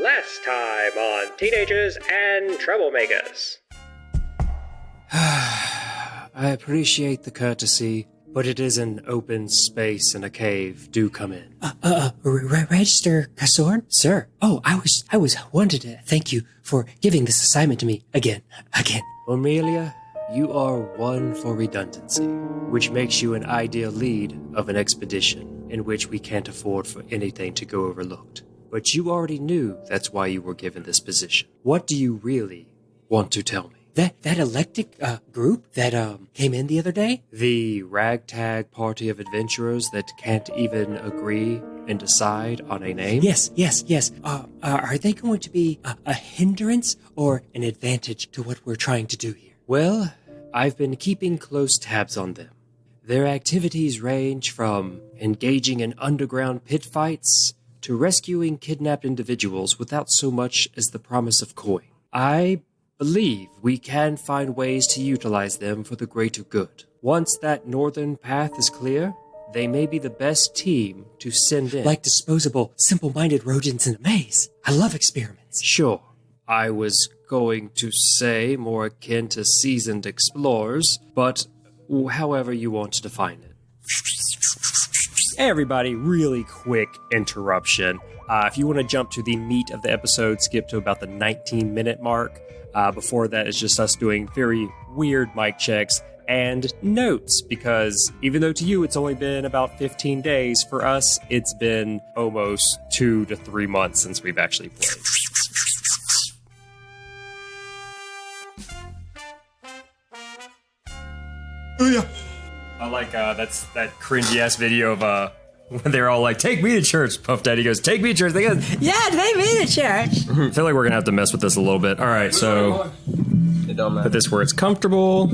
Last time on Teenagers and Troublemakers. I appreciate the courtesy, but it is an open space in a cave. Do come in. Register Casorn? Sir. Oh, I was wanted to thank you for giving this assignment to me again. Amelia, you are one for redundancy, which makes you an ideal lead of an expedition in which we can't afford for anything to go overlooked. But you already knew that's why you were given this position. What do you really want to tell me? That eclectic group that came in the other day? The ragtag party of adventurers that can't even agree and decide on a name? Yes. Are they going to be a hindrance or an advantage to what we're trying to do here? Well, I've been keeping close tabs on them. Their activities range from engaging in underground pit fights to rescuing kidnapped individuals without so much as the promise of coin. I believe we can find ways to utilize them for the greater good. Once that northern path is clear, they may be the best team to send in. Like disposable, simple-minded rodents in a maze. I love experiments. Sure. I was going to say more akin to seasoned explorers, but however you want to define it. Hey everybody, really quick interruption. If you want to jump to the meat of the episode, skip to about the 19-minute mark. Before that, it's just us doing very weird mic checks and notes, because even though to you it's only been about 15 days, for us it's been almost 2 to 3 months since we've actually played. Oh yeah. I like that's that cringy ass video of when they're all like, "Take me to church." Puff Daddy goes, "Take me to church." They go, Yeah, take me to church. I feel like we're gonna have to mess with this a little bit. All right, so It don't matter. put this where it's comfortable.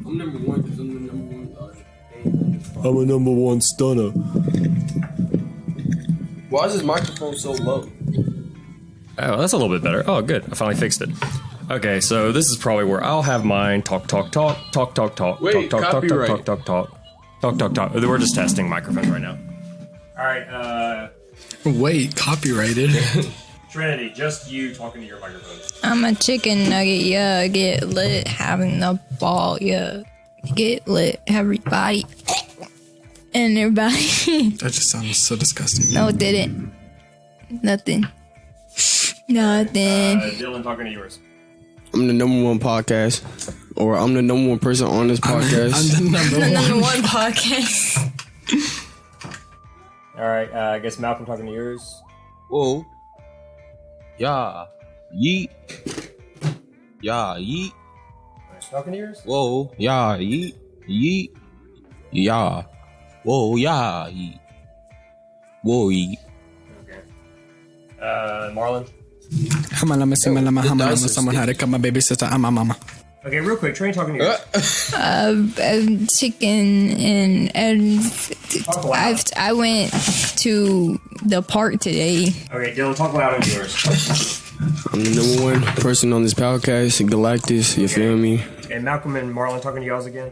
I'm number one because I'm the number one. I'm a number one stunner. Why is this microphone so low? Oh, that's a little bit better. Oh, good. I finally fixed it. Okay, so this is probably where I'll have mine. Talk. Wait, copyright. Talk. We're just testing microphones right now. All right, Wait, copyrighted. Trinity, just you talking to your microphone. I'm a chicken nugget, yeah. Get lit, having a ball, yeah. Get lit, everybody. And everybody. That just sounds so disgusting. No, it didn't. Nothing. Dylan, talking to yours. I'm the number one podcast, or I'm the number one person on this podcast. I'm the number one. podcast. All right, I guess Malcolm talking to yours. Whoa. Yeah. Yeet. Yeah. Yeet. Talking to yours. Whoa. Yeah. Yeet. Yeet. Yeah. Whoa. Yeah. Yeet. Whoa. Yeet. Okay. Marlon. Someone had to cut my baby sister. I'm my mama. Okay, real quick, Trinity talking to yours. Chicken and I went to the park today. Okay, Dylan, talk loud on yours. I'm the number one person on this podcast, Galactus. You feel me? And Malcolm and Marlon talking to y'all again.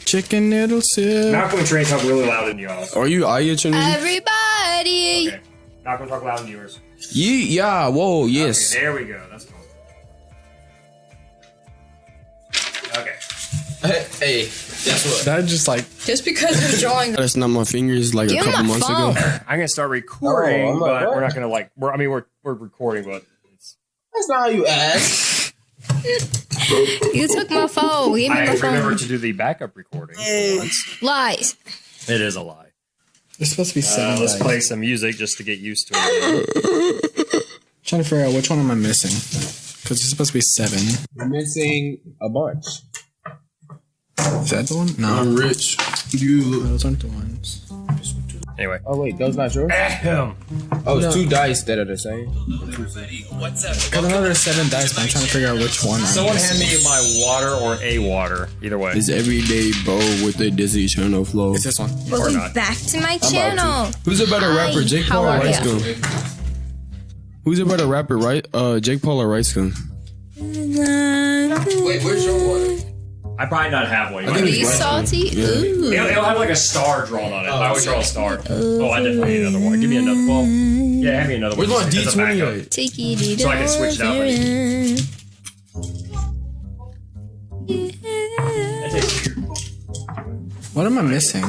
Chicken noodle soup. Malcolm and Trinity talk really loud in y'all. Are you Trinity? Everybody. Okay. Malcolm, talk loud in yours. Yeet. Yeah. Whoa. Yes. Okay, there we go. That's cool. Okay. Hey. Guess what? That just like Just because we're drawing. That's not my fingers like Give a couple my months phone. ago. I'm gonna start recording, I'm like, but what? we're not gonna like. We're recording, but it's. That's not how you ask. You took my phone. Give me I my phone. remember to do the backup recording. For once. Lies. It is a lie. it's supposed to be 7. Let's guys. play some music just to get used to it. Trying to figure out which one am I missing, because it's supposed to be 7. I'm missing a bunch. Is that the one? No, I'm rich. You. those aren't the ones. Anyway. Oh wait, those not yours. Ahem. Oh, it's 2 dice that are the same. Got another 7 dice, but I'm trying to figure out which one. Someone hand me my water or a water. Either way. It's everyday bro with a dizzy channel flow. It's this one. Welcome not. back to my channel. Who's a better rapper, Hi, Jake how Paul or are Rice ya? Gum? Who's a better rapper, right? Jake Paul or Rice Gum? Wait, where's your water? I probably not have one. Are these salty? Ooh. It'll have like a star drawn on it. I always draw a star. Oh, I definitely need another one. Give me another. Well, yeah, have me another one. Where's my D20? Take it so I can switch it out. What am I missing?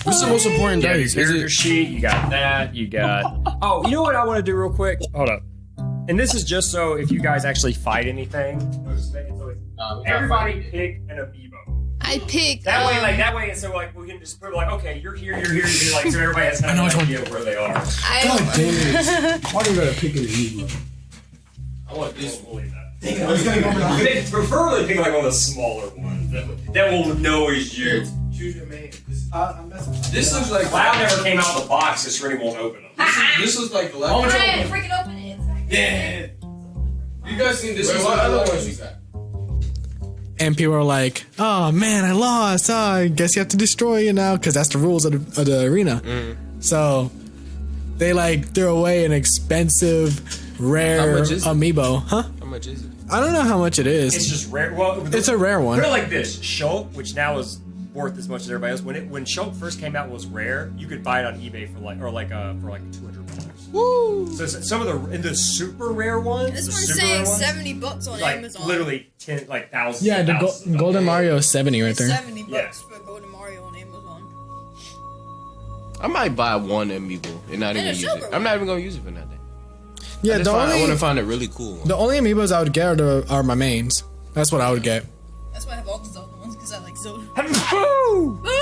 What's the most important Yeah, your dice? character sheet. You got that. You got. Oh, you know what I want to do real quick? Hold up. And this is just so if you guys actually fight anything, I'll just make it so it's everybody pick an amiibo. I picked. That way, so like we can just put like, okay, you're here, like, so everybody has kind of an idea of where they are. God damn it. Why do you gotta pick an amiibo? I want this. Believe that. Preferably pick like one of the smaller ones that will annoys you. Choose your main. This looks like Cloud never came out of the box, so Shreddy won't open them. This looks like the last Brian, one. freaking open it. Yeah. You guys seen this? What other ones you got? And people are like, "Oh man, I lost. Oh, I guess you have to destroy it now because that's the rules of the arena." So they like throw away an expensive, rare How much is it? amiibo, huh? How much is it? I don't know how much it is. It's just rare. Well, It's a rare one. Put it like this: Shulk, which now is worth as much as everybody else. When Shulk first came out, was rare. You could buy it on eBay for like $200. Woo! So some of the super rare ones, This the one's super saying rare ones, $70 on like Amazon. literally thousands. Yeah, and the thousands of Golden dollars. Mario is 70 right It's there. $70 Yeah. for Golden Mario on Amazon. I might buy one amiibo and not And even a use silver it. I'm not even gonna use it for nothing. Yeah, I the want only to find a really cool one. the only amiibos I would get are my mains. That's what I would get. That's why I have all the Zelda ones, because I like Zelda.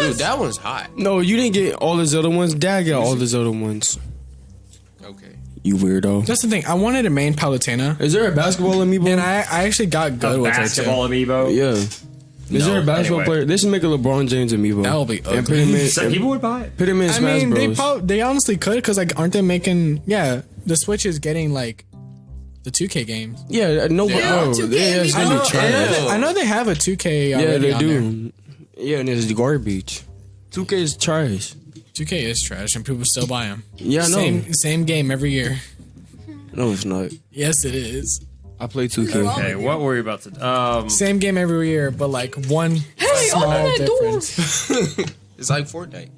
Dude, that one's hot. No, you didn't get all the Zelda ones. Dad got all the Zelda ones. Okay. You weirdo. That's the thing. I wanted a main Palutena, Is there a basketball amiibo? and I actually got good A with it too. basketball amiibo. Yeah. Is there a basketball anyway. player? They should make a LeBron James amiibo. That will be And put ugly. him in, Some people would buy it. put him in I Smash mean, Bros. they honestly could because like, aren't they making? Yeah, the Switch is getting like the 2K games. Yeah, no, Yeah, bro. 2K Yeah, it's I gonna know, be trash. I know they have a 2K. Yeah, Already they on do. Yeah, and it's garbage. 2K is trash. There. 2K is trash, and people still buy them. Yeah, I know. Same game every year. No, it's not. Yes, it is. I play 2K. Okay, what were we about to? Same game every year, but like one small open that door. difference. It's like Fortnite.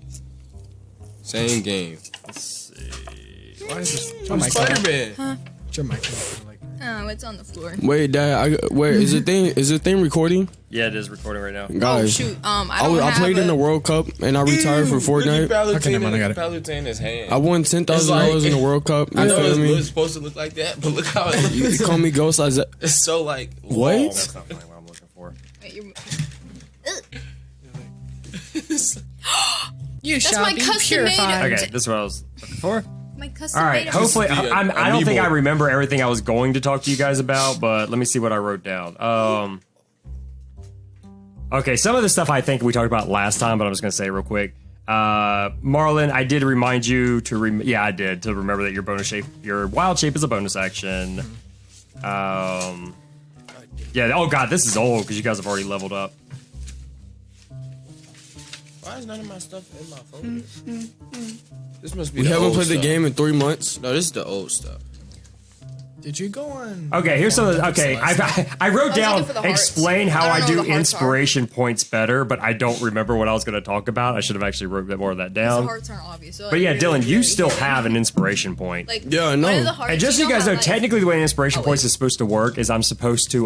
Same game. Let's see. Why is this? Oh my God. Spider-Man. Your microphone, like- Oh, it's on the floor. Wait, Dad. Wait, is the thing recording? Yeah, it is recording right now. Oh, Guys, shoot. I don't I have played in the a- World Cup and I retired for Fortnite. Okay, never mind, I got it. Palutena in his hand. I won $10,000 in the World Cup. You I know feel me? it's supposed to look like that, but look how it looks. You call me Ghost Isaac. It's so like What? long. That's not what I'm looking for. Wait, you're- You That's shall my be custom purified. made. Okay, this is what I was looking for. My custom All right, made hopefully, Just the, I don't think amiibo. I remember everything I was going to talk to you guys about, but let me see what I wrote down. Okay, some of the stuff I think we talked about last time, but I'm just going to say real quick. Marlon, I did remind you to remember that your bonus shape, your wild shape, is a bonus action. Yeah. Oh God, this is old because you guys have already leveled up. Why is none of my stuff in my phone? This must be. We the haven't old played the stuff. game in 3 months. No, this is the old stuff. Did you go on? Okay, here's some of the, okay, I wrote down, looking for the hearts. explain how I I don't know do what the hearts inspiration points better, but I don't remember what I was going to talk about. I should have actually wrote a bit more of that The down. hearts aren't obvious. So But yeah, like, Dylan, you really still good. have an inspiration point. Like, Yeah, I know. one of the hearts, And just so you guys how, know, like- technically the way an inspiration Oh, points wait. is supposed to work is I'm supposed to,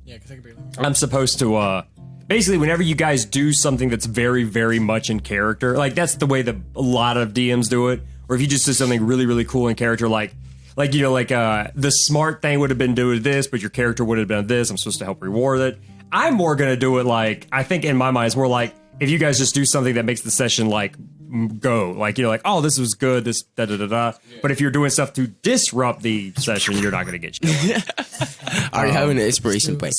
Yeah, because I could be. I'm supposed to, basically whenever you guys do something that's very, very much in character, like that's the way that a lot of DMs do it, or if you just do something really, really cool in character, like the smart thing would have been doing this, but your character would have done this, I'm supposed to help reward it. I'm more going to do it like, I think in my mind it's more like, if you guys just do something that makes the session like go, like, like, oh, this was good, this da-da-da-da. But if you're doing stuff to disrupt the session, you're not going to get shit. I already have an inspiration point.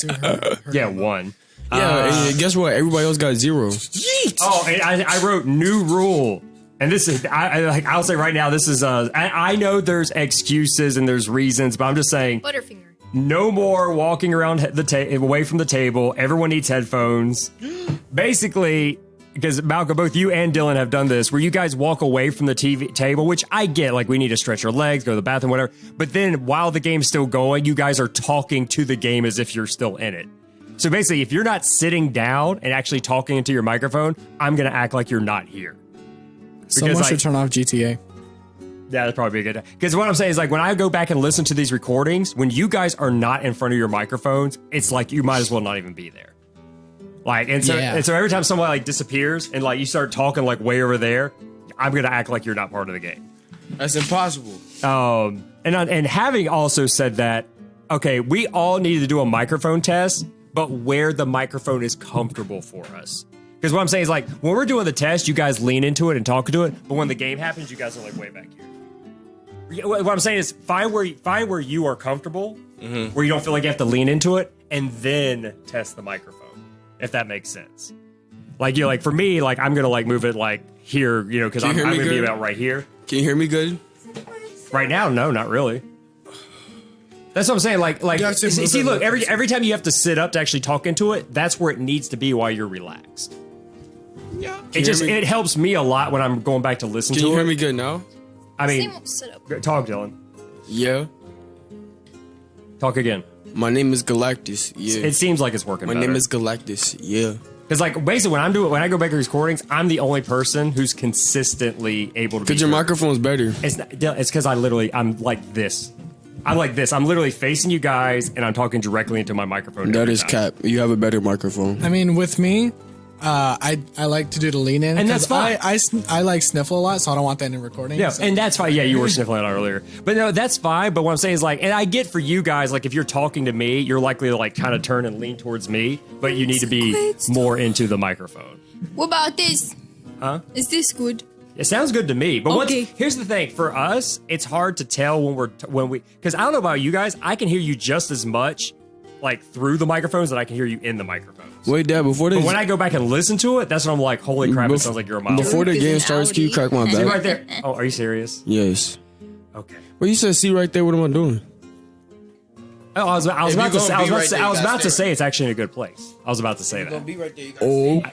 Yeah, one. And guess what? Everybody else got 0. Oh, and I wrote new rule, and this is I'll say right now, this is I know there's excuses and there's reasons, but I'm just saying Butterfinger. no more walking around away from the table. Everyone needs headphones. Basically, because Malcolm, both you and Dylan have done this, where you guys walk away from the TV table, which I get, like we need to stretch our legs, go to the bathroom, whatever. But then while the game's still going, you guys are talking to the game as if you're still in it. So basically, if you're not sitting down and actually talking into your microphone, I'm going to act like you're not here. Someone should turn off GTA. Yeah, that'd probably be a good. Because what I'm saying is, like, when I go back and listen to these recordings, when you guys are not in front of your microphones, it's like you might as well not even be there. Like, and so every time someone like disappears and like you start talking like way over there, I'm gonna act like you're not part of the game. That's impossible. And having also said that, okay, we all need to do a microphone test, but where the microphone is comfortable for us. Because what I'm saying is, like, when we're doing the test, you guys lean into it and talk to it, but when the game happens, you guys are like way back here. What I'm saying is, find where you are comfortable, where you don't feel like you have to lean into it, and then test the microphone, if that makes sense. Like, like for me, like I'm gonna like move it like here, because I'm gonna be about right here. Can you hear me good? Right now, no, not really. That's what I'm saying. Like see, look, every time you have to sit up to actually talk into it, that's where it needs to be while you're relaxed. Yeah. It helps me a lot when I'm going back to listen to it. Can you hear me good now? I mean, talk, Dylan. Yeah. Talk again. My name is Galactus. Yeah. It seems like it's working. My name is Galactus. Yeah. Because like basically when I go back to recordings, I'm the only person who's consistently able to. Because your microphone's better. It's because I'm like this. I'm like this. I'm literally facing you guys, and I'm talking directly into my microphone. That is cap. You have a better microphone. I mean, with me, I like to do the lean in, and that's fine. I like sniffle a lot, so I don't want that in recording. Yeah, so. and that's fine. Yeah, you were sniffling it earlier, but no, that's fine. But what I'm saying is like, and I get for you guys, like if you're talking to me, you're likely to like kind of turn and lean towards me, but you need to be more into the microphone. What about this? Huh? Is this good? It sounds good to me, but here's the thing: for us, it's hard to tell when we because I don't know about you guys. I can hear you just as much like through the microphones that I can hear you in the microphones. Wait, Dad, before this, but when I go back and listen to it, that's when I'm like, holy crap! It sounds like you're a mile. Before the game starts, can you crack my See back? right there. Oh, are you serious? Yes. Okay. Well, you said see right there. What am I doing? Oh, I was about to say it's actually in a good place. I was about to say that. Be right there.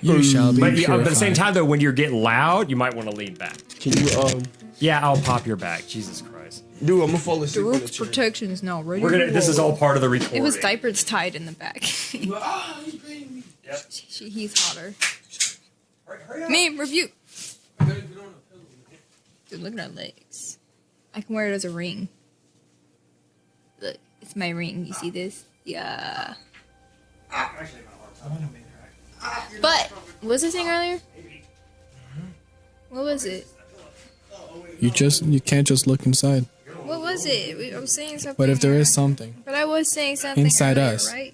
You shall be But at the purified. same time, though, when you're getting loud, you might want to lean back. Can you Yeah, I'll pop your back. Jesus Christ. Dude, I'm gonna fall asleep. The roof protection is now ready. This is all part of the recording. It was diapers tied in the back. Yep. He's hotter. Me, review. Dude, look at our legs. I can wear it as a ring. Look, it's my ring. You see this? Yeah. But, what was I saying earlier? What was it? You can't just look inside. What was it? I was saying something. But if there is something But I was saying something inside earlier, us, right?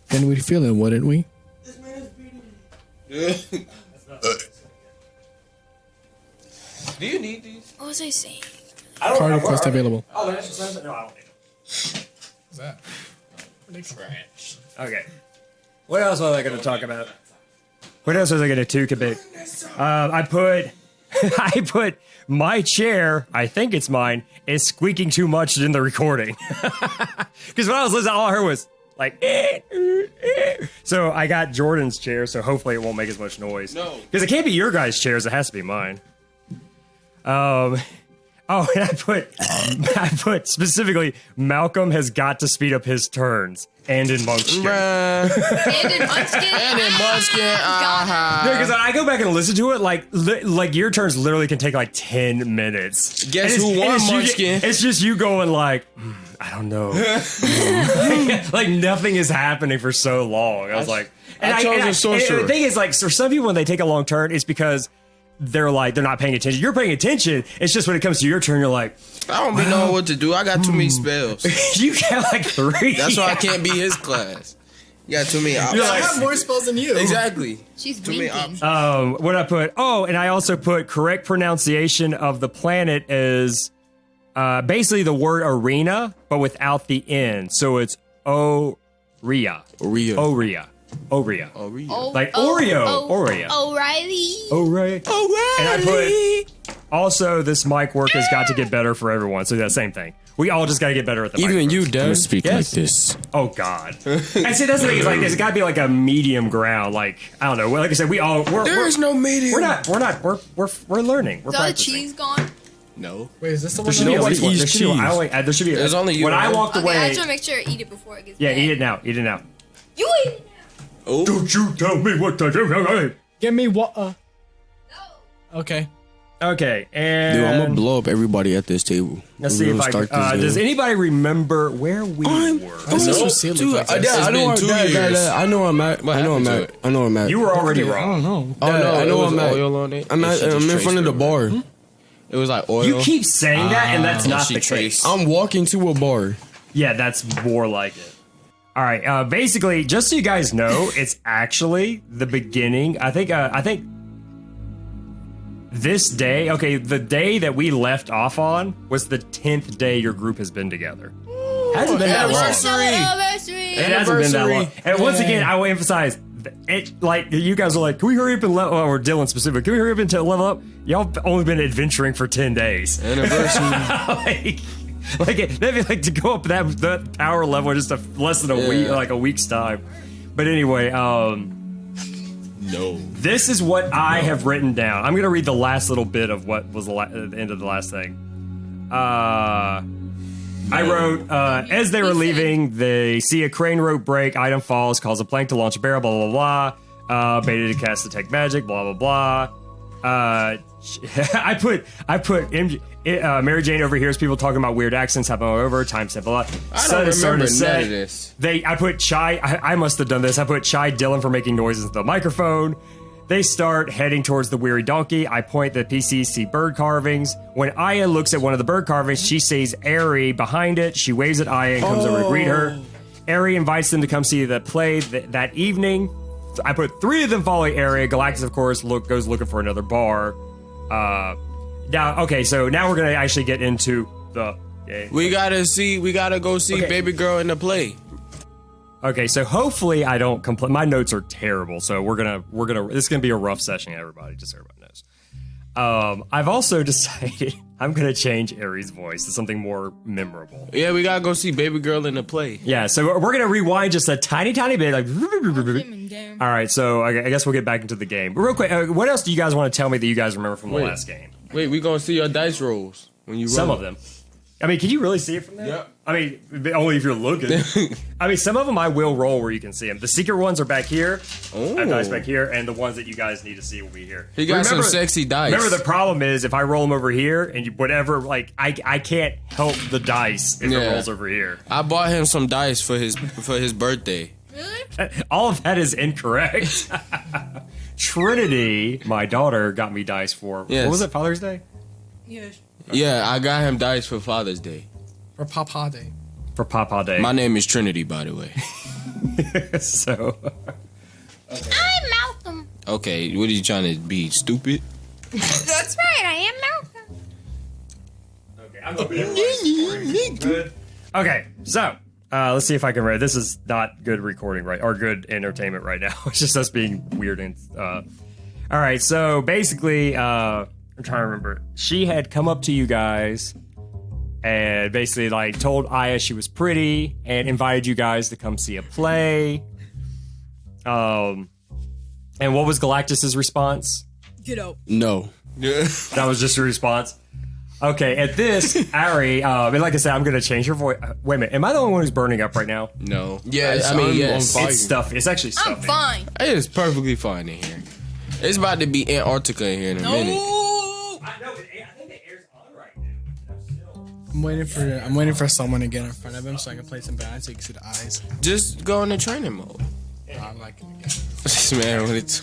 then we'd feel it, wouldn't we? Do you need these? What was I saying? Card request available. Oh, that's just no, I don't need them. What's that? Okay. What else was I going to talk about? What else was I going to commit? I put my chair, I think it's mine, is squeaking too much in the recording. Because when I was listening, all I heard was like, So I got Jordan's chair, so hopefully it won't make as much noise. No. Because it can't be your guys' chairs, it has to be mine. Oh, and I put specifically, Malcolm has got to speed up his turns. And in Munchkin. And in Munchkin. No, because I go back and listen to it, like your turns literally can take like 10 minutes. Guess who won Munchkin? It's just you going like, I don't know. Like nothing is happening for so long. I was like, I chose a sorcerer. The thing is, like, for some people when they take a long turn, it's because they're not paying attention. You're paying attention. It's just when it comes to your turn, you're like, I don't be knowing what to do. I got too many spells. You got like 3. That's why I can't be his class. You got too many options. I have more spells than you. Exactly. She's Too many winking. options. What I put? Oh, and I also put correct pronunciation of the planet is basically the word arena, but without the N. So it's Oria. Oria. Oria. Oh, Like Oreo. Oreo. O'Reilly. O'Reilly. And I put also this mic work has got to get better for everyone. So that same thing. We all just got to get better at the mic. Even you, work. Dad. Speak Yes. like this. Oh God! And see, that's the thing. Is like there's got to be like a medium ground. Like I don't know. Like I said, There is no medium. We're not. We're learning. We're Is all the practicing. cheese gone? No. Wait, is this the There one? should be at least one. Nobody's There should be. There should be. There's only you, When I right? walked Okay, I away. just want to make sure I eat it before it gets Yeah, bad. eat it now. Eat it now. You eat. Oh. Don't you tell me what to do. Give me water. Okay. Okay, and Dude, I'm gonna blow up everybody at this table. let's see if I can. Does anybody remember where we were? This is what Seal Dude, looks like. I know been 2 years. I know I'm at. I know I'm happened at. I know I'm at. You were already I don't wrong. know. Oh no, I know I'm at. oil on it. I'm and she just in traced front of the it. bar. It was like oil. You keep saying that, and that's and not she the traced. case. I'm walking to a bar. Yeah, that's more like it. All right. Basically, just so you guys know, it's actually the beginning. I think this day. Okay, the day that we left off on was the 10th day your group has been together. Hasn't been that long. It hasn't been that long. And once again, I will emphasize it. Like you guys are like, can we hurry up and level? Or Dylan specific, can we hurry up and level up? Y'all have only been adventuring for 10 days. Anniversary. That'd be like to go up that power level in just less than a week, like a week's time. But anyway, No. this is what I have written down. I'm gonna read the last little bit of what was the end of the last thing. I wrote, as they were leaving, they see a crane rope break, item falls, calls a plank to launch a barrel, blah, blah, blah. Beta to cast detect magic, blah, blah, blah. I put Mary Jane overhears people talking about weird accents, happening all over, time step a lot. I don't remember none of this. I put Chai, I must have done this. I put Chai Dylan for making noises with the microphone. They start heading towards the weary donkey. I point the PCs see bird carvings. When Aya looks at one of the bird carvings, she sees Ari behind it. She waves at Aya and comes over to greet her. Ari invites them to come see the play that evening. I put 3 of them follow Ari. Galactus, of course, goes looking for another bar. Now we're gonna actually get into the game. We gotta go see Okay. baby girl in the play. Okay, so hopefully I don't complain. My notes are terrible, so we're gonna. This is gonna be a rough session, everybody. Just so everybody knows. I've also decided I'm gonna change Aries' voice to something more memorable. Yeah, we gotta go see baby girl in the play. Yeah, so we're gonna rewind just a tiny bit, like. All right, so I guess we'll get back into the game. But real quick, what else do you guys want to tell me that you guys remember from the last game? Wait, we gonna see your dice rolls when you roll. Some of them. I mean, can you really see it from there? Yeah. I mean, only if you're looking. I mean, some of them I will roll where you can see them. The secret ones are back here. I have dice back here, and the ones that you guys need to see will be here. He got some sexy dice. Remember, the problem is if I roll them over here, and whatever, like I can't help the dice if it rolls over here. I bought him some dice for his birthday. All of that is incorrect. Trinity, my daughter, got me dice for what was it? Father's Day. Yes. Yeah, I got him dice for Father's Day. For Papa Day. For Papa Day. My name is Trinity, by the way. So. I'm Malcolm. Okay, what are you trying to be, stupid? That's right, I am Malcolm. Okay, I'm good. Okay, so let's see if I can read. This is not good recording, right? Or good entertainment right now. It's just us being weird and. All right, so basically, I'm trying to remember. She had come up to you guys and basically like told Aya she was pretty and invited you guys to come see a play. And what was Galactus's response? Get out. No. That was just your response. Okay, at this, Ari, and like I said, I'm gonna change her voice. Wait a minute, am I the only one who's burning up right now? No. Yeah, I mean, I'm yes. on fire. It's stuffy. It's actually stuffy. I'm fine. It's perfectly fine in here. It's about to be Antarctica in here in a minute. I know, but I think the air's on right now. I'm waiting for someone to get in front of him so I can play some bad so you can see the eyes. Just go into training mode. I'm like, This man, when it's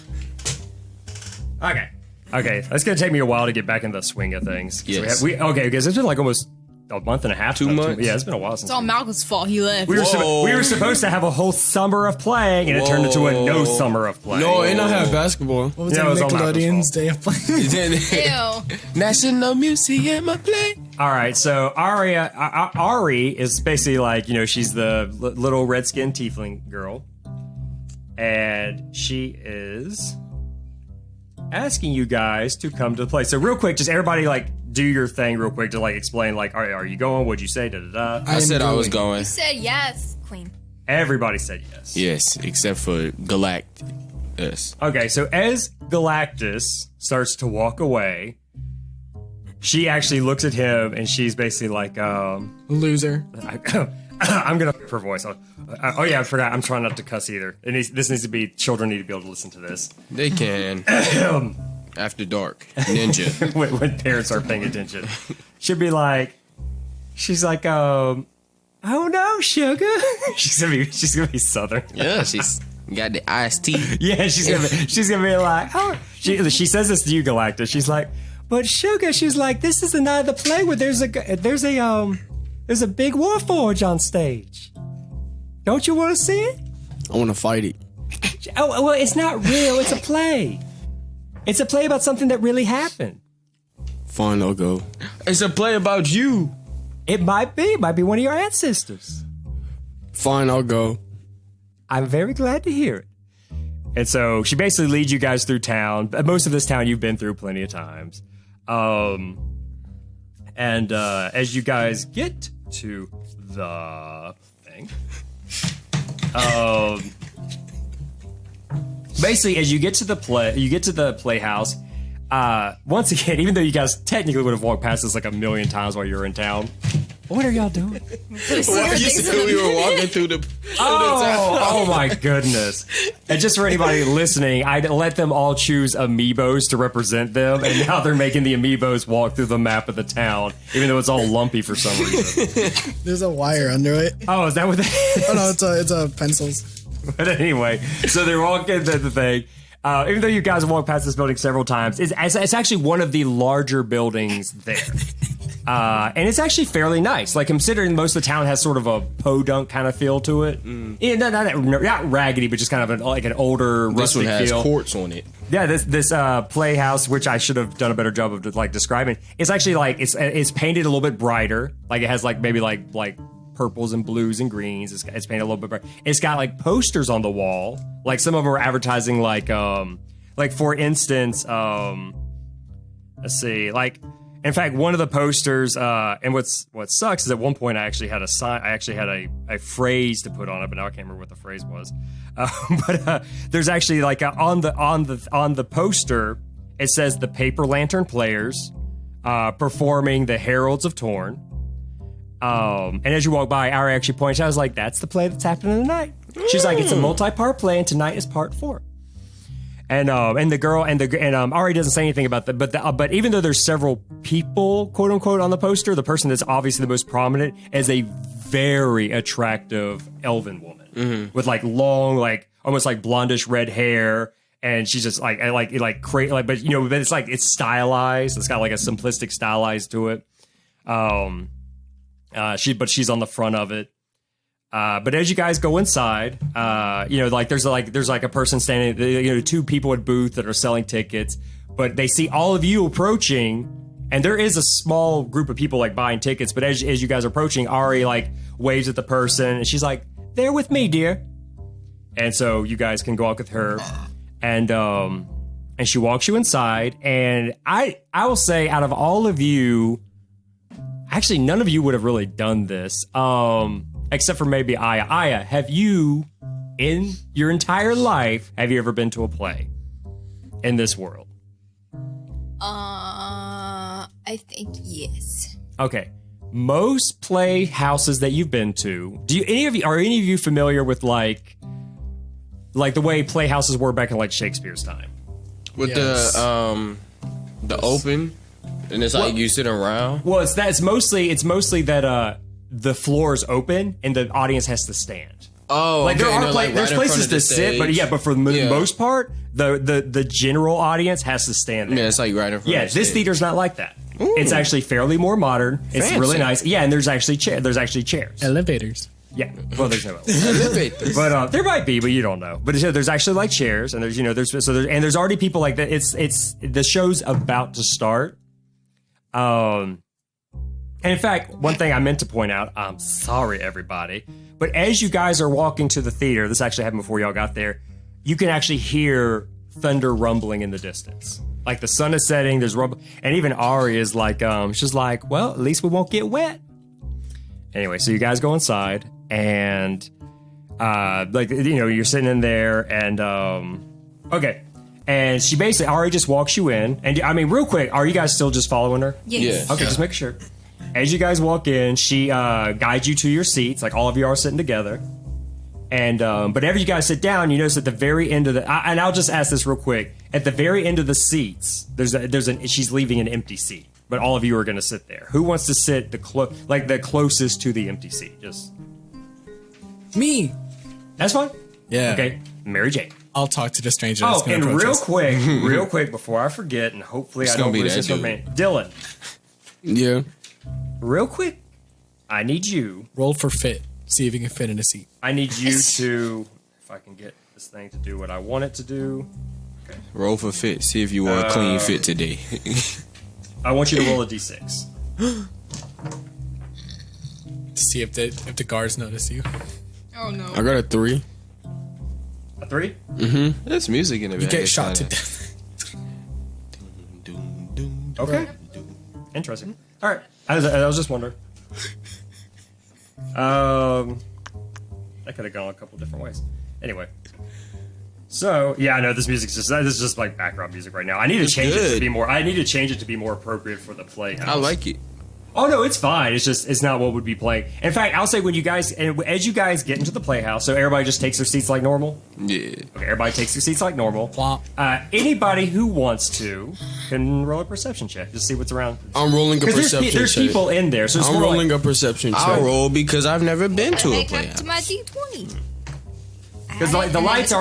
Okay, it's gonna take me a while to get back in the swing of things. Yes. Because it's been like almost a month and a half. 2 months? Yeah, it's been a while since. It's all Malcolm's fault. He left. We were Whoa. supposed to have a whole summer of playing, and it turned into a no summer of playing. No, and I have basketball. what was Yeah, that it was all Malcolm's Nickelodeon's fault. Day of Playing? Ew. National Museum of Play. All right, so Ari is basically like, she's the little red-skinned tiefling girl, and she is asking you guys to come to the play. So real quick, just everybody like do your thing real quick to like explain like, are you going? What'd you say? Da da da. I said I was going. You said yes, Queen. Everybody said yes. Yes, except for Galactus. Okay, so as Galactus starts to walk away, she actually looks at him and she's basically like, Loser. I'm gonna her voice. Oh yeah, I forgot. I'm trying not to cuss either. This needs to be. Children need to be able to listen to this. They can. After dark, ninja. when parents are paying attention, she'd be like, she's like, oh no, sugar. she's gonna be Southern. Yeah, she's got the iced tea. Yeah, she's gonna be like, oh. She says this to you, Galactus. She's like, but sugar. She's like, this is the night of the play where there's a big warforge on stage. Don't you want to see it? I want to fight it. Oh, well, it's not real. It's a play. It's a play about something that really happened. Fine, I'll go. It's a play about you. It might be. It might be one of your ancestors. Fine, I'll go. I'm very glad to hear it. And so she basically leads you guys through town. Most of this town you've been through plenty of times. And as you guys get to the thing, basically as you get to the playhouse. Once again, even though you guys technically would have walked past this like a million times while you were in town, what are y'all doing? You said we were walking through the. Oh my goodness! And just for anybody listening, I let them all choose amiibos to represent them, and now they're making the amiibos walk through the map of the town, even though it's all lumpy for some reason. There's a wire under it. Oh, is that what that is? Oh no, it's a pencils. But anyway, so they're walking the thing. Even though you guys have walked past this building several times, it's actually one of the larger buildings there. And it's actually fairly nice. Like, considering most of the town has sort of a podunk kind of feel to it. Yeah, not raggedy, but just kind of like an older, rustic feel. This one has quartz on it. Yeah, this playhouse, which I should have done a better job of like describing, it's actually like it's painted a little bit brighter. Like it has like maybe like purples and blues and greens. It's painted a little bit bright. It's got like posters on the wall. Like some of them are advertising like for instance, let's see, like in fact one of the posters and what sucks is at one point I actually had a phrase to put on it, but now I can't remember what the phrase was. But there's actually like on the poster it says the Paper Lantern Players performing the Heralds of Torn. And as you walk by, Ari actually points out, I was like, that's the play that's happening tonight. She's like, it's a multi-part play, and tonight is part 4. And the girl and Ari doesn't say anything about that, but even though there's several people, quote unquote, on the poster, the person that's obviously the most prominent is a very attractive elven woman with like long, like almost like blondish red hair. And she's just but you know, but it's stylized. It's got like a simplistic stylized to it. She's on the front of it. But as you guys go inside, you know, like there's a person standing, you know, 2 people at booth that are selling tickets, but they see all of you approaching, and there is a small group of people like buying tickets. But as you guys are approaching, Ari like waves at the person, and she's like, "They're with me, dear." And so you guys can go out with her, and she walks you inside. And I will say, out of all of you, actually, none of you would have really done this, except for maybe Aya. Aya, have you, in your entire life, have you ever been to a play in this world? I think yes. Okay. Most play houses that you've been to, are any of you familiar with like the way playhouses were back in like Shakespeare's time? With the open, and it's like you sit around. Well, it's mostly that the floor is open and the audience has to stand. Oh, like okay. there's places to sit, but for the most part, the general audience has to stand there. Yeah, it's like right in front. Yeah, of the this stage. theater's not like that. Ooh. It's actually fairly more modern. It's Fancy. really nice. Yeah, and there's actually chairs. Elevators. Yeah, well, there's no Elevators. but there might be, but you don't know. But there's actually like chairs, and there's already people like that. It's the show's about to start. And in fact, one thing I meant to point out, I'm sorry, everybody, but as you guys are walking to the theater, this actually happened before y'all got there, you can actually hear thunder rumbling in the distance. Like the sun is setting, there's rumble, and even Ari is like, she's like, well, at least we won't get wet. Anyway, so you guys go inside, and you're sitting in there, and okay. And she basically, Ari just walks you in. And I mean, real quick, are you guys still just following her? Yes. Okay, just make sure. As you guys walk in, she guides you to your seats. Like all of you are sitting together. And but whenever you guys sit down, you notice at the very end of and I'll just ask this real quick. At the very end of the seats, she's leaving an empty seat, but all of you are going to sit there. Who wants to sit the closest to the empty seat? Just Me. that's fine. Yeah. Okay, Mary Jane. I'll talk to the stranger. Oh, that's gonna and approach real us. quick, before I forget, and hopefully It's I gonna don't be lose that this from dude. me. Dylan, Yeah. real quick, I need you. Roll for fit. See if you can fit in a seat. I need you to, if I can get this thing to do what I want it to do. Roll for fit. See if you are a clean fit today. I want you to roll a d6. To see if the guards notice you. Oh no. I got a 3. A 3? That's music in the You back. get shot to death. Okay. Interesting. All right. I was just wondering. That could have gone a couple different ways. Anyway. So yeah, I know this is just like background music right now. I need to change it to good. be more. I need to change it to be more appropriate for the playhouse. I like it. Oh no, it's fine. It's not what would be playing. In fact, I'll say as you guys get into the playhouse, so everybody just takes their seats like normal. Yeah. Okay, everybody takes their seats like normal. Plop. Anybody who wants to can roll a perception check to see what's around. I'm rolling a Because perception there's check. people in there, so it's I'm more rolling like, a perception check. I'll roll because I've never been to a Back up playhouse. to my D20. because like the lights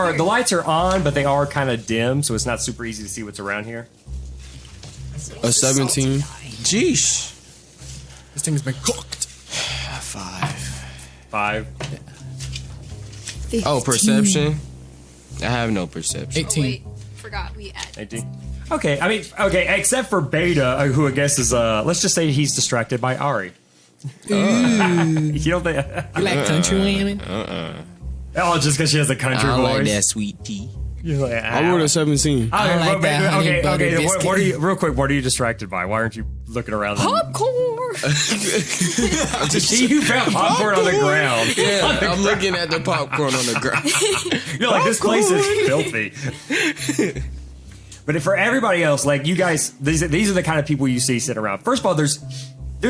are on, but they are kind of dim, so it's not super easy to see what's around here. A 17. Jeesh. This thing's been cooked. 5. Oh, perception? I have no perception. 18. Wait, forgot we added. 18. Okay, I mean, okay, except for Beta, who I guess is let's just say he's distracted by Ari. You don't think? You like country women? Oh, just because she has a country I voice. like that sweet tea. You're like, I rolled a 17. I don't like that honey butter okay. biscuit. What are you? Real quick, what are you distracted by? Why aren't you looking around? Popcorn. You found popcorn on the ground. Yeah, I'm looking at the popcorn on the ground. You're like, this place is filthy. But for everybody else, like you guys, these are the kind of people you see sitting around. First of all, there's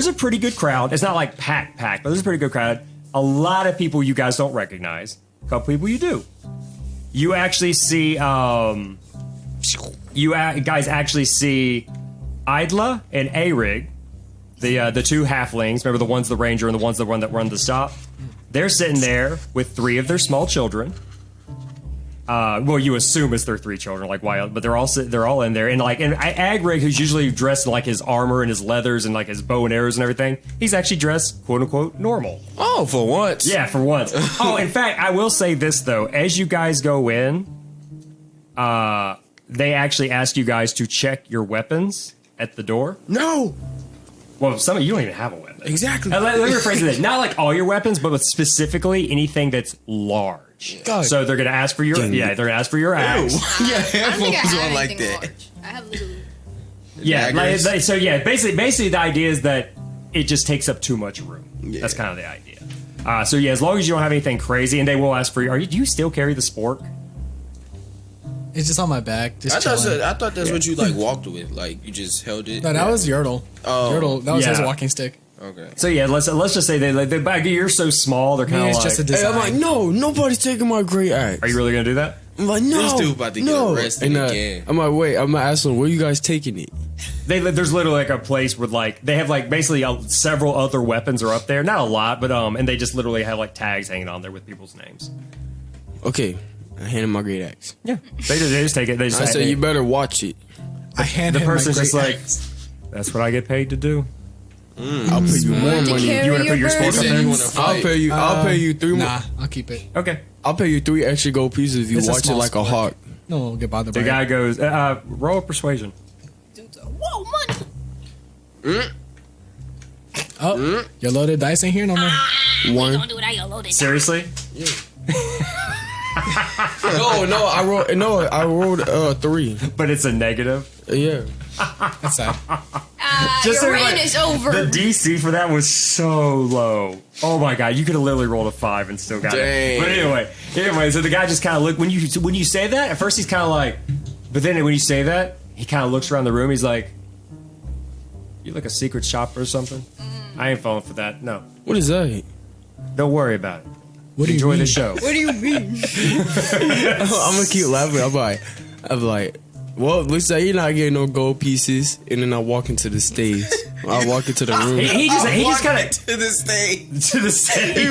a pretty good crowd. It's not like packed, but there's a pretty good crowd. A lot of people you guys don't recognize. A couple people you do. You actually see, guys actually see Idla and Arig, the two halflings. Remember the one's the ranger and the one's the one that run the stop. They're sitting there with 3 of their small children. Well, you assume it's their 3 children, like why? But they're all in there, and Agrig, who's usually dressed in like his armor and his leathers and like his bow and arrows and everything, he's actually dressed quote unquote normal. Oh, for once. Yeah, for once. Oh, in fact, I will say this though: as you guys go in, they actually ask you guys to check your weapons at the door. No. Well, some of you don't even have a weapon. Exactly. Let me rephrase it. Not like all your weapons, but specifically anything that's large. God. So they're gonna ask for your they're gonna ask for your axe. Yeah, I don't think I headphones have on like anything that. large. I have literally. Yeah, Daggers. so yeah, basically the idea is that it just takes up too much room. Yeah. That's kind of the idea. So yeah, as long as you don't have anything crazy, and they will ask for you. Do you still carry the spork? It's just on my back. Just I chilling. thought that's what you like walked with. Like you just held it. No, that was Yordle. Oh. Yordle, that was his Yeah. walking stick. Okay. So yeah, let's just say you're so small, they're kind Maybe of it's like. just a Hey, design. I'm like, no, nobody's taking my great axe. Are you really gonna do that? I'm like, no. This dude about to get arrested And, again. I'm like, wait, I'm gonna ask them, where you guys taking it? There's literally like a place where like they have like basically several other weapons are up there, not a lot, but and they just literally have like tags hanging on there with people's names. Okay, I hand him my great axe. Yeah, they just take it. They just I said, you better watch it. I hand the him my person's just great like, axe. that's what I get paid to do. I'll pay you more To money. carry You want to put your bird? spork up Said there? you wanna I'll fight. pay you 3 more. Nah, I'll keep it. Okay. I'll pay you 3 extra gold pieces if you It's a watch it small like a sport. hawk. No one will get bothered by The guy it. goes, roll a persuasion. Whoa, money. Oh, your loaded dice ain't here no more. 1. Do it. I loaded. Seriously? I rolled 3. But it's a negative. Yeah. That's sad. Just Your so reign like, is over. The DC for that was so low. Oh my god, you could have literally rolled a 5 and still got it. Dang. But anyway, so the guy just kind of looked when you say that. At first he's kind of like, but then when you say that, he kind of looks around the room. He's like, "You like a secret shopper or something?" I ain't falling for that. No. What is that? Don't worry about it. What do you Enjoy mean? the show. What do you mean? I'm gonna keep laughing. I'm like, well, looks like you're not getting no gold pieces. And then I walk into the stage. I walk into the room. He just kind of to the stage. to the stage. He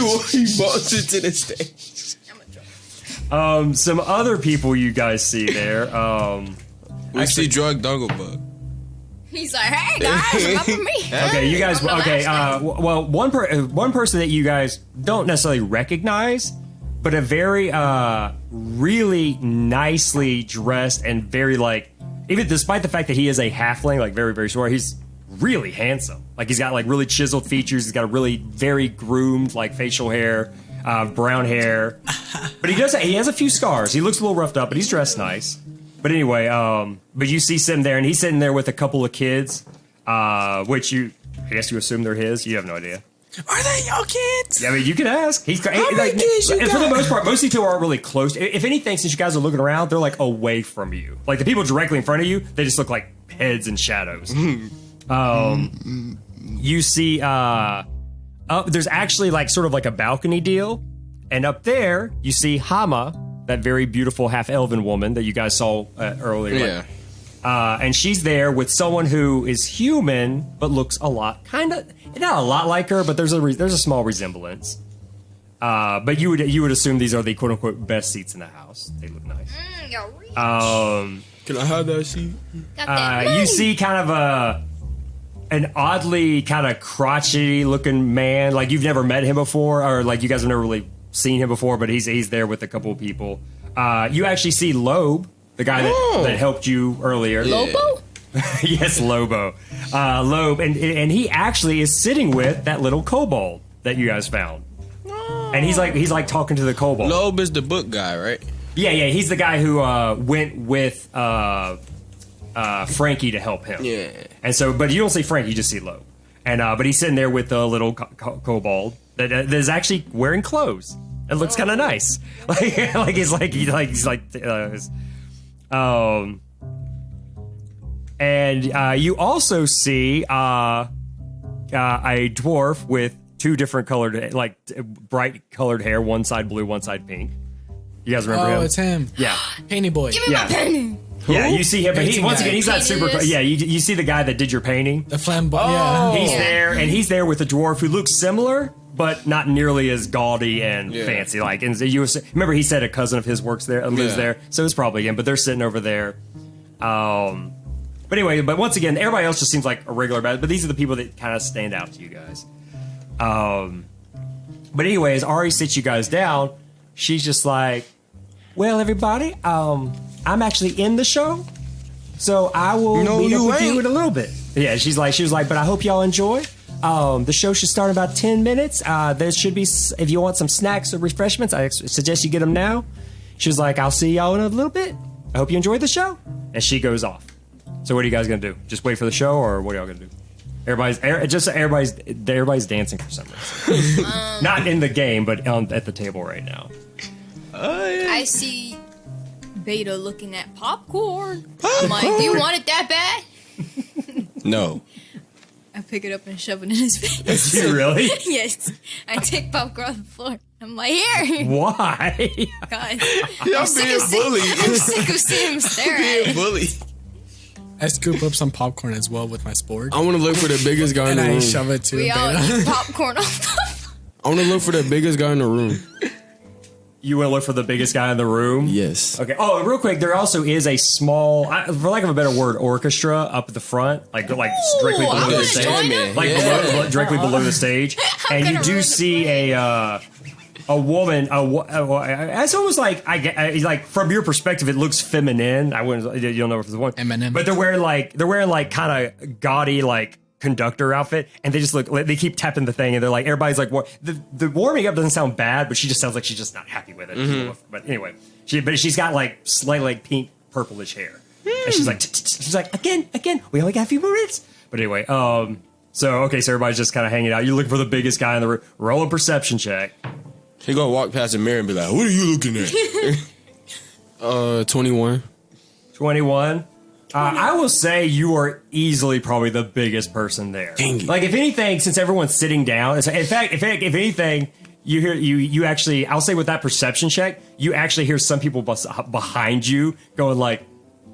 walks into the stage. Some other people you guys see there. We see Drug Dunglebug. He's like, hey guys, remember me? Okay, you guys. From the Okay, last game. well, one person that you guys don't necessarily recognize, but a very really nicely dressed and very like, even despite the fact that he is a halfling, like very very short, he's really handsome. Like he's got like really chiseled features. He's got a really very groomed like facial hair, brown hair, but he has a few scars. He looks a little roughed up, but he's dressed nice. But anyway, but you see him there, and he's sitting there with a couple of kids, which I guess you assume they're his. You have no idea. Are they your kids? Yeah, I mean, you could ask. He's How many kids you and for the got? most part, most of you two aren't really close. If anything, since you guys are looking around, they're like away from you. Like the people directly in front of you, they just look like heads and shadows. You see, there's actually like sort of like a balcony deal, and up there you see Hama, that very beautiful half-elven woman that you guys saw earlier. Yeah. And she's there with someone who is human, but looks a lot, not a lot like her, but there's a small resemblance. But you would assume these are the quote-unquote best seats in the house. They look nice. You're rich. Can I have that seat? Got that money. You see kind of an oddly kind of crotchety looking man, like you've never met him before, or like you guys have never really seen him before, but he's there with a couple of people. You actually see Loeb, the guy that helped you earlier. Lobo? Yes, Lobo. Loeb, and he actually is sitting with that little kobold that you guys found. And he's like talking to the kobold. Loeb is the book guy, right? Yeah, he's the guy who went with Frankie to help him. Yeah. And so, but you don't see Frankie, you just see Loeb. And but he's sitting there with the little kobold that is actually wearing clothes. It looks kind of nice. And you also see a dwarf with two different colored, like bright colored hair, one side blue, one side pink. You guys remember him? Oh, it's him. Yeah. Painty boy. Give me my penny. Yeah, you see him, but once again, he's not super. Painted. Yeah, you see the guy that did your painting. The flamboyant. He's there, and he's there with a dwarf who looks similar, but not nearly as gaudy and fancy. Like, and you remember he said a cousin of his lives there, so it's probably him. But they're sitting over there. But anyway, but once again, everybody else just seems like a regular bad. But these are the people that kind of stand out to you guys. But anyway, as Ari sits you guys down, she's just like, "Well, everybody, I'm actually in the show, so I will meet up with you in a little bit." Yeah, she was like, "But I hope y'all enjoy. The show should start in about 10 minutes. There should be, if you want some snacks or refreshments, I suggest you get them now." She was like, "I'll see y'all in a little bit. I hope you enjoyed the show." And she goes off. So what are you guys gonna do? Just wait for the show, or what are y'all gonna do? Everybody's dancing for some reason. Not in the game, but at the table right now. I see Beta looking at popcorn. I'm like, do you want it that bad? No. I pick it up and shove it in his face. Do you really? Yes. I take popcorn off the floor. I'm like, here. Why? God. Y'all being bullied. I'm sick of seeing him stare at Being it. bullied. I scoop up some popcorn as well with my sport. I want to look for the biggest guy in And the I room. shove it to We all Beta. eat popcorn off the I want to look for the biggest guy in the room. You want to look for the biggest guy in the room? Yes. Okay. Oh, and real quick, there also is a small, for lack of a better word, orchestra up at the front, like directly below I'm the gonna stage, join him. like directly below the stage, and you gonna do ruin see a woman. It's almost like from your perspective, it looks feminine. I wouldn't. You don't know if it's a woman. Eminem. But they're wearing like kind of gaudy like conductor outfit, and they just look. They keep tapping the thing, and they're like, everybody's like, the warming up doesn't sound bad, but she just sounds like she's just not happy with it. But anyway, she's got like slightly like pink purplish hair, and she's like again. We only got a few more minutes. But anyway, so everybody's just kind of hanging out. You're looking for the biggest guy in the room. Roll a perception check. He gonna walk past the mirror and be like, "What are you looking at?" 21. 21. I will say you are easily probably the biggest person there. Like, if anything, since everyone's sitting down, in fact, if anything, you hear you actually, I'll say with that perception check, you actually hear some people behind you going like,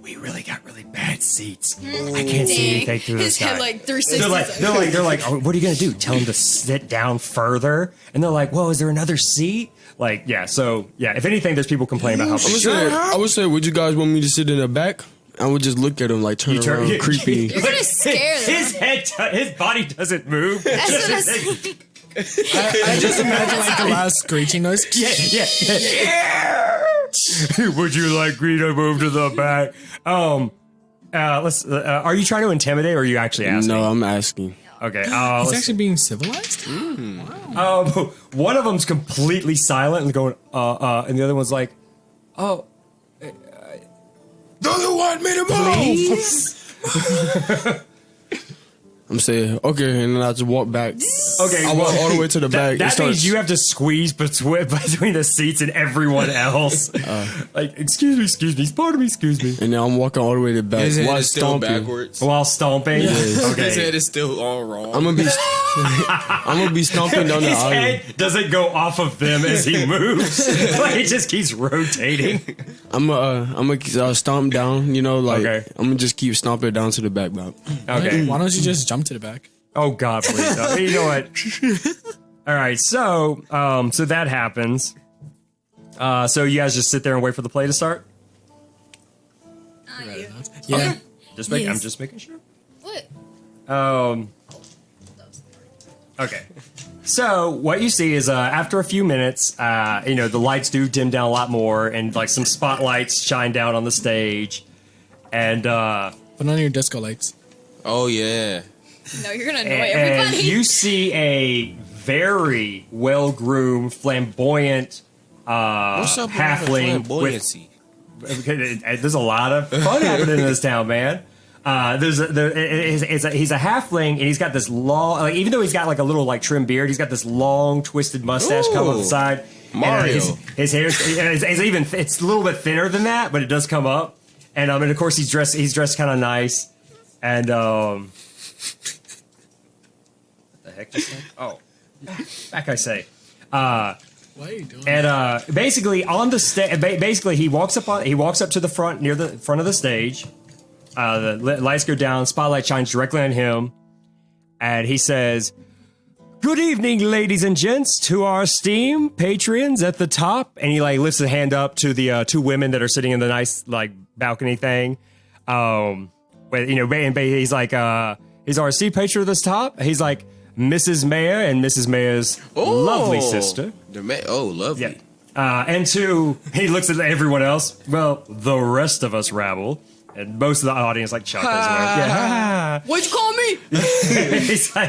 "We really got really bad seats. I can't see anything through this guy." His head like 360. They're like, oh, what are you gonna do? Tell him to sit down further? And they're like, well, is there another seat? Like, yeah. So yeah, if anything, there's people complaining about how. I would say, would you guys want me to sit in the back? I would just look at him like turn around, creepy. You're gonna scare them. His body doesn't move. That's what I said. I just imagine like the last screeching noise. Yeah. Would you like me to move to the back? Let's. Are you trying to intimidate, or are you actually asking? No, I'm asking. Okay. He's actually being civilized. Wow. One of them's completely silent and going, and the other one's like, oh. Don't want me to move. I'm saying, okay, and then I just walk back. Okay, I walk all the way to the back. That means you have to squeeze between the seats and everyone else. Like, excuse me, pardon me, excuse me. And then I'm walking all the way to the back His head while is still stomping. backwards. While stomping? His Okay. head is still all wrong. I'm gonna be stomping down the His aisle. head doesn't go off of them as he moves. Like, it just keeps rotating. I'm gonna stomp down. You know, like Okay. I'm gonna just keep stomping down to the back. But Okay. Why don't you just jump to the back? Oh God, please! No. You know what? All right, so that happens. So you guys just sit there and wait for the play to start. Yeah. I'm just making sure. What? Okay. So what you see is after a few minutes, the lights do dim down a lot more, and like some spotlights shine down on the stage, and Put on your disco lights. Oh, yeah. No, you're gonna annoy and everybody. you see a very well-groomed, flamboyant What's up with all the halfling flamboyancy? There's a lot of fun happening in this town, man. He's a halfling, and he's got this long, like, even though he's got like a little like trim beard, he's got this long twisted mustache coming up the side. Mario. And, his hair it's a little bit thinner than that, but it does come up. And of course he's dressed kind of nice. And what the heck just happened? Oh, back I say. Why are you doing And basically on the stage, basically he walks up to the front, near the front of the stage. The lights go down, spotlight shines directly on him, and he says, "Good evening, ladies and gents, to our esteemed patrons at the top." And he like lifts a hand up to the two women that are sitting in the nice like balcony thing. He's like, he's our esteemed patron at this top. He's like, Mrs. Mayor and Mrs. Mayor's lovely sister. Lovely. Yeah. And two, he looks at everyone else. Well, the rest of us rabble. And most of the audience like chuckles. Yeah. What'd you call me?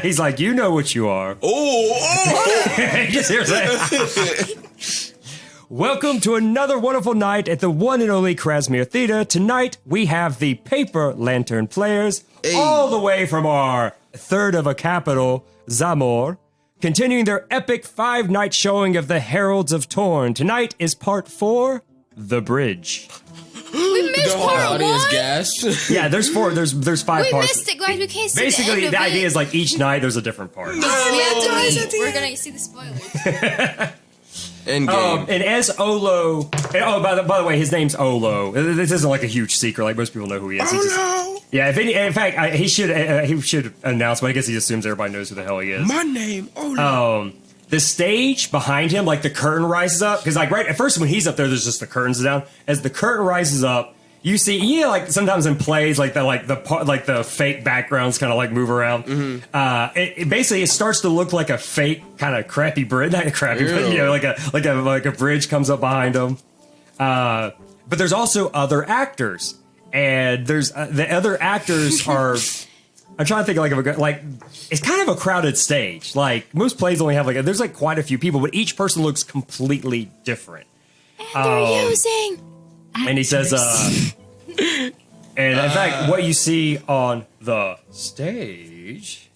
he's like, you know what you are. He just hears that. Welcome to another wonderful night at the one and only Krasmere Theater. Tonight we have the Paper Lantern Players, all the way from our third of a capital, Zamor, continuing their epic 5-night showing of the Heralds of Torn. Tonight is part 4, The Bridge. We missed part 1. Gas. Yeah, there's 5 We parts. missed it, guys. We can't see Basically, the end the of idea it. is like each night there's a different part. We have to wait. We're gonna see the spoilers. Endgame. And as Olo, by the way, his name's Olo. This isn't like a huge secret. Like most people know who he is. Yeah. In fact, he should announce. But I guess he assumes everybody knows who the hell he is. My name, Olo. The stage behind him, like the curtain rises up, because like right at first when he's up there, there's just the curtains down. As the curtain rises up, you see, like sometimes in plays, like the fake backgrounds kind of like move around. Mm-hmm. It basically starts to look like a fake kind of crappy bridge, not a crappy, but like a bridge comes up behind him. But there's also other actors, and there's the other actors are. I'm trying to think it's kind of a crowded stage. Like most plays only have there's like quite a few people, but each person looks completely different. And they're using. And he says, and in fact, what you see on the stage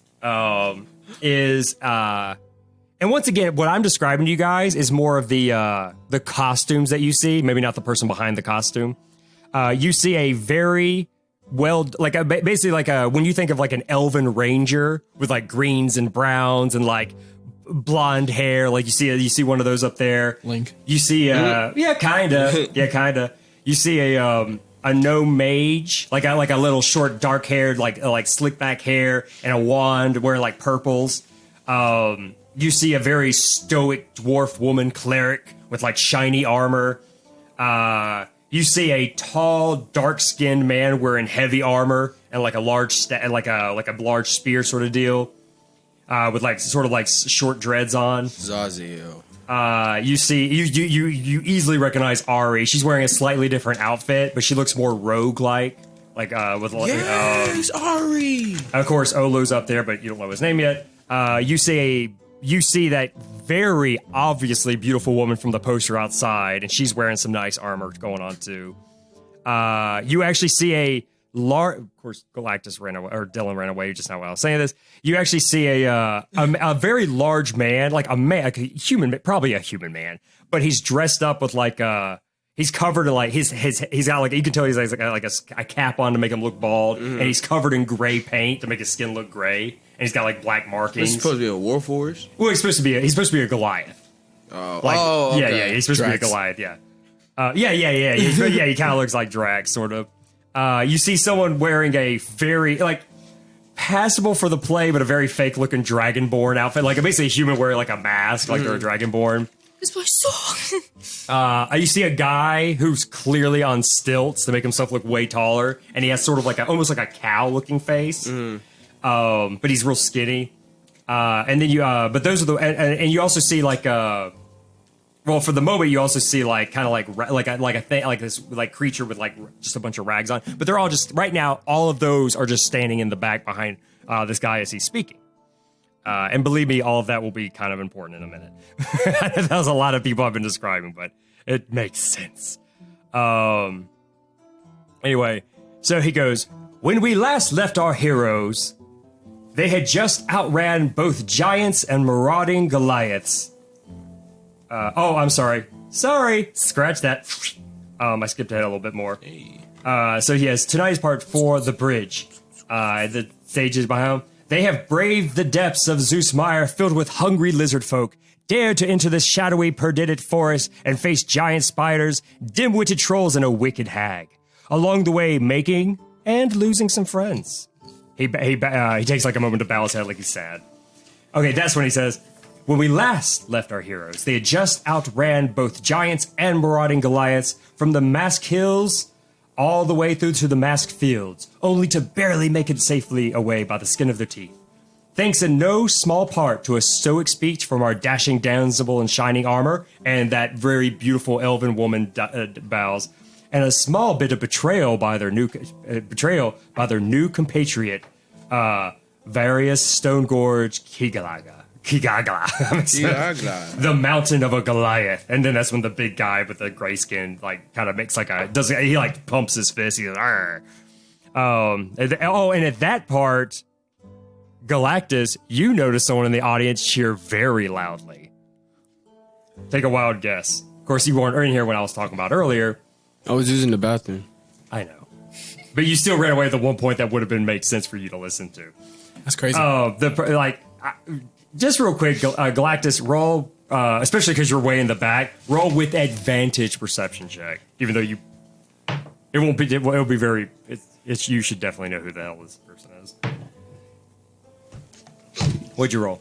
is, and once again, what I'm describing to you guys is more of the costumes that you see. Maybe not the person behind the costume. You see a very basically like when you think of like an elven ranger with like greens and browns and like blonde hair, like you see one of those up there. Link. You see, yeah, kinda. You see a gnome mage, like a little short, dark haired, like slick back hair and a wand, wearing like purples. You see a very stoic dwarf woman cleric with like shiny armor. You see a tall, dark-skinned man wearing heavy armor and like a large like a large spear sort of deal, with like sort of like short dreads on. Zaziel. You see, you easily recognize Ari. She's wearing a slightly different outfit, but she looks more rogue-like. Like with Yes, Ari. of course, Olo's up there, but you don't know his name yet. You see that very obviously beautiful woman from the poster outside, and she's wearing some nice armor going on too. You actually see a large, of course, Galactus ran away, or Dylan ran away just now while I was saying this. You actually see a very large man, like a human, probably a human man, but he's dressed up with like he's covered in like he's got like, you can tell he's like a cap on to make him look bald, and he's covered in gray paint to make his skin look gray. And he's got like black markings. He's supposed to be a Warforged? Well, he's supposed to be a Goliath. Oh, okay. Yeah, he's supposed to be a Goliath. Yeah, he kind of looks like Drax, sort of. You see someone wearing a very like passable for the play, but a very fake looking Dragonborn outfit, like basically a human wearing like a mask, like they're a Dragonborn. It's my song. You see a guy who's clearly on stilts to make himself look way taller, and he has sort of like almost like a cow looking face. But he's real skinny. And then but those are the, and you also see like, well, for the moment, you also see like kind of like a thing, like this like creature with like just a bunch of rags on. But they're all just right now. All of those are just standing in the back behind this guy as he's speaking. And believe me, all of that will be kind of important in a minute. That was a lot of people I've been describing, but it makes sense. Anyway, so he goes, when we last left our heroes, they had just outran both giants and marauding Goliaths. I'm sorry. Scratch that. I skipped ahead a little bit more. So he has tonight's part for the bridge. The stages behind him. They have braved the depths of Zeus Mire filled with hungry lizard folk, dared to enter this shadowy, perdited forest and face giant spiders, dim-witted trolls, and a wicked hag. Along the way, making and losing some friends. He takes like a moment to bow his head like he's sad. Okay, that's when he says, when we last left our heroes, they had just outran both giants and marauding Goliaths from the Mask Hills all the way through to the Mask Fields, only to barely make it safely away by the skin of their teeth. Thanks in no small part to a stoic speech from our dashing damsel in shining armor and that very beautiful elven woman bows, and a small bit of betrayal by their new compatriot, Various Stone Gorge Kigagla. The mountain of a Goliath. And then that's when the big guy with the gray skin like kind of makes like he like pumps his fist. He goes, arr. And at that part, Galactus, you notice someone in the audience cheer very loudly. Take a wild guess. Of course, you weren't in here when I was talking about earlier. I was using the bathroom. I know. But you still ran away at the one point that would have made sense for you to listen to. That's crazy. Just real quick, Galactus, roll, especially because you're way in the back, roll with advantage perception check. Even though it'll be very, you should definitely know who the hell this person is. What'd you roll?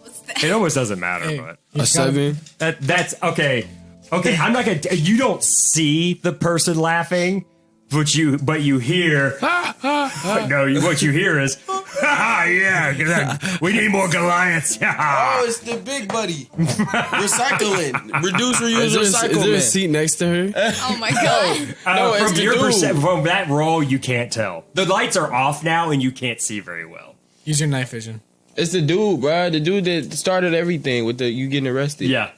What's that? It almost doesn't matter, but. A 7. That's, okay. Okay, I'm not gonna, you don't see the person laughing, but you hear, what you hear is, yeah, we need more Goliaths. Oh, it's the big buddy. Recycling. Reduce, reuse, recycle. Is there a seat next to her? Oh my god. From your from that roll, you can't tell. The lights are off now, and you can't see very well. Use your night vision. It's the dude, bro. The dude that started everything with you getting arrested. Yeah.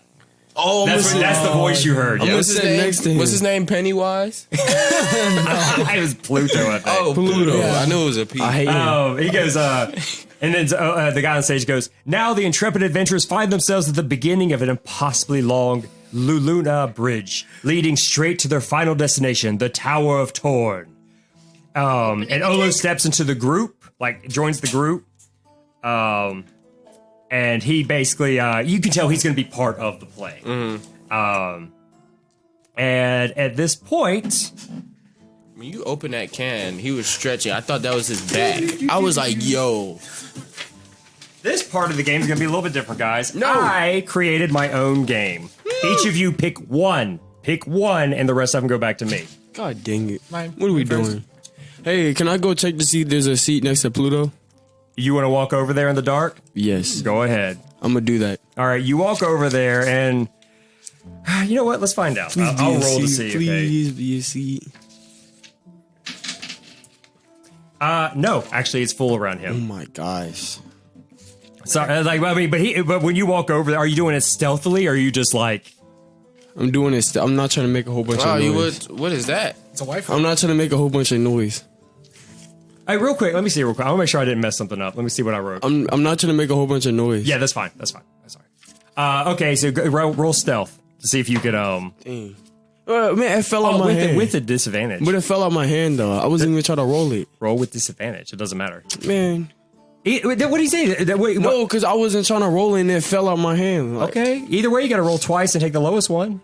Oh, that's the voice you heard. I'm Yeah. gonna sit next to him. What's his name? Pennywise? It was Pluto, I think. Oh, Pluto. Yeah. I knew it was a P. I hate him. Oh, he goes, and then the guy on stage goes, now the intrepid adventurers find themselves at the beginning of an impossibly long Luluna bridge, leading straight to their final destination, the Tower of Torn. And Olo steps into the group, like joins the group. And he basically, you can tell he's going to be part of the play. And at this point, When you open that can, he was stretching. I thought that was his back. I was like, yo. this part of the game is going to be a little bit different, guys. No. I created my own game. Each of you pick one. Pick one, and the rest of them go back to me. God dang it. Mine. What are we First. doing? Hey, can I go check to see if there's a seat next to Pluto? You want to walk over there in the dark? Yes. Go ahead. I'm going to do that. All right, you walk over there, and you know what? Let's find out. I'll roll to see. Please be a seat. No, actually, it's full around Oh him. my gosh. Sorry, like I mean, but when you walk over there, are you doing it stealthily, or are you just like? I'm doing this. I'm not trying to make a whole bunch of noise. What is that? It's a Wi-Fi. I'm not trying to make a whole bunch of noise. Hey, real quick, let me see real quick. I want to make sure I didn't mess something up. Let me see what I wrote. I'm not trying to make a whole bunch of noise. Yeah, that's fine. That's fine. That's fine. Okay, so roll stealth to see if you could Dang. Man, it fell out my hand. with a disadvantage. But it fell out my hand though. I wasn't even trying to roll it. Roll with disadvantage. It doesn't matter. Man. What do you say? Wait, No, because I wasn't trying to roll it and it fell out my hand. Like, okay. Either way, you got to roll twice and take the lowest one.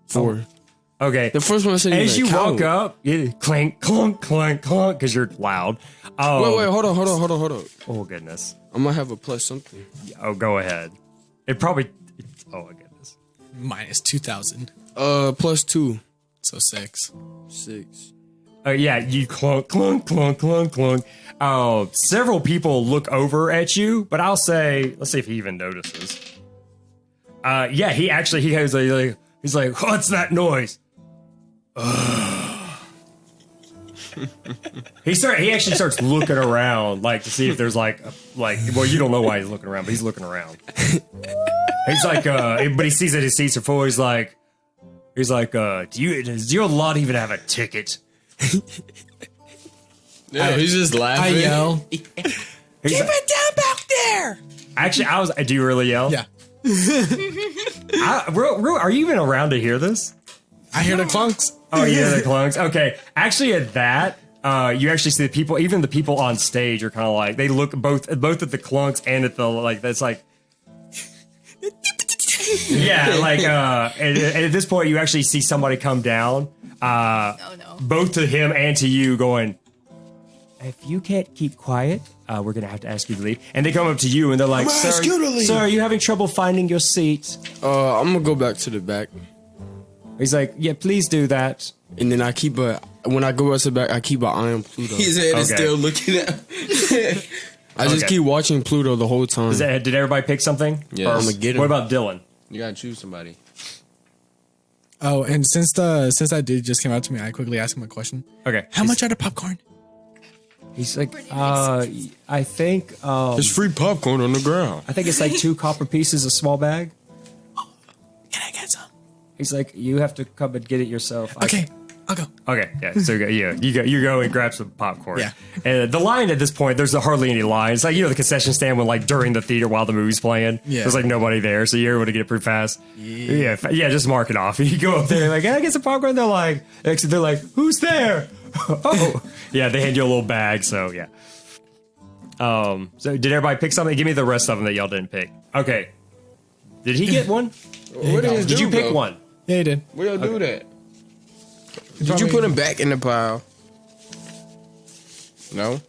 4. Okay. The first one I said As you count. walk up, clink, clunk, clunk, clunk, because you're loud. Wait, hold on. Oh, goodness. I might have a plus something. Oh, go ahead. It probably. Oh, my goodness. Minus 2,000. Plus 2. So 6. 6. Yeah, you clunk, clunk, clunk, clunk, clunk. Several people look over at you, but I'll say, let's see if he even notices. Yeah, he has he's like, what's that noise? He actually starts looking around, like to see if there's like, well, you don't know why he's looking around, but he's looking around. He's like, but he sees that his seats are full. He's like, does your lot even have a ticket? Yeah, he's just I laughing. yell. Keep it down back there. Actually, do you really yell? Yeah. Are you even around to hear this? I hear the clunks. Oh, yeah, the clunks. Okay. Actually, at that, you actually see the people, even the people on stage are kind of like, they look both at the clunks and at the, like, that's like, yeah, like, and at this point, you actually see somebody come down, both to him and to you going, if you can't keep quiet, we're going to have to ask you to leave. And they come up to you and they're like, sir, are you having trouble finding your seat? I'm gonna go back to the back. He's like, yeah, please do that. And then when I go up to the back, I keep an eye on Pluto. His head is Okay. still looking at. I just keep watching Pluto the whole time. Did everybody pick something? Yes. Or I'm gonna get him. What about Dylan? You gotta choose somebody. Oh, and since that dude just came out to me, I quickly asked him a question. Okay. How much are the popcorn? He's like, I think, There's free popcorn on the ground. I think it's like 2 copper pieces, a small bag. Can I get some? He's like, you have to come and get it yourself. Okay, I'll go. Okay, yeah. So you go and grab some popcorn. Yeah. And the line at this point, there's hardly any lines. Like, the concession stand when like during the theater while the movie's playing, there's like nobody there, so you're able to get it pretty fast. Yeah, just mark it off. You go up there like, I get some popcorn. They're like, who's there? Oh, yeah. They hand you a little bag. So yeah. So did everybody pick something? Give me the rest of them that y'all didn't pick. Okay. Did he get one? Where Did you pick one? Yeah, he did. Where y'all do that? Did Probably- you put him back in the pile? No.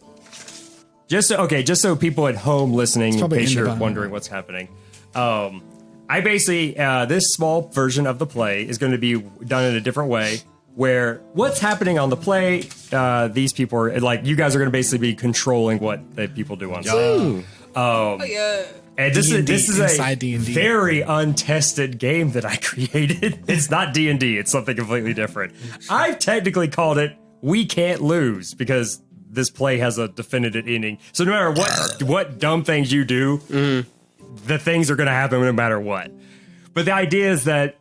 Just so people at home listening, in probably case in the you're bottom. wondering what's happening, I basically this small version of the play is going to be done in a different way. Where what's happening on the play, these people are like, you guys are going to basically be controlling what the people do on stage. And this is inside a D&D. very untested game that I created. It's not D&D. It's something completely different. I've technically called it We Can't Lose because this play has a definitive ending. So no matter what dumb things you do, the things are going to happen no matter what. But the idea is that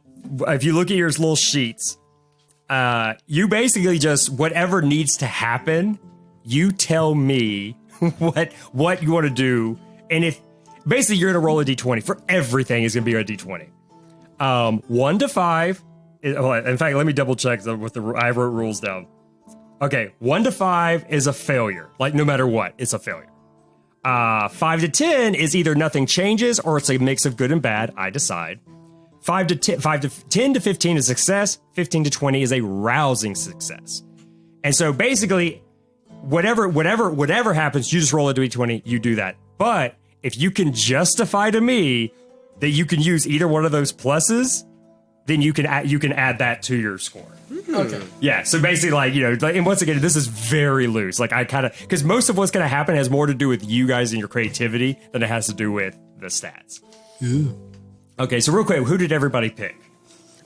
if you look at your little sheets, you basically just, whatever needs to happen, you tell me what you want to do. And if basically you're going to roll a d20 for everything is going to be a d20. 1 to 5. In fact, let me double check I wrote rules down. Okay, 1 to 5 is a failure. Like, no matter what, it's a failure. 5 to 10 is either nothing changes or it's a mix of good and bad. I decide. 10 to 15 is success. 15 to 20 is a rousing success. And so basically, whatever happens, you just roll a d20, you do that. But if you can justify to me that you can use either one of those pluses, then you can add that to your score. Okay. Yeah, so basically, like, you know, like, and once again, this is very loose. Like, I kind of, because most of what's going to happen has more to do with you guys and your creativity than it has to do with the stats. Ooh. Okay, so real quick, who did everybody pick?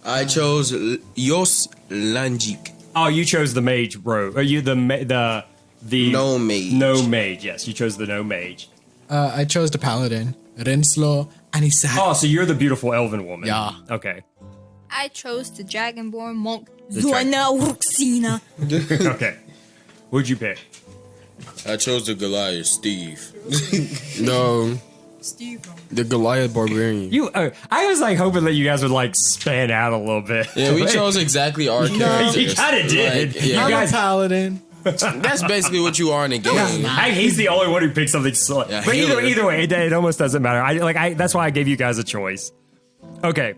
I chose Jos Lanjik. Oh, you chose the mage rogue. Are you the No mage. No mage? Yes, you chose the no mage. I chose the paladin, Rinslow Anisat. Oh, so you're the beautiful elven woman. Yeah. Okay. I chose the Dragonborn monk The dra- Zoana Ruxina. Okay. Who'd you pick? I chose the Goliath, Steve. No, Steve. the Goliath barbarian. You. I was like hoping that you guys would like span out a little bit. Yeah, we chose exactly our characters. You kind of did. Like, yeah. You guys. I'm a paladin. That's basically what you are in the game. He's the only one who picked something slow. Yeah, But healer. either way, it almost doesn't matter. That's why I gave you guys a choice. Okay,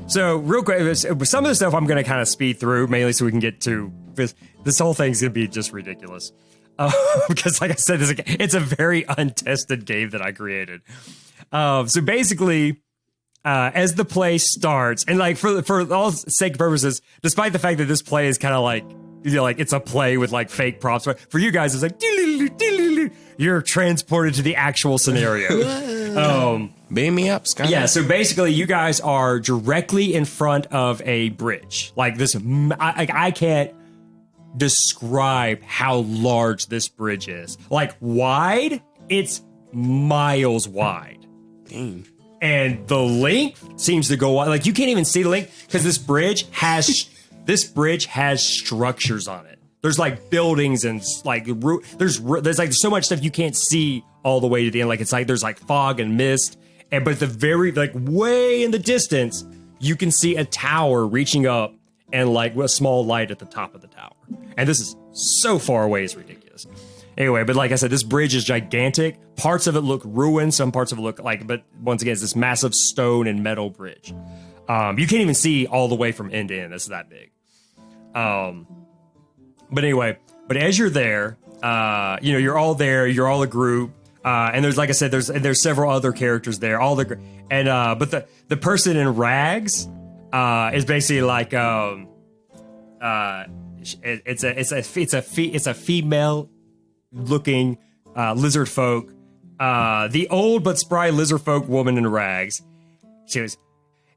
so real quick, some of the stuff I'm going to kind of speed through, mainly so we can get to this whole thing's going to be just ridiculous. Because, like I said, it's a very untested game that I created. So basically, as the play starts, and like for all sake purposes, despite the fact that this play is kind of like, you know, like it's a play with like fake props. For you guys, it's like you're transported to the actual scenario. Beam me up, Scott. Yeah, so basically, you guys are directly in front of a bridge. Like this, I can't describe how large this bridge is. Like wide, it's miles wide. Dang. And the length seems to go on. Like you can't even see the length because this bridge has structures on it. There's like buildings and like there's like so much stuff you can't see all the way to the end. Like it's like there's like fog and mist. But at the very like way in the distance, you can see a tower reaching up and like a small light at the top of the tower. And this is so far away, it's ridiculous. Anyway, but like I said, this bridge is gigantic. Parts of it look ruined. Some parts of it look like, but once again, it's this massive stone and metal bridge. You can't even see all the way from end to end. It's that big. But anyway, but as you're there, you know, you're all there. You're all a group. And there's, like I said, there's several other characters there. But the person in rags is basically like it's a female looking lizard folk. The old but spry lizard folk woman in rags. She goes,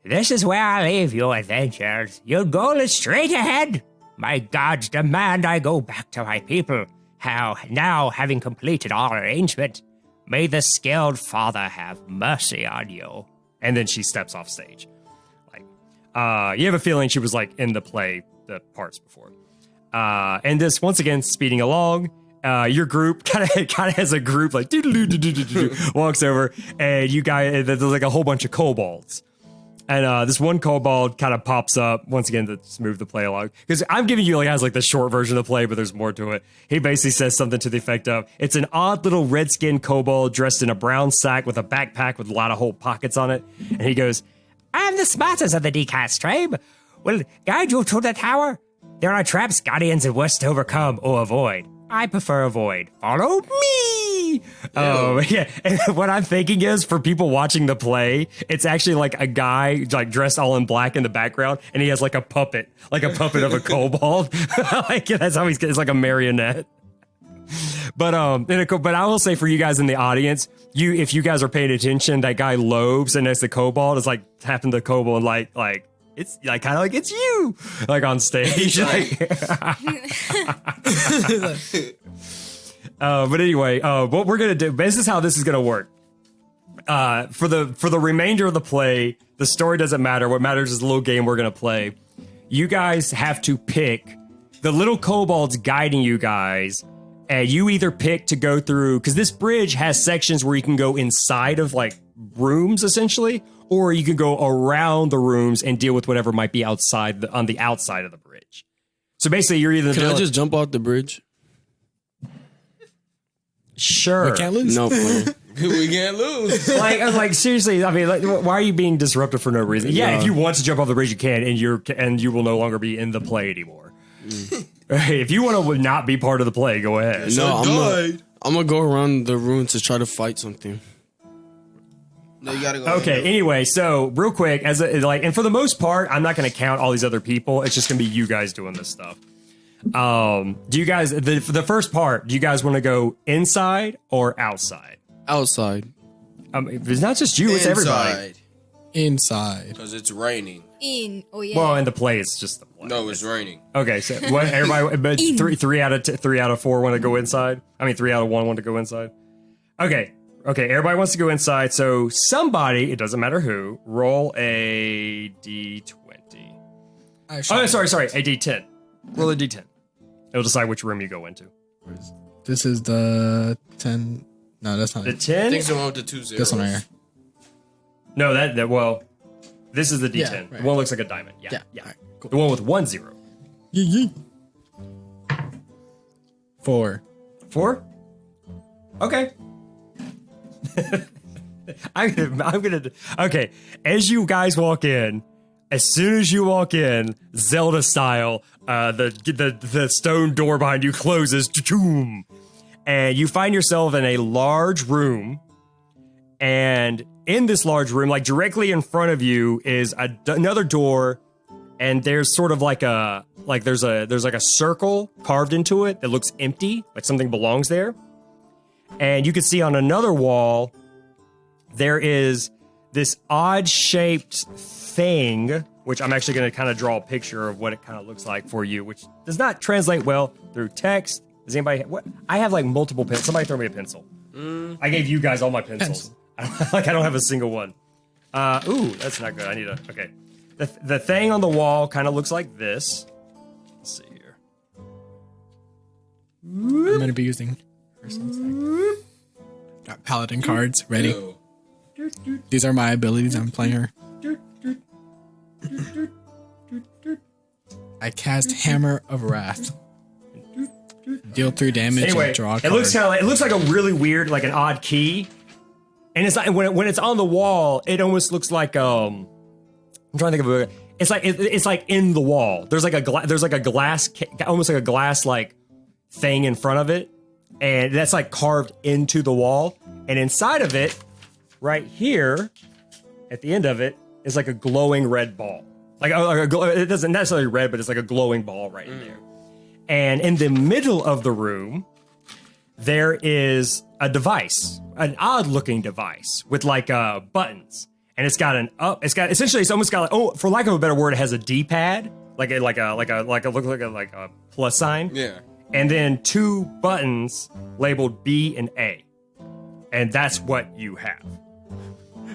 "This is where I leave your adventures. Your goal is straight ahead. My gods demand I go back to my people. How now, having completed all arrangement, may the skilled father have mercy on you." And then she steps off stage. Like, you have a feeling she was like in the play, the parts before. And this, once again, speeding along, your group kind of has a group like walks over, and you guys, there's like a whole bunch of kobolds. And this one kobold kind of pops up once again to move the play along. Because I'm giving you like the short version of the play, but there's more to it. He basically says something to the effect of, "It's an odd little red-skinned kobold dressed in a brown sack with a backpack with a lot of whole pockets on it." And he goes, "I'm the smartest of the decast tribe. Will guide you to the tower. There are traps, guardians, and worse to overcome or avoid. I prefer avoid. Follow me." Yeah. And what I'm thinking is, for people watching the play, it's actually like a guy like dressed all in black in the background, and he has like a puppet of a kobold. Like that's how it's like a marionette. But I will say for you guys in the audience, if you guys are paying attention, that guy Lobes and that's the kobold is like tapping the kobold like it's like kind of like it's you like on stage. But anyway, what we're gonna do, this is how this is gonna work. For the remainder of the play, the story doesn't matter. What matters is the little game we're gonna play. You guys have to pick the little kobolds guiding you guys, and you either pick to go through, because this bridge has sections where you can go inside of like rooms essentially, or you can go around the rooms and deal with whatever might be outside on the outside of the bridge. So basically, you're either Can I just jump off the bridge? Sure. We can't lose. No plan. We can't lose. like seriously, I mean, like, why are you being disruptive for no reason? Yeah, if you want to jump off the bridge, you can, and you will no longer be in the play anymore. If you want to not be part of the play, go ahead. No, I'm gonna go around the room to try to fight something. No, you gotta go. Okay. Anyway, so real quick, and for the most part, I'm not going to count all these other people. It's just going to be you guys doing this stuff. Do you guys for the first part? Do you guys want to go inside or outside? Outside. It's not just you; it's everybody. Inside. Because it's raining. Oh yeah. Well, in the play, it's just the play. No, it's raining. Okay, so what? Everybody, but three out of 4 want to go inside. I mean, 3 out of 1 want to go inside. Okay, everybody wants to go inside. So somebody, it doesn't matter who, roll a d20. Sorry, a d10. Roll a d10. It'll decide which room you go into. This is the 10. No, that's not The it. 10. I think the one with the 2 zeros. This one right here. No, well, this is the d10. Yeah, right. The one looks like a diamond. Yeah. Right, cool. The one with 1 0. Yee. 4. 4? Okay. I'm gonna. Okay, as you guys walk in, as soon as you walk in, Zelda style, the stone door behind you closes, and you find yourself in a large room. And in this large room, like directly in front of you, is another door, and there's sort of there's a circle carved into it that looks empty, like something belongs there. And you can see on another wall, there is this odd-shaped thing, which I'm actually going to kind of draw a picture of what it kind of looks like for you, which does not translate well through text. Does anybody? I have like multiple pencils. Somebody throw me a pencil. I gave you guys all my pencils. I don't have a single one. Ooh, that's not good. I need a. Okay, the thing on the wall kind of looks like this. Let's see here. I'm going to be using. Got paladin cards ready. Ew. These are my abilities. I'm playing her. I cast Hammer of Wrath. Deal 3 damage Anyway, and draw a it card. looks like a really weird, like an odd key, and it's like when it's on the wall, it almost looks like I'm trying to think of it. It's like in the wall. There's like a glass, almost like a glass like thing in front of it, and that's like carved into the wall, and inside of it, right here, at the end of it, is like a glowing red ball. It doesn't necessarily red, but it's like a glowing ball right in there. And in the middle of the room, there is a device, an odd-looking device with like buttons, and it's almost got for lack of a better word, it has a D-pad, like a plus sign. Yeah. And then 2 buttons labeled B and A, and that's what you have.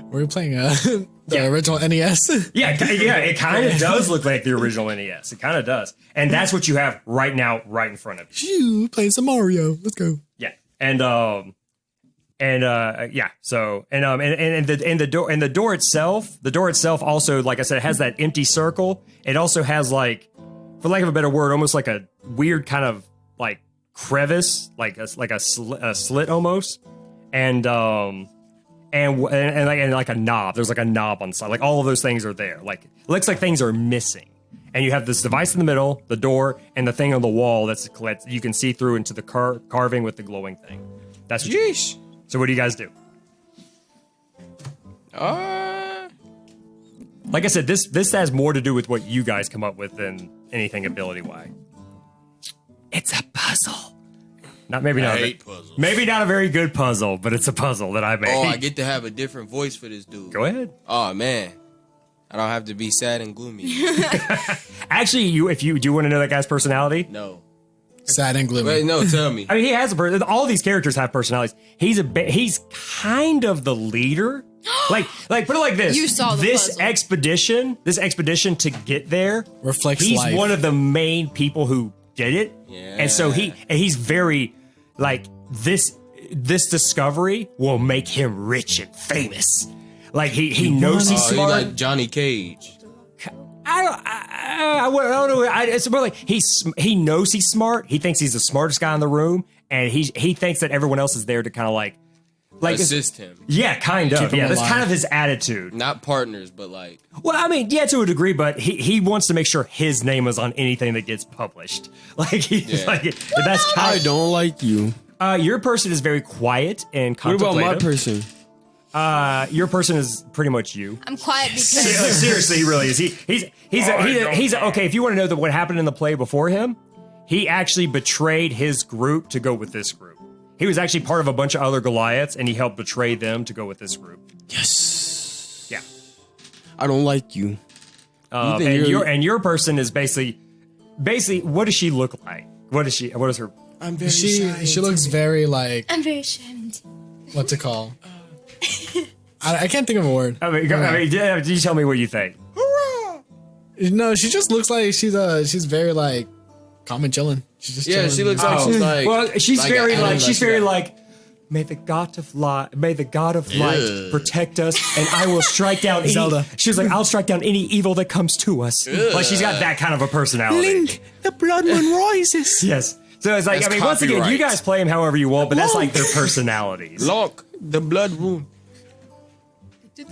Were you playing the original NES? Yeah, it kind of does look like the original NES. It kind of does. And that's what you have right now, right in front of you. Phew, playing some Mario. Let's go. Yeah. And the door itself also, like I said, it has that empty circle. It also has like, for lack of a better word, almost like a weird kind of like crevice, like a slit almost. And like a knob. There's like a knob on the side. Like all of those things are there. Like it looks like things are missing. And you have this device in the middle, the door, and the thing on the wall that's you can see through into the carving with the glowing thing. That's what you do. So what do you guys do? Like I said, this has more to do with what you guys come up with than anything ability-wise. It's a puzzle. I hate puzzles. Maybe not a very good puzzle, but it's a puzzle that I made. Oh, I get to have a different voice for this dude. Go ahead. Oh man, I don't have to be sad and gloomy. Actually, do you want to know that guy's personality? No. Sad and gloomy. Wait, no, tell me. I mean, he has all these characters have personalities. He's kind of the leader. like put it like this. You saw the puzzle. This expedition to get there reflects he's life. One of the main people who did it. Yeah. And so he's very like this discovery will make him rich and famous. Like he knows he's smart. He's like Johnny Cage. I don't know. It's more like he knows he's smart. He thinks he's the smartest guy in the room, and he thinks that everyone else is there to kind of like assist him. Yeah, kind of. Yeah, that's alive. kind of his attitude. Not partners, but like. Well, I mean, yeah, to a degree, but he wants to make sure his name is on anything that gets published. Like he's like that's kind I don't like you. Your person is very quiet and What about contemplative. my person? Your person is pretty much you. I'm quiet because Seriously, he really is. He's okay. If you want to know what happened in the play before him, he actually betrayed his group to go with this group. He was actually part of a bunch of other Goliaths, and he helped betray them to go with this group. Yes. Yeah. I don't like you. And your person is basically, what does she look like? What is her? I'm very She looks very like I'm very ashamed. what's it called? I can't think of a word. I mean, you tell me what you think. No, she just looks like she's very like calm and chilling. She's just chilling. She looks like she's like. Well, she's like very an like animal, she's very like. May the god of light protect us, and I will strike down any. Zelda. She was like, I'll strike down any evil that comes to us. Like she's got that kind of a personality. the blood moon rises. Yes. So it's like, That's I mean, once again, you copyright. guys play them however you want, but that's like their personalities. Lock the blood wound.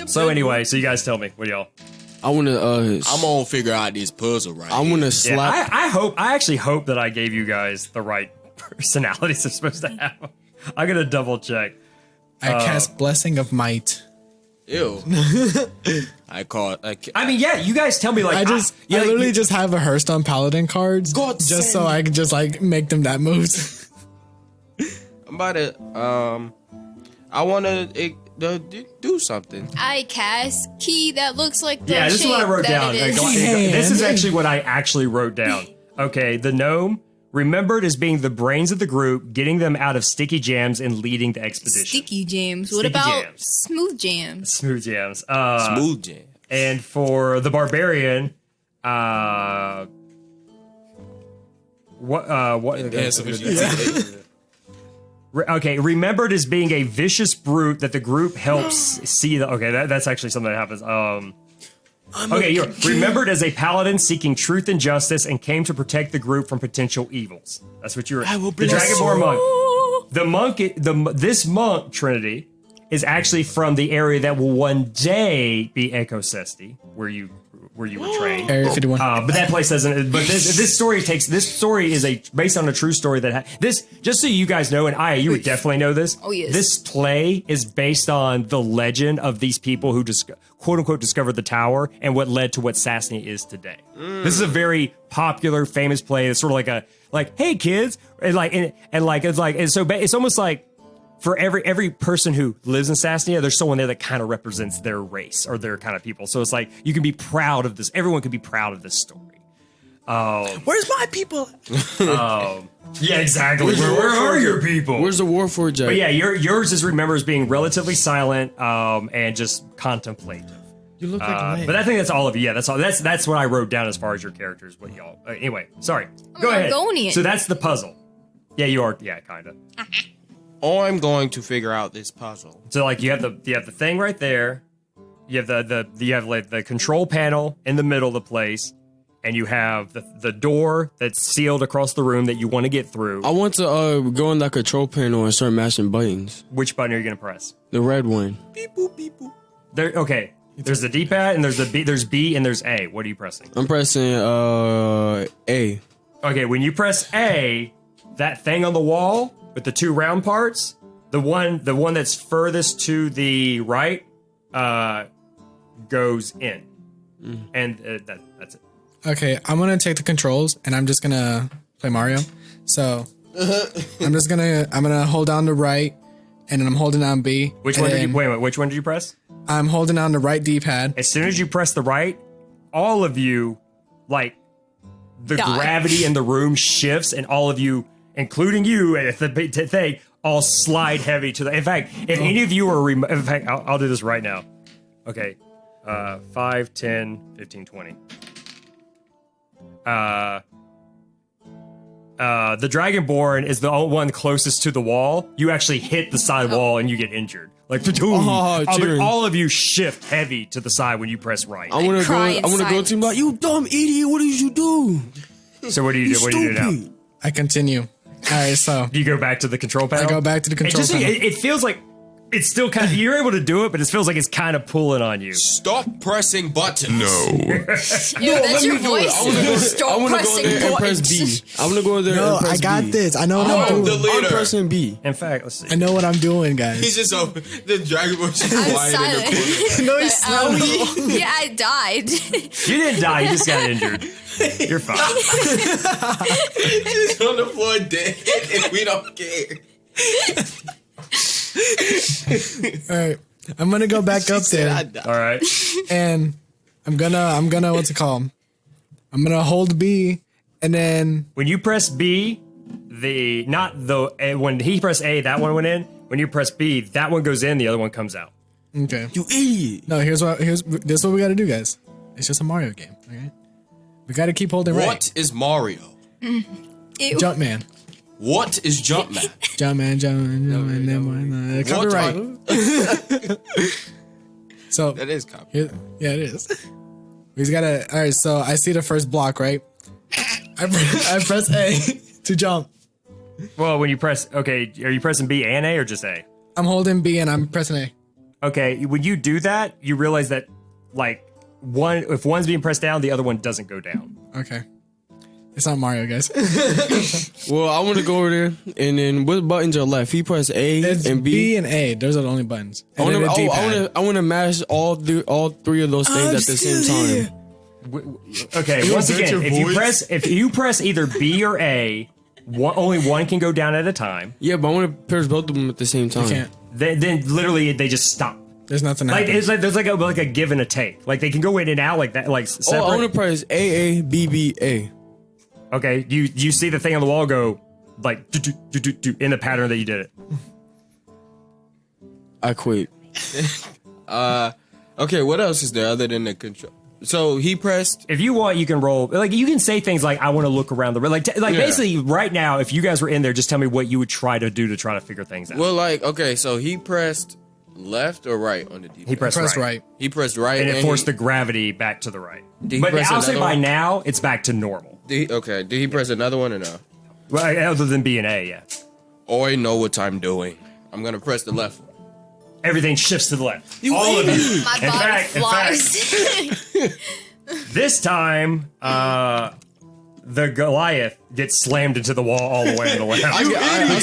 So anyway, so you guys tell me, what y'all? I want to. I'm gonna figure out this puzzle right. I want to Yeah, slap. I actually hope that I gave you guys the right personalities they're supposed to have. I'm gonna double check. I cast Blessing of Might. Ew. I mean, yeah, you guys tell me like I literally just have a Hearthstone Paladin cards God just so send. I can just like make them that moves. I'm about to. I want to do something. I cast key that looks like the Yeah, this is what I shape wrote that down. it is. This is actually what I actually wrote down. Okay, the gnome remembered as being the brains of the group, getting them out of sticky jams and leading the expedition. Sticky jams. What Sticky about jams. smooth jams? Smooth jams. Smooth jam. And for the barbarian, okay, remembered as being a vicious brute that the group helps see. That's actually something that happens. Okay, you're remembered as a paladin seeking truth and justice and came to protect the group from potential evils. That's what you're. The Dragonborn monk. The monk. This monk Trinity is actually from the area that will one day be Echo Cesti, where you were trained. Area 51. But that place doesn't. But this story is based on a true story this. Just so you guys know, and you would definitely know this. Oh, yes. This play is based on the legend of these people who quote unquote discovered the tower and what led to what Sassany is today. This is a very popular, famous play. It's sort of like hey kids, it's almost like. For every person who lives in Sassania, there's someone there that kind of represents their race or their kind of people. So it's like you can be proud of this. Everyone can be proud of this story. Where's my people? Yeah, exactly. Where are your people? Where's the Warforged at? But yeah, yours is remembered as being relatively silent and just contemplative. You look like But I think that's all of you. Yeah, that's all. That's what I wrote down as far as your characters. What y'all? Anyway, sorry. Go ahead. Argonian. So that's the puzzle. Yeah, you are. Yeah, kind of. I'm going to figure out this puzzle. So like you have the thing right there, you have the control panel in the middle of the place, and you have the door that's sealed across the room that you want to get through. I want to go in that control panel and start mashing buttons. Which button are you gonna press? The red one. Beep boop beep boop. Okay. There's the D-pad and there's there's B and there's A. What are you pressing? I'm pressing A. Okay, when you press A, that thing on the wall with the two round parts, the one that's furthest to the right, goes in, and that's it. Okay, I'm gonna take the controls and I'm just gonna play Mario. So I'm gonna hold down the right, and then I'm holding down B. Which one did you press? I'm holding down the right D-pad. As soon as you press the right, all of you, like the Die. gravity in the room shifts, and all of you, including you, at the thing, all slide heavy to the. In fact, if any of you are, in fact, I'll do this right now. Okay, 5, 10, 15, 20. the Dragonborn is the one closest to the wall. You actually hit the side wall and you get injured. Like all of you shift heavy to the side when you press right. I want to go to him like, you dumb idiot, what did you do? So what do you do? What do you do now? I continue. All right, so Do you go back to the control panel? I go back to the control panel. It feels like it's still kind of, you're able to do it, but it feels like it's kind of pulling on you. Stop pressing buttons. No. That's your voice. I want to go there and press B. I want to go there and press B. I got this. I know what I'm doing. the I'm leader. pressing B. In fact, let's see. I know what I'm doing, guys. He's just the Dragonborn's just I'm quiet in the corner. No, he's slow. Yeah, I died. You didn't die, you just got injured. You're fine. He's on the floor dead, and we don't care. All right, I'm gonna go back up there, All right. and I'm gonna what's it called? I'm gonna hold B, and then When you press B, when he pressed A, that one went in. When you press B, that one goes in, the other one comes out. okay. You idiot. No, this is what we gotta do, guys. It's just a Mario game, okay? We gotta keep holding right. What is Mario? Ew. Jumpman. What is Jumpman? Jumpman. Copyright. So That is copy. yeah, it is. We just gotta. All right, so I see the first block, right? I press A to jump. Well, when you press, okay, are you pressing B and A or just A? I'm holding B and I'm pressing A. Okay, when you do that, you realize that, like, if one's being pressed down, the other one doesn't go down. Okay. It's not Mario, guys. Well, I want to go over there, and then what buttons are left? He press A It's and B. B and A. Those are the only buttons. I And then the D-pad. want to mash all three of those things at the same time. Okay, once again, if you press either B or A, only one can go down at a time. Yeah, but I want to press both of them at the same time. You can't. Then literally they just stop. There's nothing Like happening. it's like there's like a give and a take. Like they can go in and out like that, like separate. Oh, I want to press A B B A. Okay, you see the thing on the wall go like do in the pattern that you did it. I quit. Okay, what else is there other than the control? So he pressed. If you want, you can roll. Like you can say things like, "I want to look around the room." Like basically, right now, if you guys were in there, just tell me what you would try to do to try to figure things out. Well, like, okay, so he pressed left or right on the D-pad? He pressed right. He pressed right, And it forced the gravity back to the right. Did he But press I'll say another by one? now, it's back to normal. Did he press another one or no? Well, other than B and A, yeah. I know what I'm doing. I'm gonna press the left one. Everything shifts to the left. All of you. My In body fact- flies. This time, the Goliath gets slammed into the wall all the way on the left. I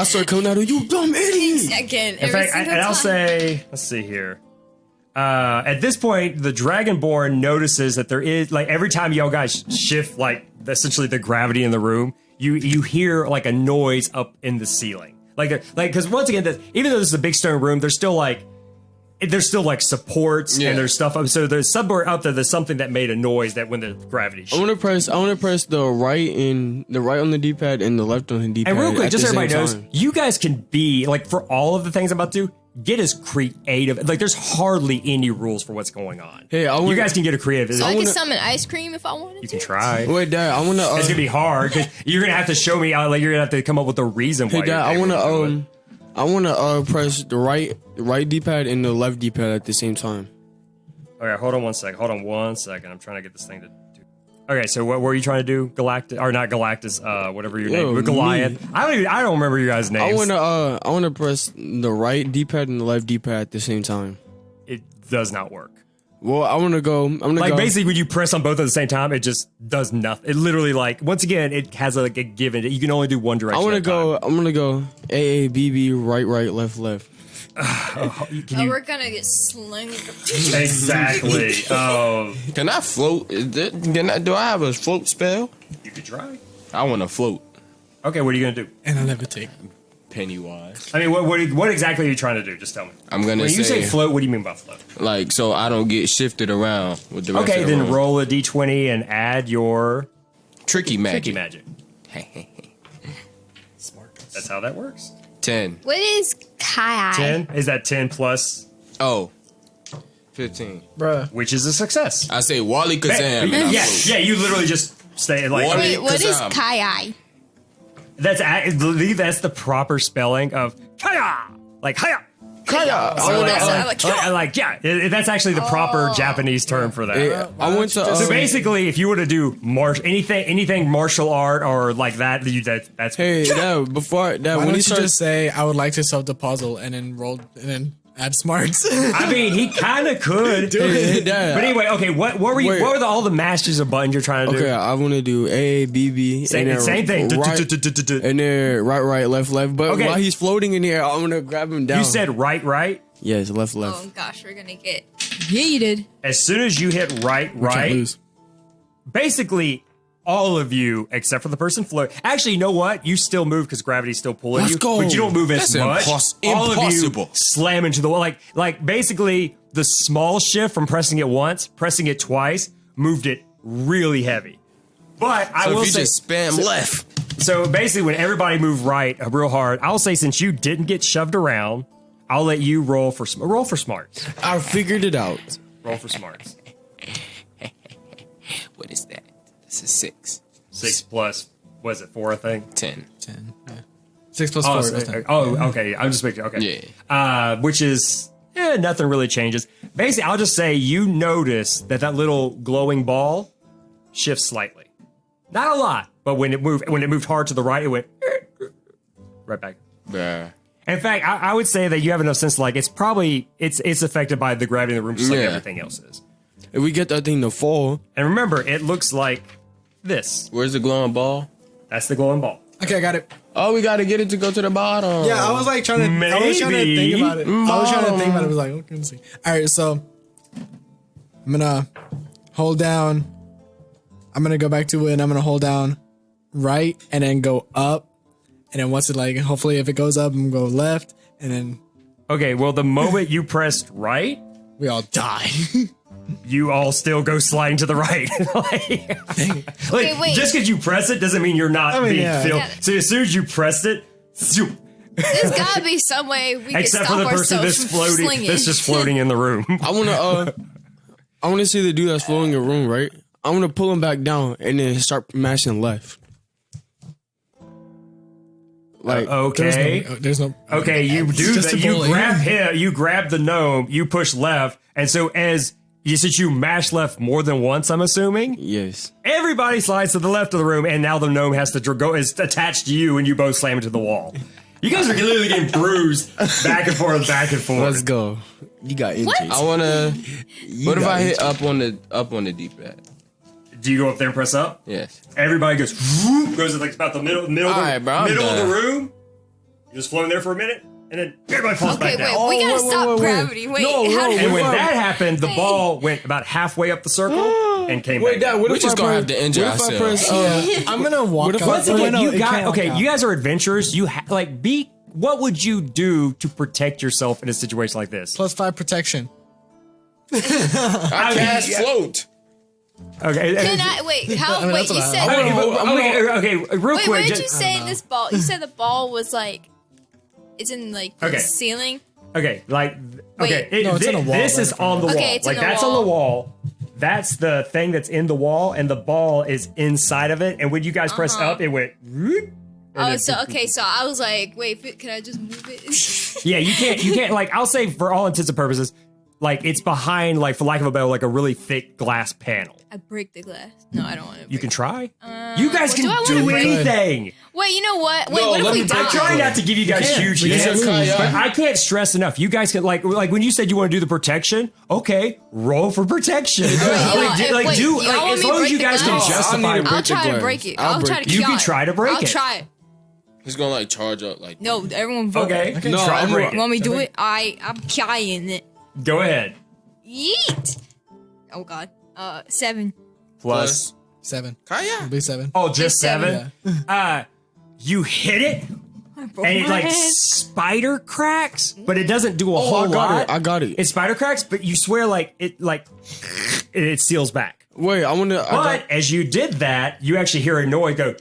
start coming out of you, dumb idiot. Second. In fact, and I'll say, let's see here. At this point, the Dragonborn notices that there is, like, every time y'all guys shift, like, essentially the gravity in the room, you hear, like, a noise up in the ceiling. Because once again, even though this is a big stone room, there's still, like, supports and there's stuff up. So there's somewhere out there, there's something that made a noise that when the gravity I shifted. want to press the right on the D-pad and the left on the D-pad. And real quick, at just the so everybody same knows, time. you guys can be, like, for all of the things I'm about to do, get as creative. Like, there's hardly any rules for what's going on. Hey, you guys can get a creative. So I can summon ice cream if I wanted You to. can try. Wait, Dad, I want to. It's gonna be hard because you're gonna have to show me. Like you're gonna have to come up with a reason why. Hey, Dad, you're I want to press the right D-pad and the left D-pad at the same time. Okay, hold on one second. I'm trying to get this thing to do. Okay, so what were you trying to do? Galactus or not Galactus? Whatever your name. Goliath. me. I don't remember you guys' names. I want to press the right D-pad and the left D-pad at the same time. It does not work. Well, I want to go. Like basically, when you press on both at the same time, it just does nothing. It literally, like, once again, it has like a given. You can only do one direction. I'm gonna go A B B right left. We're gonna get slammed. Exactly. Can I float? Do I have a float spell? You could try. I want to float. Okay, what are you gonna do? And I'll levitate. Pennywise. I mean, what exactly are you trying to do? Just tell me. I'm gonna When you say float, what do you mean by float? Like, so I don't get shifted around with the rest Okay, of the then room. roll a d20 and add your Tricky magic. Smart. That's how that works. 10. What is Kai? 10? Is that 10 plus? Oh. 15. Bruh. Which is a success. I say Wally Kazam. and I float. Yeah, you literally just say like. Wally Wait, what is Kazam. Kai? That's the proper spelling of kaya. Like hiya. Kaya. That's actually the proper Japanese term for that. I went to. So basically, if you were to do anything martial art or like that, that's Hey, Dad, before that, Why when don't he you started, just say, I would like to solve the puzzle and then roll and then add smarts? I mean, he kind of could. Hey, Dad, But anyway, okay, what were you? Wait. What were all the masters of buttons you're trying to do? okay, I want to do A, B, B, Same and then thing. right, and then right, left. But Okay. while he's floating in the air, I'm gonna grab him down. You said right. yes, left. Oh gosh, we're gonna get yeeted. As soon as you hit right, Can't lose. basically all of you, except for the person floating. Actually, you know what? You still move because gravity's still pulling Let's you, go. but you don't move as That's much. All of you impossible. slam into the wall. Like basically the small shift from pressing it once, pressing it twice, moved it really heavy. But I So will if you say, just spam left. so basically when everybody moved right real hard, I'll say since you didn't get shoved around, I'll let you roll for smarts. I figured it out. Roll for smarts. What is that? This is 6. 6 plus, was it 4, I think? 10. 10. Yeah. 6 plus Oh, 4. so- That's 10. Okay. I'm just making okay. Yeah. Which is nothing really changes. Basically, I'll just say you notice that little glowing ball shifts slightly. Not a lot, but when it moved hard to the right, it went right back. Bruh. In fact, I would say that you have enough sense. Like it's affected by the gravity in the room, just like Yeah. everything else is. If we get that thing to fall, And remember, it looks like this. Where's the glowing ball? That's the glowing ball. Okay, I got it. Oh, we got to get it to go to the bottom. Yeah, I was like trying to. I was trying to Maybe. think about it. I was trying to think about it. I was like, okay, let's see. All right, so I'm gonna hold down. I'm gonna go back to it, and I'm gonna hold down right, and then go up, and then once it like, hopefully, if it goes up, I'm gonna go left, and then Okay, well, the moment you pressed right, we all die. you all still go sliding to the right. Like, wait. just because you press it doesn't mean you're not being yeah. filled. Yeah. So as soon as you pressed it, zoop, There's gotta be some way we can except stop for the person ourselves that's from floating, slinging. that's just floating in the room. I want to see the dude that's floating in the room, right? I want to pull him back down and then start mashing left. Like, Okay. There's no. Okay, you do just that. a You bully. grab him, you grab the gnome, you push left, and so since you mash left more than once, I'm assuming, yes. everybody slides to the left of the room, and now the gnome has to is attached to you, and you both slam into the wall. You guys are literally getting bruised back and forth, back and forth. Let's go. You got injuries. I want to. What if I hit up on the D-pad? Do you go up there and press up? Yes. Everybody goes whoop, goes like about the middle All right, bro, I'm of the done. room. You're just floating there for a minute, and then everybody falls Okay, back wait, down. we gotta wait, stop wait, wait. gravity. Wait, No, how no, did And we when that happened, the Wait. ball went about halfway up the circle and came Wait, back Dad, down. what We if just I gonna press- have to injure what if I ourselves. press, I'm gonna walk. What if out. Once Oh, again, no, you it got can't walk okay. out. You guys are adventurers. You what would you do to protect yourself in a situation like this? +5 protection. I cast float. Okay, Can I wait? How? mean, wait, that's you what I- said. okay, real Wait, quick. what did just- you say? This ball. You said the ball was like, it's in like the Okay. ceiling. Okay, like okay, Wait. No, it's in a wall this right is in front on of the us. wall. Okay, it's like in the that's on wall. the wall. That's the thing that's in the wall, and the ball is inside of it. And when you guys press up, it went. whoop, and Oh, then- so okay, so I was like, wait, can I just move it? Yeah, you can't. Like I'll say for all intents and purposes, like it's behind, like for lack of a better, like a really thick glass panel. I break the glass. No, I don't want to. You can try. You guys do I can wanna do break- anything. Wait, you know what? Wait, No, what if let we me die? I'm trying not to give you guys huge We hints, just said but Kaya. I can't stress enough. You guys can like when you said you want to do the protection. Okay, roll for protection. Wait, Like, wait, do y'all like want as me long to as you break the guys can glass? justify. I need to I'll break the try to glass. break it. I'll I'll try to. You can try. try to break I'll it. try. He's gonna like charge up like. No, everyone vote. Okay, No, try I'm to break right. You want me to do it? I'm trying it. Go ahead. Yeet. Oh God. 7. Plus. 7. Kaya. It'll be 7. Oh, just Seven. 7. You hit it, I broke and it my like hand. spider cracks, but it doesn't do a Oh, whole lot. I got it. It spider cracks, but you swear like it seals back. Wait, I want to. But as you did that, you actually hear a noise go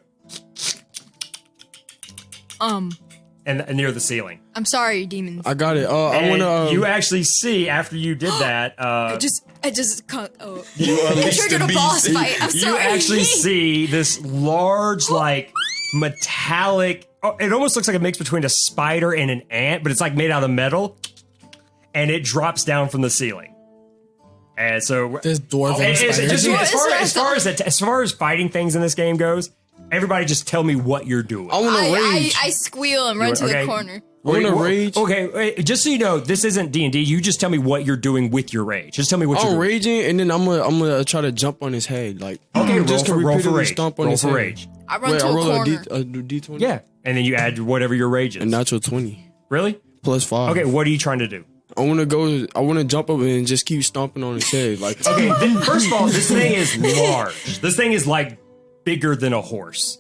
and near the ceiling. I'm sorry, demons. I got it. I And want to. you actually see after you did that. I just You I unleashed triggered the a boss beast. fight. I'm You sorry. actually see this large, like metallic. Oh, it almost looks like a mix between a spider and an ant, but it's like made out of metal, and it drops down from the ceiling. And so This dwarven spider. as far as fighting things in this game goes, everybody just tell me what you're doing. I want to rage. I squeal and run to the corner. I want to rage. Okay, wait, just so you know, this isn't D&D. You just tell me what you're doing with your rage. Just tell me what you're I'm doing. raging, and then I'm gonna try to jump on his head. Like, Okay, just roll for rage. stomp on Roll his for head. rage. I run Wait, to I a roll corner. a D20. Yeah, and then you add whatever your rage is. a natural 20 Really? plus 5. Okay, what are you trying to do? I want to jump up and just keep stomping on his head. Like, Okay, then first of all, this thing is large. This thing is like bigger than a horse.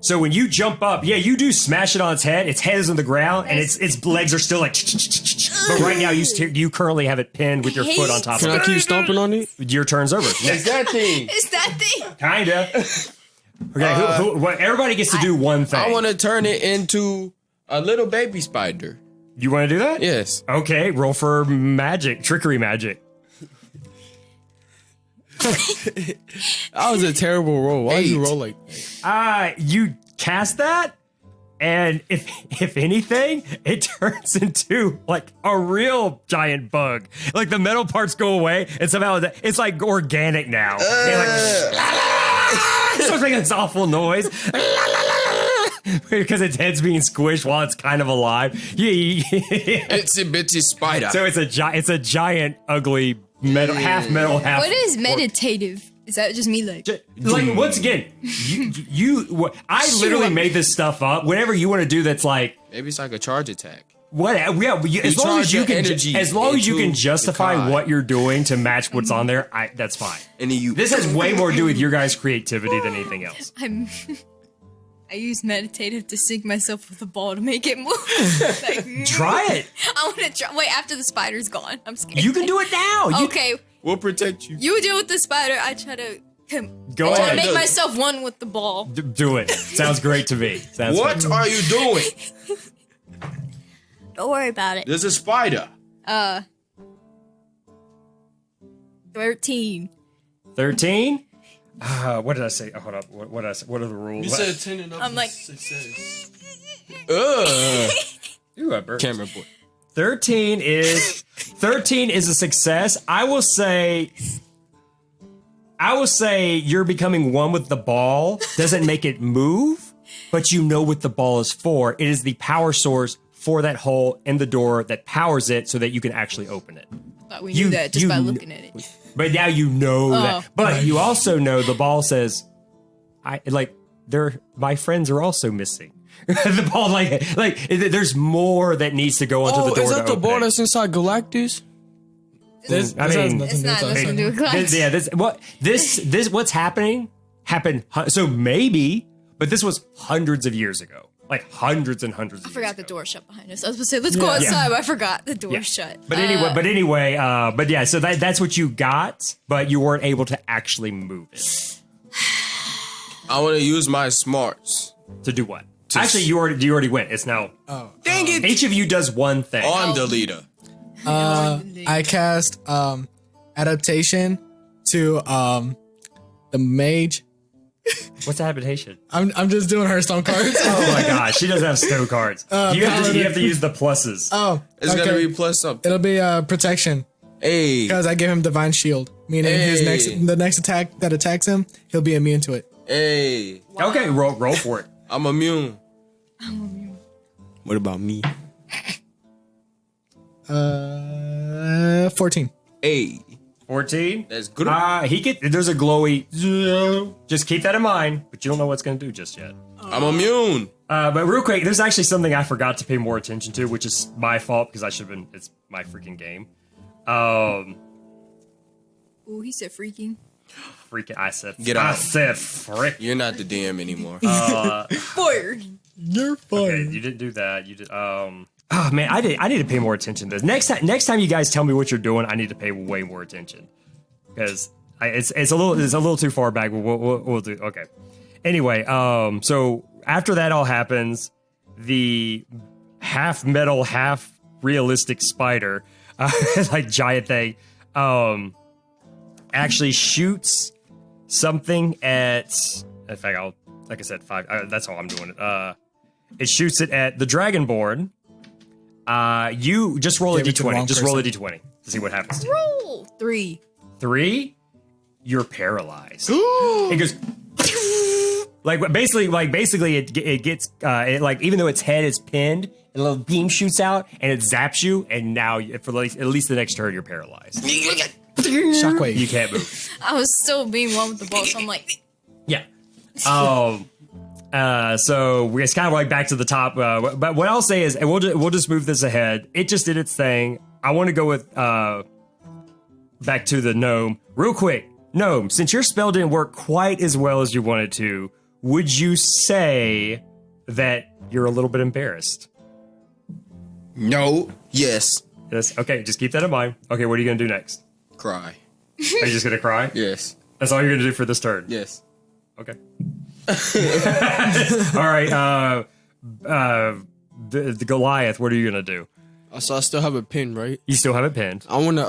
So when you jump up, yeah, you do smash it on its head. Its head is on the ground, and its legs are still like. But right now, you currently have it pinned with your foot on top can of I it. keep stomping on it? Your turn's over. It's that thing. It's that thing. Kinda. Okay, everybody gets to do one thing. I want to turn it into a little baby spider. You want to do that? Yes. Okay, roll for magic, trickery magic. That was a terrible roll. Why did you roll like that? You cast that, and if anything, it turns into like a real giant bug. Like the metal parts go away, and somehow it's like organic now. And like, so it's making this awful noise. Because its head's being squished while it's kind of alive. It's a bitty spider. So it's a giant, ugly half metal, half. What is meditative? Is that just me like? Like once again, I literally made this stuff up. Whatever you want to do, that's like Maybe it's like a charge attack. what? Yeah, as long as you can, justify the what you're doing to match what's on there, that's fine. And then you. This has way more to do with your guys' creativity than anything else. I use meditative to sync myself with the ball to make it move. Like, Try it. I want to try. Wait, after the spider's gone, I'm scared. You can do it now. Okay, We'll protect you. you deal with the spider. I try to Go I try to ahead. make myself one with the ball. Do it. Sounds great to me. What are you doing? Don't worry about it. There's a spider. 13. 13? What did I say? Oh, hold up. What did I say? What are the rules? You said 10 and up. I'm like- success. Ooh, I burped. Camera boy. 13 is a success. I will say you're becoming one with the ball. Doesn't make it move, but you know what the ball is for. It is the power source for that hole in the door that powers it so that you can actually open it. Thought we knew that just by looking at it. But now you know that. But you also know the ball says, my friends are also missing. The ball, there's more that needs to go onto the door. Is that to the ball open it. that's inside Galactus? This I has mean- nothing It's to not do with nothing to do with glass. happened. So maybe, but this was hundreds of years ago. Like hundreds and hundreds of I years forgot the ago. door shut behind us. I was supposed to say, let's go outside, but I forgot the door shut. But yeah, so that's what you got, but you weren't able to actually move it. I want to use my smarts. To do what? Actually, you already went. It's now. Oh. Dang it! Each of you does one thing. I'm the leader. I cast adaptation to the mage. What's adaptation? I'm just doing Hearthstone cards. Oh my gosh, she doesn't have snow cards. You have to use the pluses. Oh, It's okay. gonna be plus something. It'll be protection Hey, because I give him divine shield, meaning the next attack that attacks him, he'll be immune to it. hey, Okay, roll for it. I'm immune. What about me? 14. Hey, 14. that's good. There's a glowy. Just keep that in mind, but you don't know what's going to do just yet. I'm immune. But real quick, there's actually something I forgot to pay more attention to, which is my fault because I should have been. It's my freaking game. Ooh, he said freaking. Freaking! I said. Get I out. said frick. You're not the DM anymore. Fired. You're fine. Okay, you didn't do that. You did. Oh man, I need to pay more attention to this. Next time you guys tell me what you're doing, I need to pay way more attention because it's a little too far back. We'll do okay. Anyway, so after that all happens, the half metal, half realistic spider, like giant thing, actually shoots something at. In fact, like I said, 5. That's how I'm doing it. It shoots it at the Dragonborn. You just roll a d20. Just roll a d20 to see what happens. Roll 3. 3. You're paralyzed. It goes basically it gets even though its head is pinned, a little beam shoots out and it zaps you, and now for at least the next turn you're paralyzed. Shockwave. You can't move. I was still being one with the ball, so I'm like, Yeah. So it's kind of like back to the top. But what I'll say is, and we'll just move this ahead. It just did its thing. I want to go with back to the gnome real quick. Gnome, since your spell didn't work quite as well as you wanted to, would you say that you're a little bit embarrassed? No. Yes. Yes. Okay, just keep that in mind. Okay, what are you gonna do next? Cry. Are you just gonna cry? Yes. That's all you're gonna do for this turn? Yes. Okay. All right. The Goliath, what are you gonna do? So I still have a pin, right? You still have it pinned. I wanna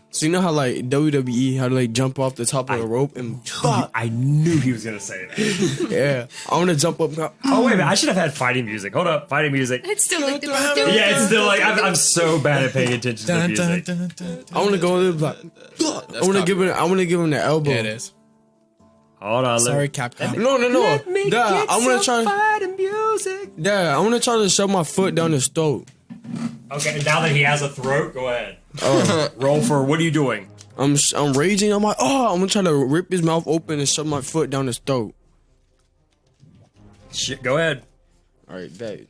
so you know how like WWE, how to like jump off the top of the rope and I knew he was gonna say that. yeah. I wanna jump up. Oh wait a minute, I should have had fighting music. Hold up, fighting music. it's still like Yeah, it's still like I'm so bad at paying attention to the music. I wanna go a little like I wanna give him the elbow. Yeah, it is. Hold on. Sorry, Capcom. No. Dad, I wanna try. Fighting music. Dad, I wanna try to shove my foot down his throat. Okay, now that he has a throat, go ahead. Oh. Roll for what are you doing? I'm raging. I'm like, I'm gonna try to rip his mouth open and shove my foot down his throat. Shit, go ahead. All right, Dad.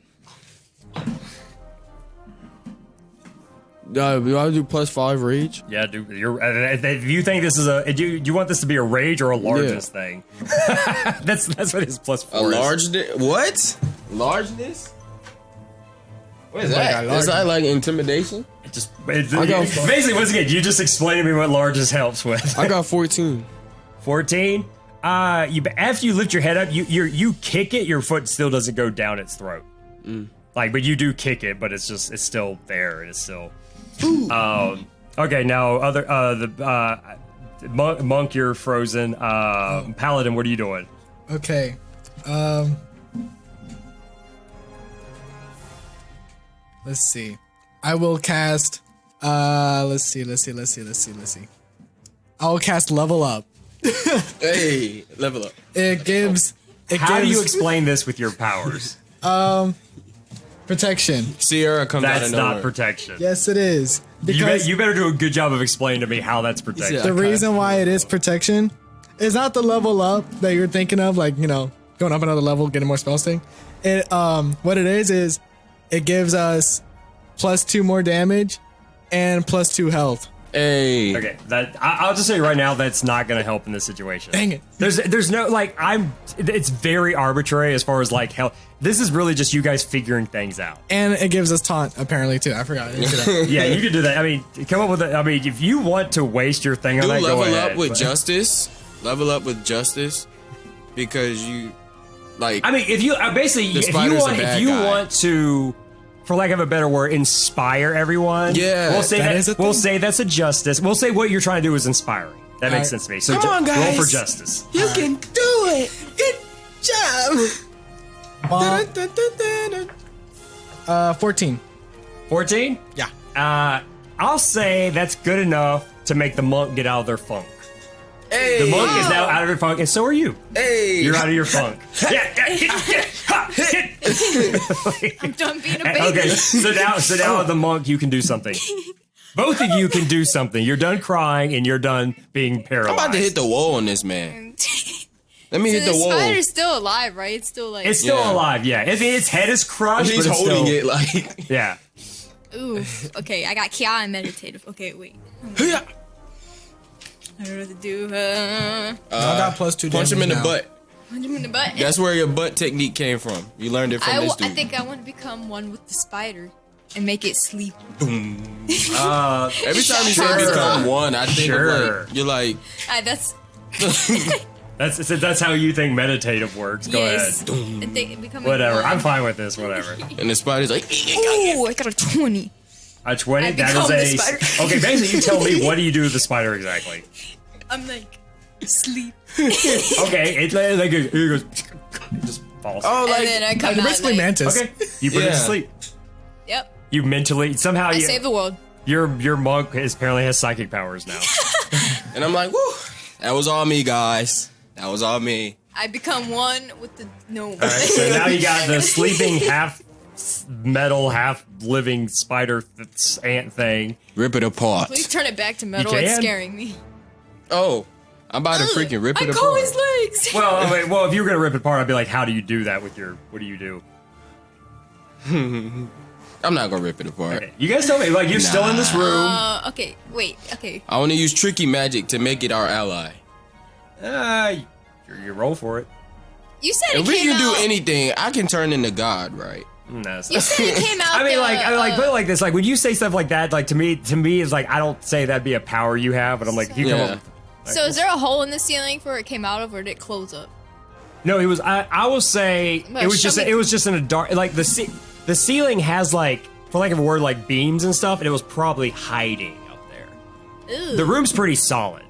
Do I do +5 rage? Yeah, dude. If you think this is do you want this to be a rage or a largeness thing? that's what his +4 A large what? Largeness? What is that? Is that like intimidation? Basically, once again, you just explain to me what largest helps with. I got 14. 14. After you lift your head up, you kick it. Your foot still doesn't go down its throat. But you do kick it, but it's still there, and it's still. Okay, now monk, you're frozen. Paladin, what are you doing? Okay. Let's see. I will cast. Let's see. I will cast level up. Hey, level up. It gives. How do you explain this with your powers? Protection. Sierra comes out of That's nowhere. not protection. Yes, it is. Because You better do a good job of explaining to me how that's protection. the reason why it is protection is not the level up that you're thinking of, like, going up another level, getting more spells thing. It what it is it gives us +2 more damage and +2 health. Hey. Okay, I'll just say right now that's not going to help in this situation. Dang it. There's no it's very arbitrary as far as like hell. This is really just you guys figuring things out. And it gives us taunt, apparently, too. I forgot. Yeah, you can do that. I mean, come up with it. I mean, if you want to waste your thing on that, go ahead. Level up with justice. Level up with justice, because you like. I mean, if you basically if you want to, for lack of a better word, inspire everyone. Yeah, we'll say that's a justice. We'll say what you're trying to do is inspiring. That makes sense to me. So come on, guys. Roll for justice. You can do it. Good job. 14. 14? Yeah. I'll say that's good enough to make the monk get out of their funk. Hey. The monk is now out of their funk, and so are you. Hey. You're out of your funk. I'm done being a baby. Okay, so now the monk, you can do something. Both of you can do something. You're done crying, and you're done being paralyzed. I'm about to hit the wall on this man. Let me hit the wall. The spider's still alive, right? It's still like. It's still alive, yeah. I mean, its head is crushed. He's but it's holding still, it like. Yeah. Ooh. Okay, I got Kia and meditative. Okay, wait. I don't know what to do. I got +2 damage. Punch him in the now. butt. Punch him in the butt. That's where your butt technique came from. You learned it from this dude. I think I want to become one with the spider and make it sleep. Every time you say become one, I think of like, you're like. That's. That's how you think meditative works. Go ahead. Whatever. I'm fine with this. Whatever. And the spider's like. Ooh, I got a 20. A 20? I That become is the spider. Okay, basically, you tell me what do you do with the spider exactly? I'm like, Sleep. Okay, it like it goes, it just falls. Oh, And then I come out. Basically, Like, Mantis. Okay, you put it to Yeah. sleep. yep. You mentally somehow I you, save the world. your monk apparently has psychic powers now. And I'm like, woo, that was all me, guys. That was all me. I become one with the gnome. All right, so now you got the sleeping half metal, half living spider ant thing. Rip it apart. Please turn it back to metal. You It's can. scaring me. Oh, I'm about to freaking rip I it call apart. his legs. Well, if you were gonna rip it apart, I'd be like, how do you do that with your? What do you do? I'm not gonna rip it apart. Okay, you guys tell me. Like you're still in this room. Okay, wait. Okay. I want to use tricky magic to make it our ally. You roll for it. You said it If we came can do out. anything, I can turn into God, right? No, it's You not. said it came out. I mean, the, put it like this. Like when you say stuff like that, like to me, it's like I don't say that'd be a power you have, but I'm like, if you come Yeah. up. With, So is there a hole in the ceiling for it came out of, or did it close up? no, it was. I will say Well, it was show just. me- It was just in a dark. Like the ceiling has like, for lack of a word, like beams and stuff, and it was probably hiding up there. Ooh. The room's pretty solid.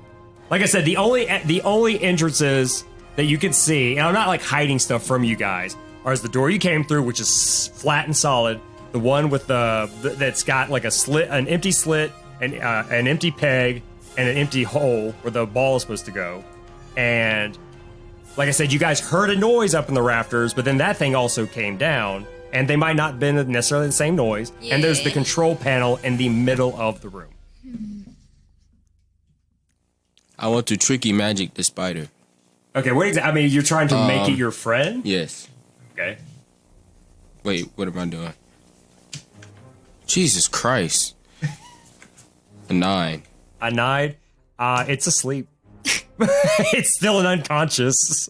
Like I said, the only entrances that you can see, and I'm not like hiding stuff from you guys, are the door you came through, which is flat and solid. The one with that's got like a slit, an empty slit, and an empty peg, and an empty hole where the ball is supposed to go. And like I said, you guys heard a noise up in the rafters, but then that thing also came down, and they might not have been necessarily the same noise. And there's the Yeah. control panel in the middle of the room. I want to tricky magic the spider. Okay, what exactly? I mean, you're trying to make it your friend? Yes. Okay. Wait, what am I doing? Jesus Christ. A 9. A 9? It's asleep. It's still an unconscious.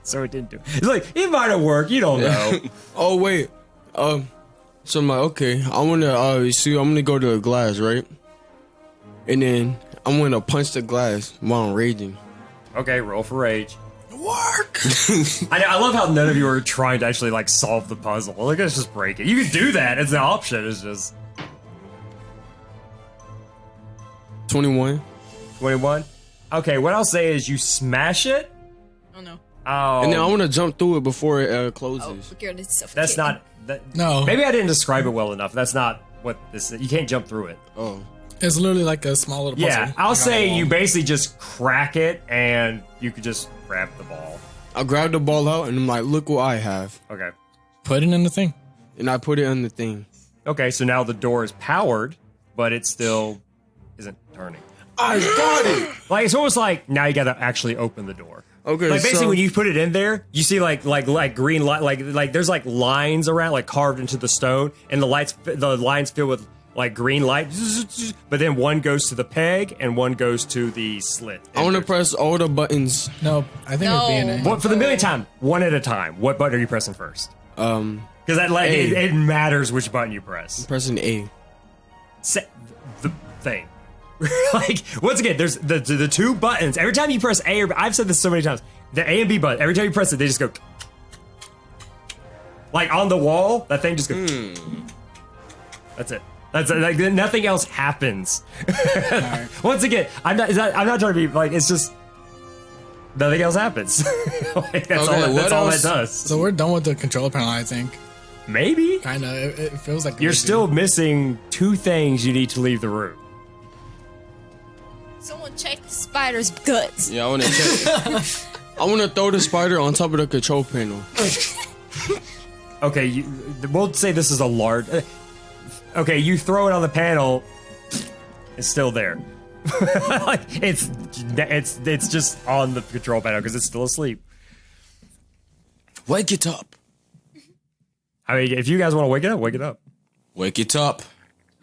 So it didn't do. It's like, it might have worked. You don't know. Oh wait. So I'm like, okay, I wanna see. I'm gonna go to a glass, right? And then I'm gonna punch the glass while I'm raging. Okay, roll for rage. Work. I love how none of you are trying to actually like solve the puzzle. Like, let's just break it. You can do that. It's an option. It's just 21. 21. Okay, what I'll say is you smash it. Oh no. Oh, And then I wanna jump through it before it Oh, closes. you're suffocating. that's not. That, No. Maybe I didn't describe it well enough. That's not what this is. You can't jump through it. Oh. It's literally like a small little puzzle. Yeah, I'll Like on say the wall. you basically just crack it and you could just grab the ball. I grab the ball out and I'm like, look what I have. Okay. put it in the thing. And I put it on the thing. Okay, so now the door is powered, but it still isn't turning. I got it. Like it's almost like now you gotta actually open the door. Okay, Like basically so when you put it in there, you see like green light, like there's like lines around, like carved into the stone, and the lines fill with like green light. But then one goes to the peg and one goes to the slit. I want to press all the buttons. No, I think it's B and A. What for the millionth time, one at a time. What button are you pressing first? Because that like A. it matters which button you press. Pressing A. Set the thing. Like once again, there's the two buttons. Every time you press A or B, I've said this so many times. The A and B button. Every time you press it, they just go. Like on the wall, that thing just goes. That's it. That's like nothing else happens. Once again, I'm not trying to be like it's just nothing else happens. Like, that's Okay, all. That's what all else? that does. So we're done with the controller panel, I think. Maybe Kind of. It feels like you're we still do. missing two things you need to leave the room. Someone check the spider's guts. Yeah, I want to check. I want to throw the spider on top of the control panel. Okay, we'll say this is a large. Okay, you throw it on the panel. It's still there. Like it's just on the control panel because it's still asleep. Wake it up. I mean, if you guys want to wake it up, wake it up. Wake it up.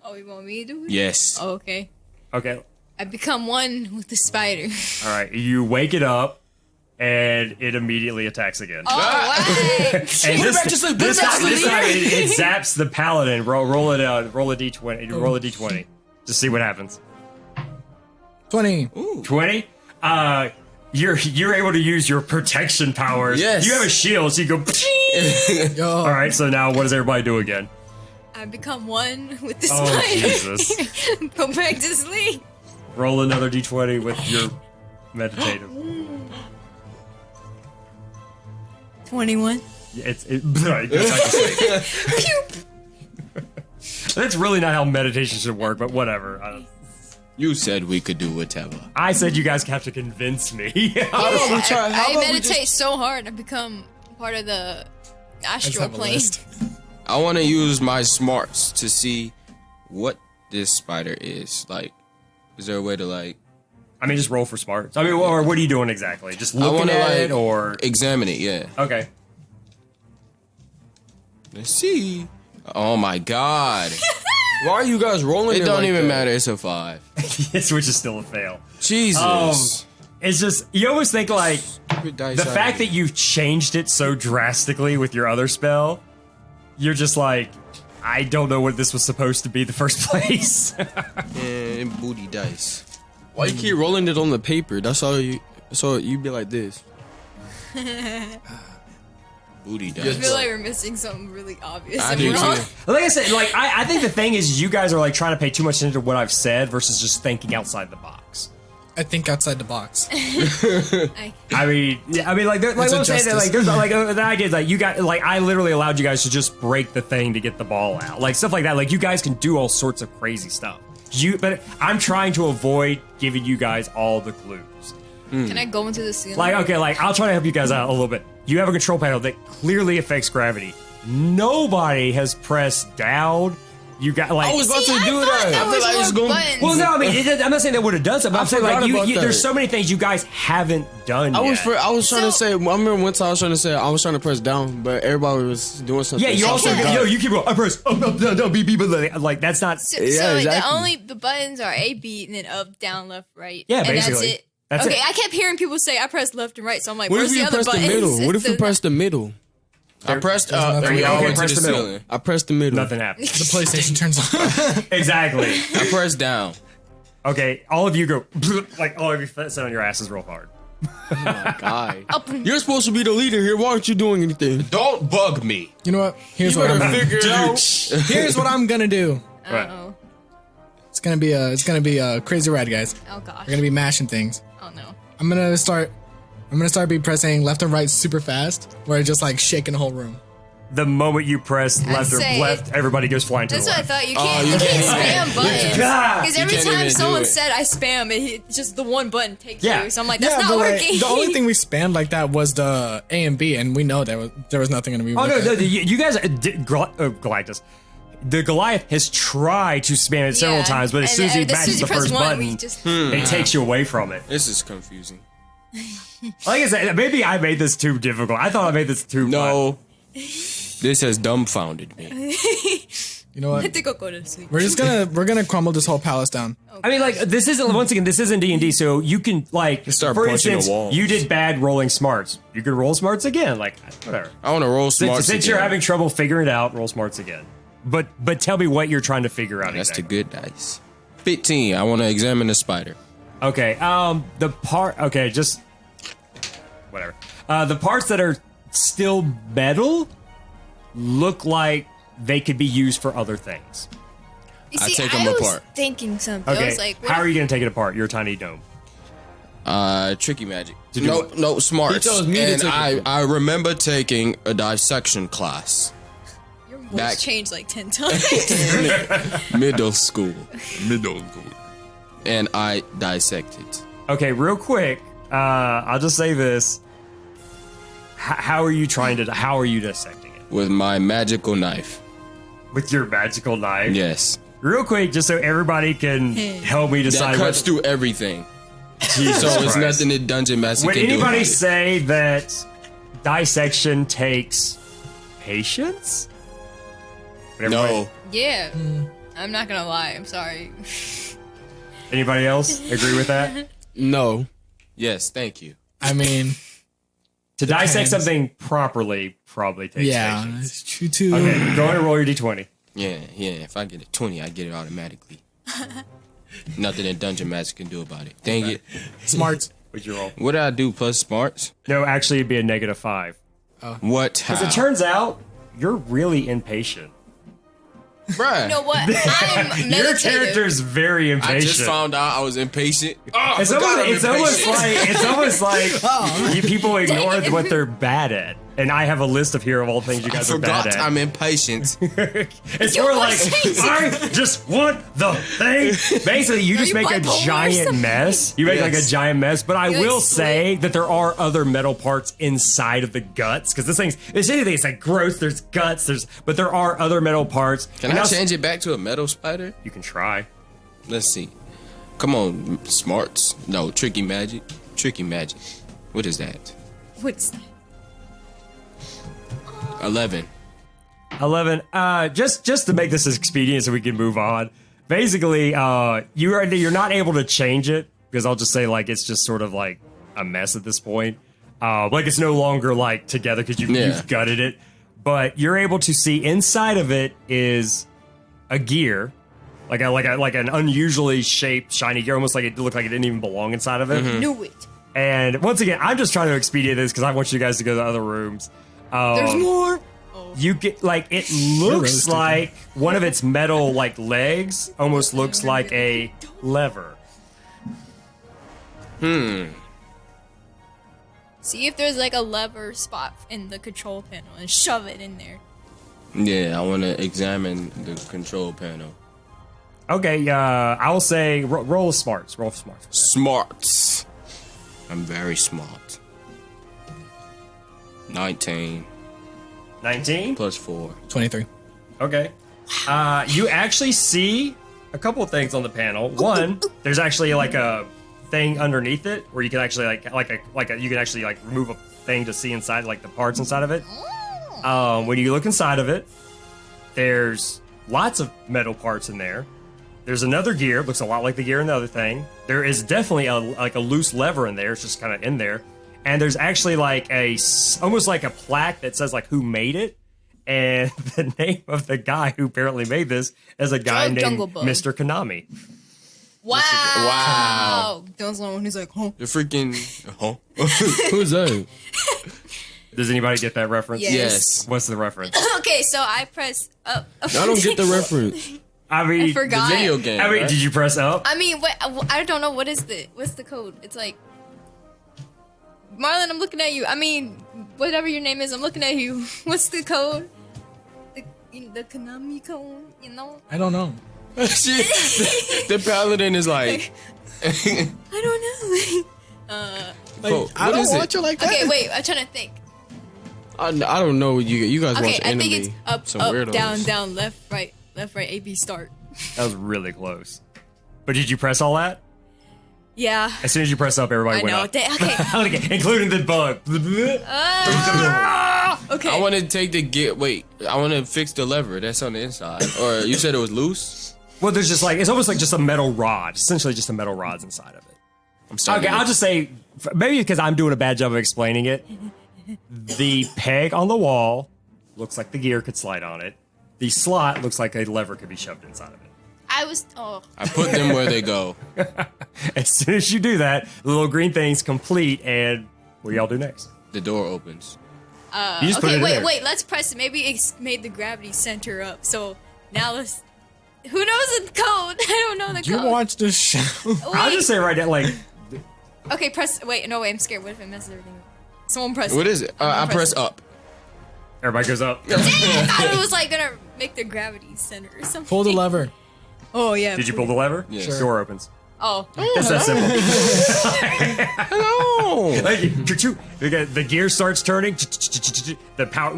Oh, you want me to do it? Yes. Oh, okay. Okay, I become one with the spider. all right. You wake it up, and it immediately attacks again. Oh, what? And Put it back to sleep, put it this back to time sleep. it zaps the paladin. Roll it out. Roll a d20. Roll a d20. Just see what happens. 20. 20. You're able to use your protection powers. Yes. You have a shield, so you go. Yo. All right. So now, what does everybody do again? I become one with the Oh spider. Jesus! Go back to sleep. Roll another d20 with your meditative. 21. Yeah, it's not the same. That's really not how meditation should work, but whatever. You said we could do whatever. I said you guys have to convince me. I meditate so hard I become part of the astral plane. I want to use my smarts to see what this spider is. Like, is there a way to like... I mean, just roll for smarts. I mean, or what are you doing exactly? Just looking at it or... Examine it, yeah. Okay. Let's see. Oh my god. Why are you guys rolling? It don't even matter. It's a 5. This which is still a fail. Jesus. It's just you almost think like the fact that you've changed it so drastically with your other spell. You're just like, I don't know what this was supposed to be the first place. And booty dice. Why you keep rolling it on the paper? That's all you. So you'd be like this. Booty dice. I feel like we're missing something really obvious. I do too. Like I said, like I think the thing is you guys are like trying to pay too much attention to what I've said versus just thinking outside the box. I think outside the box. I mean, like what I'm saying, like there's like the idea is like you got like I literally allowed you guys to just break the thing to get the ball out, like stuff like that. Like you guys can do all sorts of crazy stuff. But I'm trying to avoid giving you guys all the clues. Can I go into the ceiling? Like, okay, like I'll try to help you guys out a little bit. You have a control panel that clearly affects gravity. Nobody has pressed down. You got like. I was about to do that. I feel like it's going. Well, no, I mean, I'm not saying that would have done something. I'm saying like forgot about there's that. so many things you guys haven't done. I yet. was trying to say. I remember one time I was trying to press down, but everybody was doing something. Yeah, you also you keep going. I press up, down, B, like that's not. So like the buttons are A, B, and then up, down, left, right. Yeah, and basically. That's it. I kept hearing people say I press left and right, so I'm like, What where's if the you other press the buttons? middle? What if you press the middle? I pressed up and we all went to the ceiling. I pressed the middle. Nothing happened. The PlayStation turns on. Exactly. I pressed down. Okay, all of you go like all of you sit on your asses real hard. Oh my god! You're supposed to be the leader here. Why aren't you doing anything? Don't bug me. You know what? Here's what I'm gonna figure it out. Here's what I'm gonna do. Uh-oh. It's gonna be a crazy ride, guys. Oh gosh. We're gonna be mashing things. Oh no. I'm gonna start be pressing left and right super fast, where it's just like shaking the whole room. The moment you press left or left, everybody goes flying to the That's what I left. thought. You can't spam buttons. Because every can't time even someone do it. said I spam, it's just the one button takes Yeah. you. So I'm like, that's not but like, working. the only thing we spammed like that was the A and B, and we know there was nothing gonna be. Oh no, with it. you guys Galactus. The Goliath has tried to spam it several times, but as soon as he matches the first button, it takes you away from it. This is confusing. Like I said, maybe I made this too difficult. I thought I made this too No. This has dumbfounded me. You know what? I think I'll go to sleep. We're gonna crumble this whole palace down. I mean, like this isn't once again. This isn't D&D, so you can like start for punching instance, the walls. you did bad rolling smarts. You could roll smarts again, like whatever. I want to roll smarts Since again. you're having trouble figuring it out, roll smarts again. But tell me what you're trying to figure out. That's exactly. the good dice. 15. I want to examine the spider. Okay. Just whatever. The parts that are still metal look like they could be used for other things. You I see, take I them was apart. thinking something. Okay. I was like, what how if- are you going to take it apart? You're a tiny dome. Tricky magic. do what? No, smarts. He tells me to and take it. I remember taking a dissection class. Your voice back- changed like 10 times. Middle school. And I dissected. Okay, real quick. I'll just say this. How are you dissecting it? With my magical knife. With your magical knife? Yes. Real quick, just so everybody can help me decide. That cuts through everything. Jesus So it's Christ. nothing that Dungeon Master Would can do. anybody say that dissection takes patience? No. Yeah. I'm not gonna lie. I'm sorry. Anybody else agree with that? No. Yes, thank you. I mean, To dissect something properly probably takes patience. it's true too. Okay, go ahead and roll your d20. Yeah. If I get a 20, I get it automatically. Nothing that Dungeon Master can do about it. Dang it. Smarts. What'd you roll? What did I do plus smarts? No, actually, it'd be a -5. What? As it turns out, you're really impatient. Bruh. You know what? I'm meditative. Your character's very impatient. I just found out I was impatient. Oh, It's almost like you people ignore what they're bad at. And I have a list of here of all the things you guys are bad at. I'm impatient. It's more like, I just want the thing. Basically, you just make a giant mess. You make like a giant mess. But I will say that there are other metal parts inside of the guts. Because it's anything. It's like gross. There's guts. But there are other metal parts. Can I change it back to a metal spider? You can try. Let's see. Come on, smarts. No, tricky magic. Tricky magic. What is that? What's that? 11. Just to make this expedient so we can move on. Basically, you're not able to change it because I'll just say like it's just sort of like a mess at this point. Like it's no longer like together because you've gutted it. But you're able to see inside of it is a gear, like an unusually shaped shiny gear, almost like it looked like it didn't even belong inside of it. Knew it. And once again, I'm just trying to expedite this because I want you guys to go to the other rooms. There's more. You get like it looks like one of its metal like legs almost looks like a lever. See if there's like a lever spot in the control panel and shove it in there. Yeah, I want to examine the control panel. Okay, I will say roll smarts. Roll smarts. Smarts. I'm very smart. 19. 19? Plus 4. 23. Okay. You actually see a couple of things on the panel. One, there's actually like a thing underneath it where you can actually you can actually like remove a thing to see inside, like the parts inside of it. When you look inside of it, there's lots of metal parts in there. There's another gear, looks a lot like the gear in the other thing. There is definitely a loose lever in there. It's just kind of in there. And there's actually like almost like a plaque that says like who made it. And the name of the guy who apparently made this is a guy named Mr. Konami. Wow. That's the one who's like, huh? The freaking, Who's that? Does anybody get that reference? Yes. What's the reference? Okay, so I press up. I don't get the reference. I mean, I forgot. The video game. I mean, right? did you press up? I mean, I don't know what's the code. It's like, Marlon, I'm looking at you. I mean, whatever your name is, I'm looking at you. What's the code? The Konami code, you know? I don't know. The paladin is like, I don't know. I don't watch it like that. Okay, wait. I'm trying to think. I don't know. You guys Okay, watch I anime. think it's up, Some up, weirdos. down, left, right, A, B, start. That was really close. But did you press all that? Yeah. As soon as you press up, everybody I went know. up. Okay. Including the bug. Okay. I want to take the gear. Wait, I want to fix the lever that's on the inside. Or you said it was loose? Well, there's just like, it's almost like just a metal rod. Essentially just a metal rod's inside of it. I'm sorry. Okay, I'll just say, maybe because I'm doing a bad job of explaining it, the peg on the wall looks like the gear could slide on it. The slot looks like a lever could be shoved inside of it. I put them where they go. As soon as you do that, the little green thing's complete, and what do y'all do next? The door opens. You just put it in there. Wait, let's press it. Maybe it's made the gravity center up. So now let's. Who knows the code? I don't know the You code. watch this show. I'll just say right now, like, Okay, press. Wait, no, wait, I'm scared. What if it messes everything up? Someone press What it. is it? I press up. everybody goes up. Dang, I thought it was like gonna make the gravity center or something. Pull the lever. Oh, yeah. Did you pull the lever? Yes. Sure. Door opens. Oh. It's that simple. Hello. Like, the gear starts turning. The power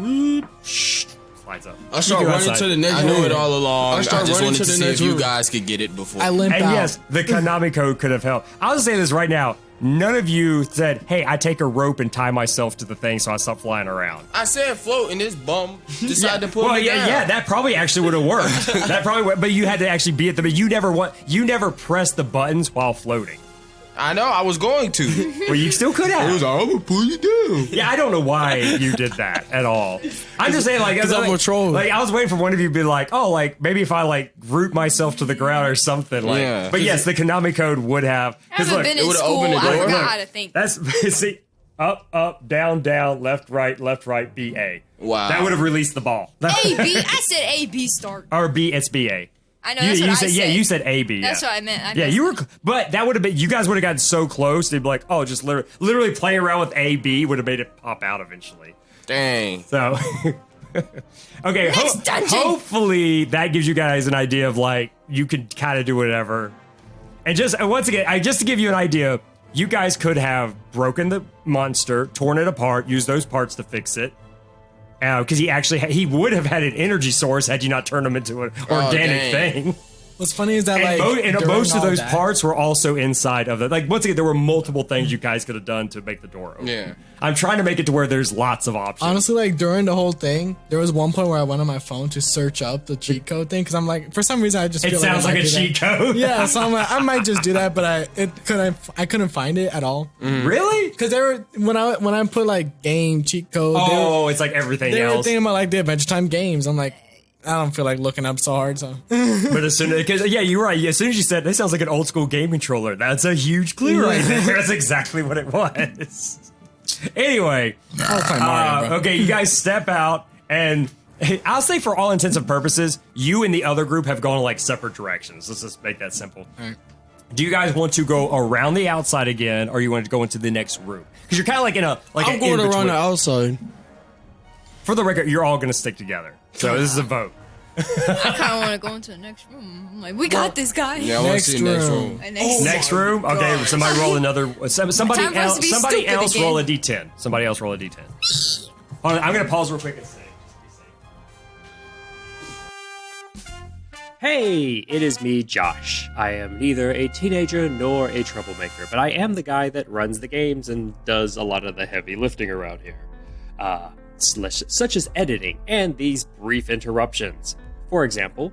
slides up. I start You go running outside. to the next I room. knew it all along. I I start just running wanted to to the see next if you room. guys could get it before. I limp And out. yes, the Konami code could have helped. I'll just say this right now. None of you said, hey, I take a rope and tie myself to the thing so I stop flying around. I said float, and this bum decided to pull me down. Yeah, that probably actually would have worked. That probably would, but you had to actually be at the. But you never press the buttons while floating. I know. I was going to. Well, you still could have. It was like, I'm gonna pull you down. Yeah, I don't know why you did that at all. I'm just saying, like, 'Cause I'm a troll. Like, I was waiting for one of you to be like, oh, like maybe if I like root myself to the ground or something. Like, Yeah. but yes, the Konami code would have. I haven't been in would've school. opened the I door. forgot Look, how to think. That's see. up, down, left, right, BA. Wow. That would have released the ball. A, B. I said A, B start. Or B, it's BA. I know, that's what I said. Yeah, you said A, B. That's yeah. what I meant. Yeah, you were, but that would have been, you guys would have gotten so close, they'd be like, oh, just literally playing around with A, B would have made it pop out eventually. Dang. So, okay, hopefully that gives you guys an idea of like, you can kind of do whatever. And just, once again, just to give you an idea, you guys could have broken the monster, torn it apart, used those parts to fix it. Because he would have had an energy source had you not turned him into an organic thing. What's funny is that and most of those parts were also inside of it. Like once again, there were multiple things you guys could have done to make the door open. Yeah, I'm trying to make it to where there's lots of options. Honestly, like during the whole thing, there was one point where I went on my phone to search up the cheat code thing because I'm like, for some reason, I just feel like sounds like a cheat code. Yeah, so I'm like, I might just do that, but I couldn't find it at all. Really? Because when I put like game cheat code, it's like everything else. They were thinking about like the Adventure Time games. I'm like, I don't feel like looking up so hard, so. But you're right. As soon as you said, this sounds like an old school game controller. That's a huge clue right there. That's exactly what it was. Anyway, I'll play Mario, bro. okay, you guys step out, and I'll say for all intents and purposes, you and the other group have gone in like separate directions. Let's just make that simple. All right. Do you guys want to go around the outside again, or you want to go into the next room? Because you're kind of like in a I'm going around the outside. For the record, you're all going to stick together. So this is a vote. I kind of want to go into the next room. I'm like, we got this, guy. Yeah, I want to see the next room. Next room? Okay, somebody roll another. Somebody Time for us to be stupid else again. roll a d10. Somebody else roll a d10. Hold on, I'm going to pause real quick and say. Hey, it is me, Josh. I am neither a teenager nor a troublemaker, but I am the guy that runs the games and does a lot of the heavy lifting around here. Such as editing and these brief interruptions. For example,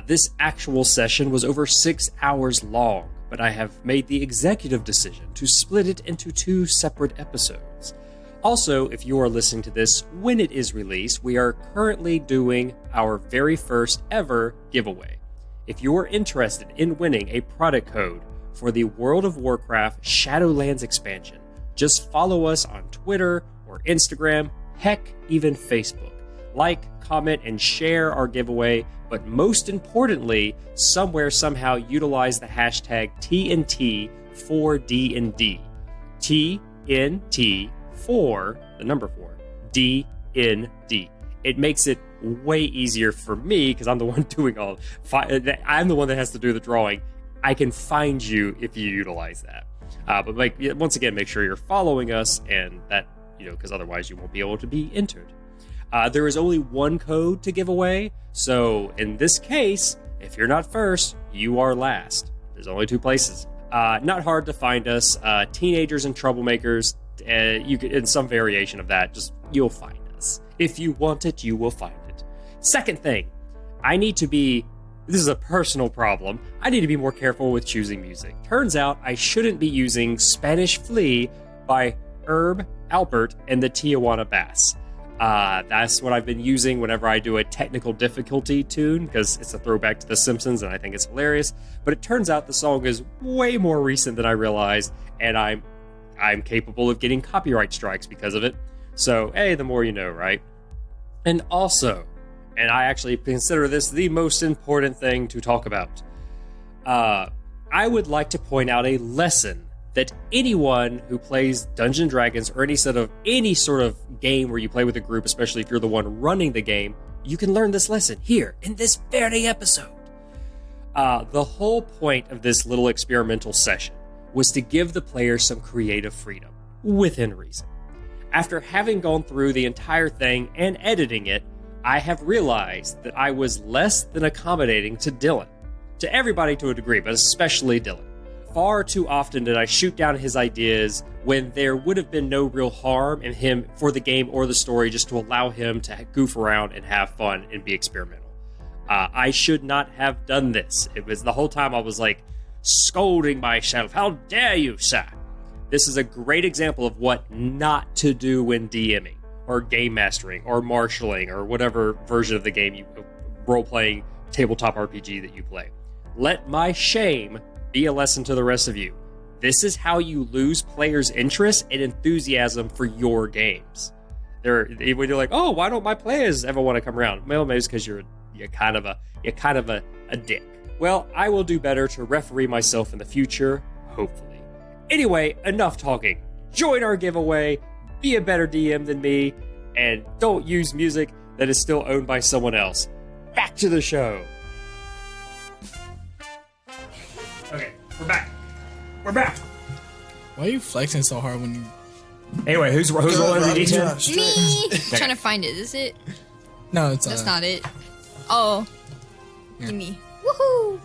this actual session was over 6 hours long, but I have made the executive decision to split it into 2 separate episodes. Also, if you are listening to this when it is released, we are currently doing our very first ever giveaway. If you are interested in winning a product code for the World of Warcraft Shadowlands expansion, just follow us on Twitter or Instagram, heck, even Facebook. Like, comment, and share our giveaway, but most importantly, somewhere, somehow utilize the hashtag TNT4DND. TNT4, the number 4, DND. It makes it way easier for me, because I'm the one doing I'm the one that has to do the drawing. I can find you if you utilize that. But once again, make sure you're following us, and that, because otherwise you won't be able to be entered. There is only one code to give away, so in this case, if you're not first, you are last. There's only 2 places. Not hard to find us. Teenagers and Troublemakers, you could, in some variation of that, you'll find us. If you want it, you will find it. Second thing, this is a personal problem, I need to be more careful with choosing music. Turns out I shouldn't be using Spanish Flea by Herb Alpert and the Tijuana Bass. That's what I've been using whenever I do a technical difficulty tune, because it's a throwback to The Simpsons and I think it's hilarious. But it turns out the song is way more recent than I realized, and I'm capable of getting copyright strikes because of it. So, hey, the more you know, right? And also, and I actually consider this the most important thing to talk about, I would like to point out a lesson that anyone who plays Dungeons & Dragons or any sort of game where you play with a group, especially if you're the one running the game, you can learn this lesson here in this very episode. The whole point of this little experimental session was to give the players some creative freedom, within reason. After having gone through the entire thing and editing it, I have realized that I was less than accommodating to Dylan. To everybody to a degree, but especially Dylan. Far too often did I shoot down his ideas when there would have been no real harm in him for the game or the story, just to allow him to goof around and have fun and be experimental. I should not have done this. It was the whole time I was like scolding myself. How dare you, sir? This is a great example of what not to do when DMing or game mastering or marshalling or whatever version of the game role-playing tabletop RPG that you play. Let my shame be a lesson to the rest of you. This is how you lose players' interest and enthusiasm for your games. When you're like, oh, why don't my players ever want to come around? Well, maybe it's because you're kind of a dick. Well, I will do better to referee myself in the future, hopefully. Anyway, enough talking. Join our giveaway, be a better DM than me, and don't use music that is still owned by someone else. Back to the show. Okay, we're back. We're back. Why are you flexing so hard when you... Anyway, who's rolling the D10? Me. Trying to find it. Is it? No, it's That's not it. Oh. Give me. Woohoo.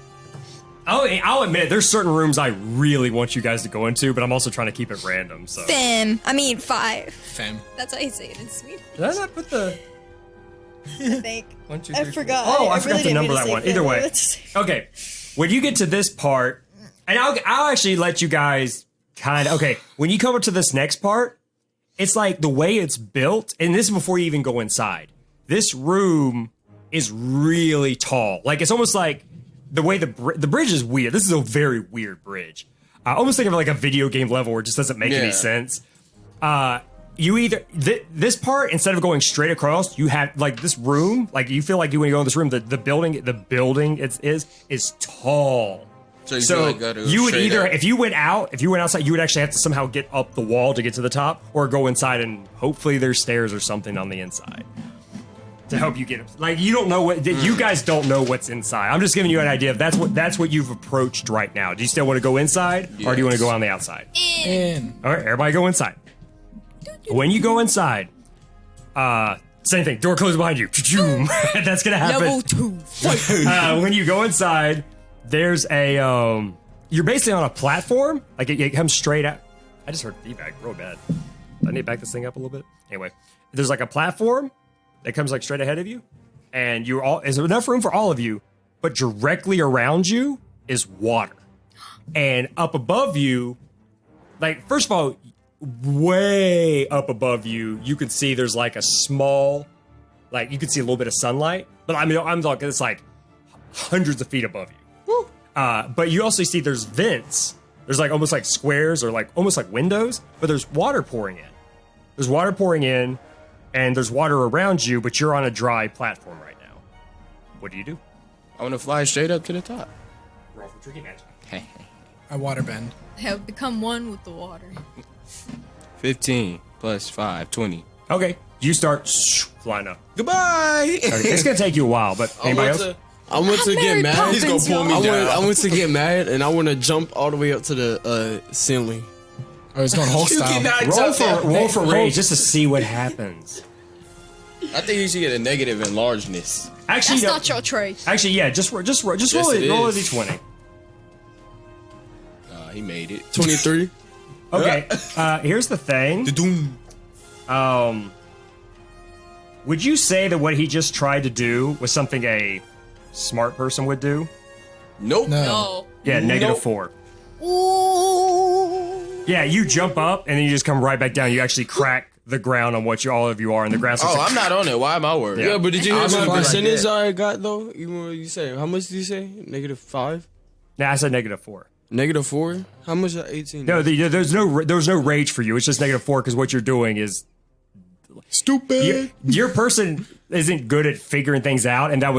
I'll admit, there's certain rooms I really want you guys to go into, but I'm also trying to keep it random. So. 5. Fem. That's how you say it in Swedish. Did I not put the... I think. 1, 2, 3, I forgot. Oh, I really forgot the didn't number mean of to that say one. Either way. Let's- Okay, when you get to this part, and I'll actually let you guys kind of... Okay, when you come up to this next part, it's like the way it's built, and this is before you even go inside. This room is really tall. Like, it's almost like the way the bridge is weird. This is a very weird bridge. I almost think of it like a video game level where it just doesn't make any sense. You either this part, instead of going straight across, you have like this room. Like you feel like when you go in this room, the building is tall. So you would either, if you went outside, you would actually have to somehow get up the wall to get to the top, or go inside and hopefully there's stairs or something on the inside to help you get it. Like you don't know what you guys don't know what's inside. I'm just giving you an idea of that's what you've approached right now. Do you still want to go inside, or do you want to go on the outside? In. All right, everybody go inside. When you go inside, same thing. Door closed behind you. That's gonna happen. Level 2. When you go inside, there's a you're basically on a platform. Like it comes straight out. I just heard feedback real bad. I need to back this thing up a little bit. Anyway, there's like a platform that comes like straight ahead of you, and there's enough room for all of you, but directly around you is water, and up above you, like first of all, way up above you, you can see there's like a small, like you can see a little bit of sunlight, but I mean I'm talking it's like hundreds of feet above you. But you also see there's vents. There's like almost like squares or like almost like windows, but there's water pouring in. There's water pouring in, and there's water around you, but you're on a dry platform right now. What do you do? I want to fly straight up to the top. Roll for tricky magic. I waterbend. Have become one with the water. 15 plus 5, 20. Okay, you start flying up. Goodbye. Okay, it's gonna take you a while, but anybody else? I want to get mad. He's gonna pull me down. I want to get mad, and I want to jump all the way up to the ceiling. Oh, it's going Hulk style. Roll for rage just to see what happens. I think you should get a negative in largeness. Actually, That's not your trait. Actually, yeah, just roll Yes, it. it Roll a is. d20. He made it. 23. Okay, here's the thing. Would you say that what he just tried to do was something a smart person would do? Nope. No. Yeah, -4. Ooh. Yeah, you jump up and then you just come right back down. You actually crack the ground on what all of you are, and the ground. Oh, I'm not on it. Why am I worried? Yeah, but did you hear I'm my fine. percentage I got though? You say how much did you say? -5. Nah, I said -4. -4. How much? 18. No, there's no rage for you. It's just -4 because what you're doing is Stupid. your person isn't good at figuring things out, and that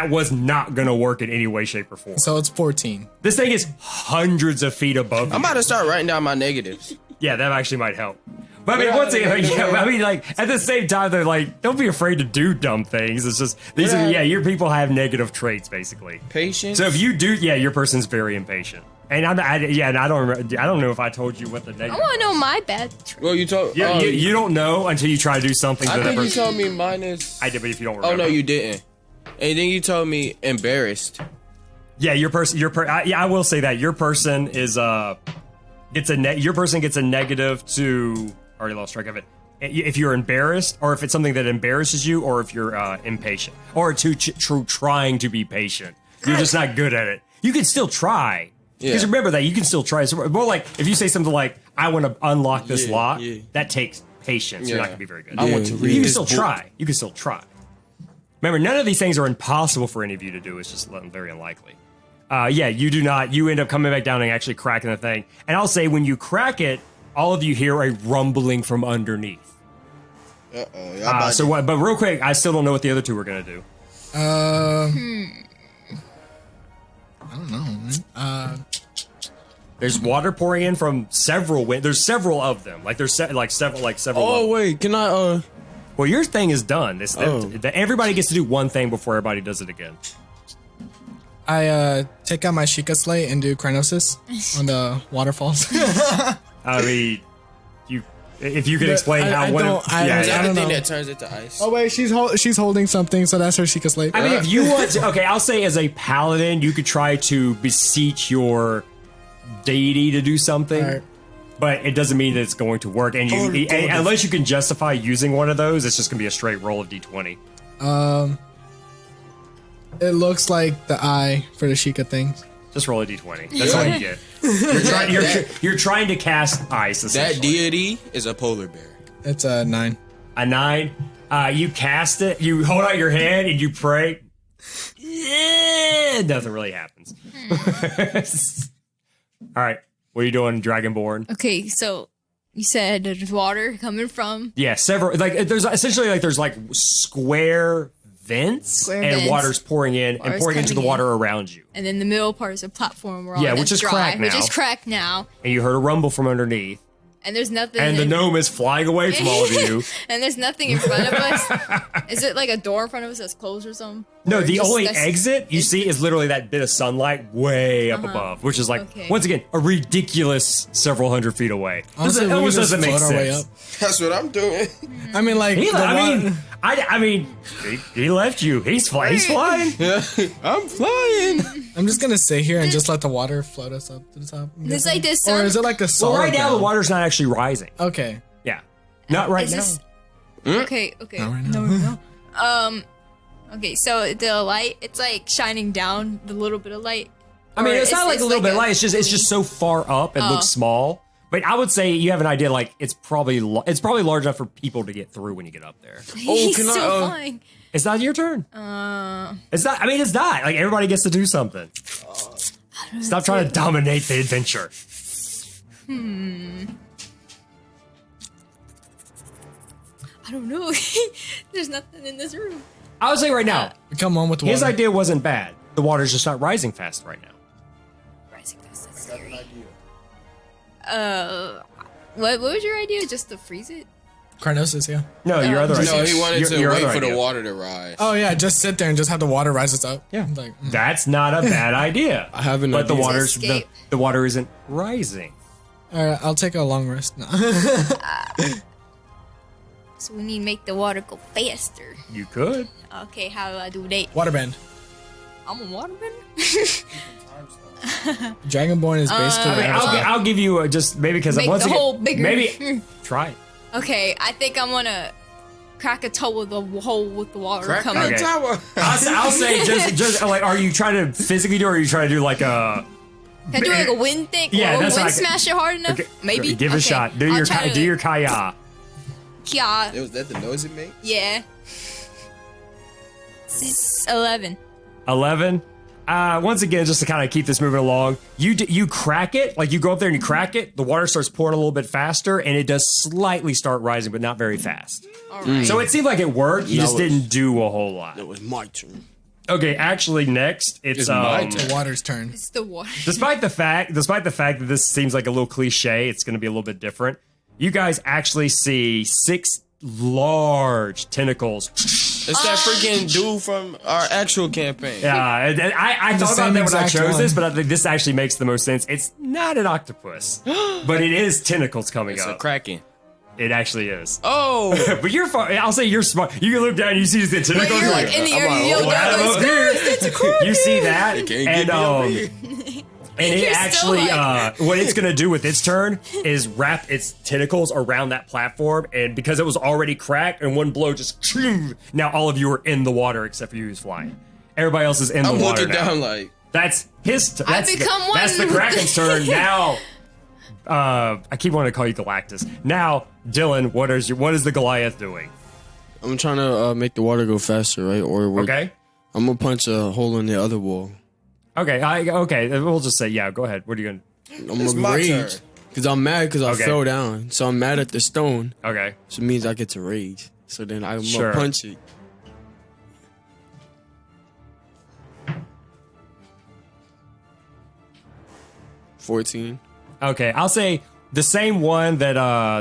was not gonna work in any way, shape, or form. So it's 14. This thing is hundreds of feet above you. I'm about to start writing down my negatives. Yeah, that actually might help. But I mean, once again, at the same time, they're like, don't be afraid to do dumb things. It's just your people have negative traits basically. Patience. So if you do, your person's very impatient. And I don't remember. I don't know if I told you what the I negative. want to know my bad trait. Well, you told. You don't know until you try to do something. I to that think you person. told me mine is. I did, but if you don't remember. Oh no, you didn't. And then you told me embarrassed. Yeah, your person. I will say that your person is your person gets a negative to. Already lost track of it. If you're embarrassed, or if it's something that embarrasses you, or if you're impatient, or trying to be patient, you're just not good at it. You can still try. Because remember that you can still try. So more like if you say something like, "I want to unlock this lock," that takes patience. You're not going to be very good. I want to read You can this still book. try. You can still try. Remember, none of these things are impossible for any of you to do. It's just very unlikely. Yeah, you do not. You end up coming back down and actually cracking the thing. And I'll say, when you crack it, all of you hear a rumbling from underneath. So what? But real quick, I still don't know what the other two were gonna do. I don't know. There's water pouring in from several. There's several of them. Like there's several. Oh wait, can I? Well, your thing is done. Everybody gets to do one thing before everybody does it again. I take out my Sheikah slate and do Chronosis on the waterfalls. I mean, if you could explain how I don't know. That turns into ice. Oh wait, she's holding something, so that's her Sheikah slate. I mean, if you want to, okay, I'll say as a paladin, you could try to beseech your deity to do something, right. But it doesn't mean that it's going to work. And unless you can justify using one of those, it's just going to be a straight roll of d20. It looks like the eye for the Sheikah things. Just roll a d20. That's all you get. You're trying to cast ice. That deity is a polar bear. It's a 9. A 9. You cast it. You hold out your hand and you pray. Nothing really happens. All right. What are you doing, Dragonborn? Okay, so you said there's water coming from. Yeah, several. Like there's essentially there's square vents and water's pouring in and pouring into the water around you. And then the middle part is a platform we're on, which is cracked now. And you heard a rumble from underneath. And there's nothing. And the gnome is flying away from all of you. And there's nothing in front of us. Is it like a door in front of us that's closed or something? No, or the only exit you see is literally that bit of sunlight way up above, which is once again, a ridiculous several hundred feet away. Honestly, it almost doesn't make sense. That's what I'm doing. I mean, like, he left you. He's flying. I'm flying. I'm just gonna sit here and just let the water float us up to the top. There's like this, or is it like a solid? Well, right now the water's not actually rising. Okay. Yeah, not right now. Okay. Not right now. No. Okay, so the light, it's like shining down the little bit of light. I mean, it's not like a little bit of light. It's just so far up and looks small. But I would say you have an idea. Like it's probably large enough for people to get through when you get up there. He's still flying. It's not your turn. It's not. I mean, it's not. Like everybody gets to do something. Stop trying to dominate the adventure. I don't know. There's nothing in this room. I would say right now, come on with the water. His idea wasn't bad. The water's just not rising fast right now. Rising fast. That's scary. What was your idea? Just to freeze it? Chronosis, yeah. No, your other idea. No, he wanted to wait for idea. the water to rise. Oh yeah, just sit there and just have the water rise us up. Yeah, that's not a bad idea. I have an but idea. the water isn't rising. All right, I'll take a long rest. No. So we need to make the water go faster. You could. Okay, how do I do that? Waterbend. I'm a waterbender? Dragonborn is basically. I'll give you just maybe because once again, hole bigger. Maybe try it. Okay, I think I'm gonna crack a toe with the hole with the water coming. Okay. I'll say just like, are you trying to physically do, or are you trying to do like a? Can I do like a wind thing? Yeah, or that's wind smash it hard enough? Okay. Maybe. Give it a shot. Do your kaya. Kya. Was that the noise it made? Yeah. 11. 11. Once again, just to kind of keep this moving along, you crack it, like you go up there and you crack it, the water starts pouring a little bit faster, and it does slightly start rising, but not very fast. All right. So it seemed like it worked, you just didn't do a whole lot. That was my turn. Okay, actually next, it's the water's turn. It's the water. Despite the fact that this seems like a little cliche, it's going to be a little bit different. You guys actually see 6 large tentacles. It's that freaking dude from our actual campaign. Yeah, I thought about that when I chose this, but I think this actually makes the most sense. It's not an octopus, but it is tentacles coming up. It's a kraken. It actually is. Oh, but you're far. I'll say you're smart. You can look down and you see the tentacles. You're like in the air, you yell down, like, it's a kraken. You see that, it can't get me over here. And it You're actually, still like- what it's going to do with its turn is wrap its tentacles around that platform. And because it was already cracked, and one blow just, now all of you are in the water except for you who's flying. Everybody else is in the I'm water looking now. down like. That's his turn. I become one. That's the Kraken's turn. Now, I keep wanting to call you Galactus. Now, Dylan, what is the Goliath doing? I'm trying to make the water go faster, right? Or Okay. I'm gonna punch a hole in the other wall. Okay, okay. We'll just say yeah. Go ahead. What are you gonna? I'm It's gonna my rage turn. because I'm mad because I Okay. fell down. So I'm mad at the stone. Okay. So it means I get to rage. So then I'm Sure. gonna punch it. $14. Okay, I'll say the same one that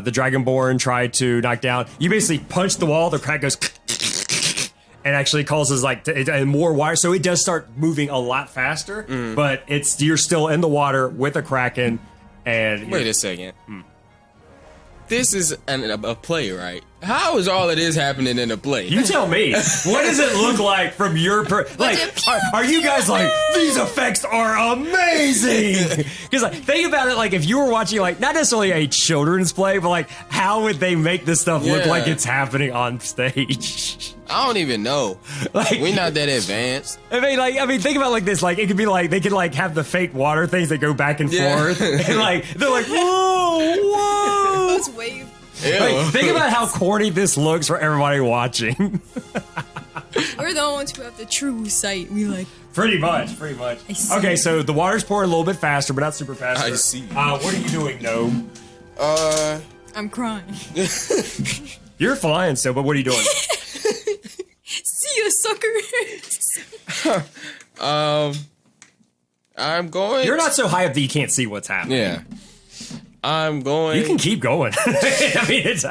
the Dragonborn tried to knock down. You basically punch the wall, the crack goes, and actually causes like more wire. So it does start moving a lot faster, but you're still in the water with a kraken. And Wait a second. This is a play, right? How is all of this happening in a play? you tell me, what does it look like from your are you guys like these effects are amazing? Because like think about it, like if you were watching like not necessarily a children's play, but like how would they make this stuff look Yeah. like it's happening on stage? I don't even know. Like We're not that advanced. I mean, think about it like this. Like, it could be like they could like have the fake water things that go back and Yeah. forth, and like they're like, whoa. Those waves. Like, think about how corny this looks for everybody watching. We're the ones who have the true sight. We like. Pretty much. I see. Okay, so the water's pouring a little bit faster, but not super fast. I see. What are you doing, Gnome? I'm crying. You're flying still, but what are you doing? See you, suckers. I'm going. You're not so high up that you can't see what's happening. Yeah. I'm going. You can keep going. I mean, it's.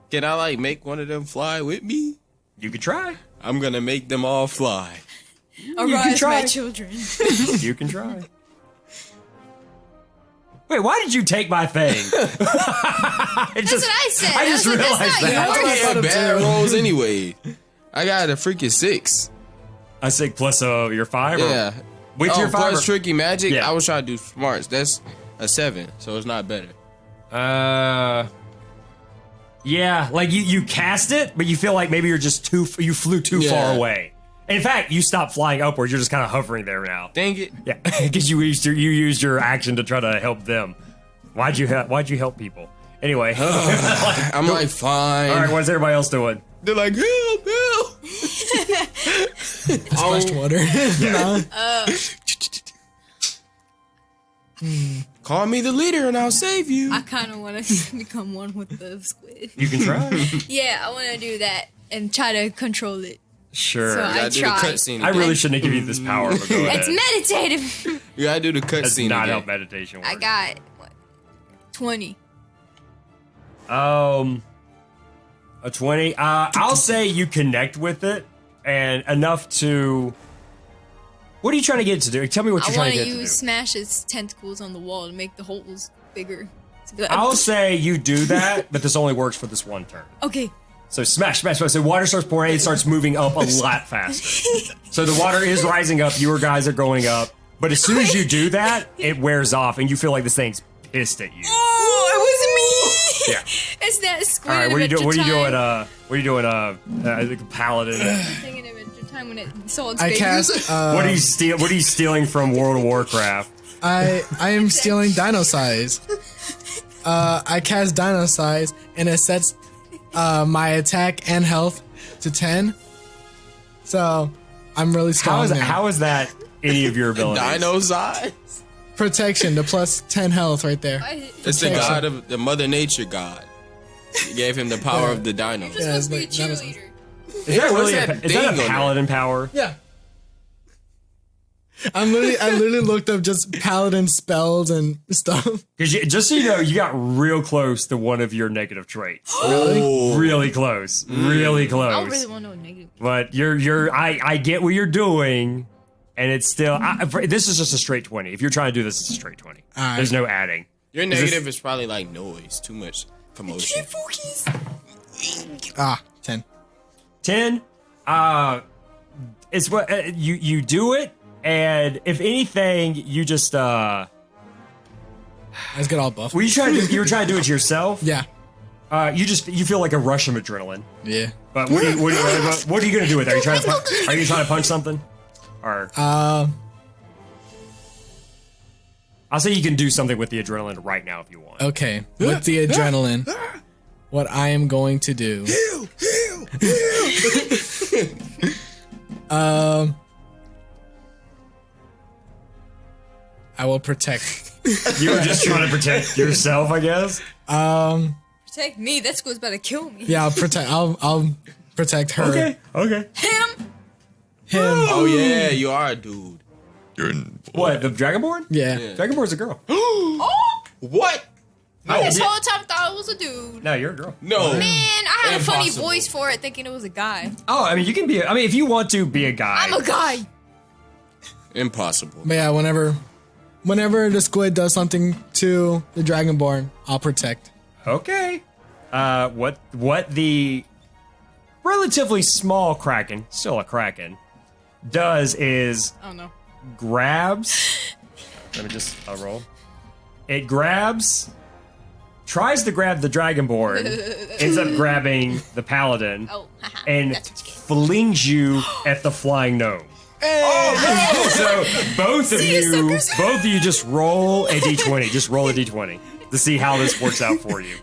Can I like make one of them fly with me? You could try. I'm gonna make them all fly. Arise, try. my children. You can try. Wait, why did you take my thing? That's what I said. I just was like, realized that's not that. I yours. had bad rolls anyway. I got a freaking 6. A 6 plus your 5? Yeah. With your 5? plus tricky magic. Yeah. I was trying to do smarts. That's a 7, so it's not better. Yeah, like you cast it, but you feel like maybe you flew too Yeah. far away. In fact, you stopped flying upwards. You're just kind of hovering there now. Dang it. Yeah, because you used your action to try to help them. Why'd you help people? Anyway, I'm like, fine. all right. What's everybody else doing? They're like, help. Splashed water. No. Call me the leader and I'll save you. I kind of want to become one with the squid. You can try. Yeah, I want to do that and try to control it. Sure. So You gotta I do the tried. cutscene I again. really shouldn't give you this power, but go ahead. It's meditative. You gotta do the That's cutscene not how again. meditation works. I got what, 20. A 20. I'll say you connect with it and enough to. What are you trying to get it to do? Tell me what I you're trying want to to get it to use do. smash its tentacles on the wall to make the holes bigger. I'll say you do that, but this only works for this one turn. Okay. So smash. So water starts pouring, it starts moving up a lot faster. So the water is rising up, your guys are going up, but as soon as you do that, it wears off and you feel like this thing's pissed at you. Oh, it wasn't me. Yeah. It's that squid. All right, what are you doing? Paladin. Thinking of Adventure Time when it saw its I babies. cast. What are you stealing from World of Warcraft? I am stealing Dino Size. I cast Dino Size, and it sets my attack and health to 10. So I'm really strong now. How is that any of your abilities? Dino size? Protection, the plus 10 health right there. It's the god of the Mother Nature god. He gave him the power of the dino. You're supposed to be a cheerleader. Is that really that is that thing a on there? paladin power? Yeah. I literally looked up just paladin spells and stuff. Because just so you know, you got real close to one of your negative traits. Really? Really close. Really I don't close. really want to know negative. But I get what you're doing, and it's still this is just a straight 20. If you're trying to do this, it's a straight 20. right. There's no adding. Your negative is probably like noise. Too much commotion. Focus. 10. 10. It's what you do it, and if anything, you just Let's get all buff. you were trying to do it to yourself. Yeah. You feel like a rush of adrenaline. Yeah. But what are you gonna do with it? Are you trying to punch something? Or I'll say you can do something with the adrenaline right now if you want. Okay. With the adrenaline, what I am going to do. I will protect. You were just trying to protect yourself, I guess. Protect me. That squid's about to kill me. Yeah, I'll protect. I'll protect her. Okay. Him. Oh yeah, you are a dude. What, the Dragonborn? Yeah. Dragonborn's a girl. What? This whole time I thought it was a dude. No, you're a girl. No. Man, I had a funny Impossible. voice for it, thinking it was a guy. Oh, I mean, you can be. If you want to be a guy. I'm a guy. Impossible. But yeah, whenever the squid does something to the Dragonborn, I'll protect. Okay. What the relatively small kraken, still a kraken, does is Oh no. grabs. Let me just roll. It grabs, tries to grab the Dragonborn, ends up grabbing the Paladin, Oh, haha. and That's what's good. flings you at the flying gnome. So both of you just roll a d20. Just roll a d20 to see how this works out for you.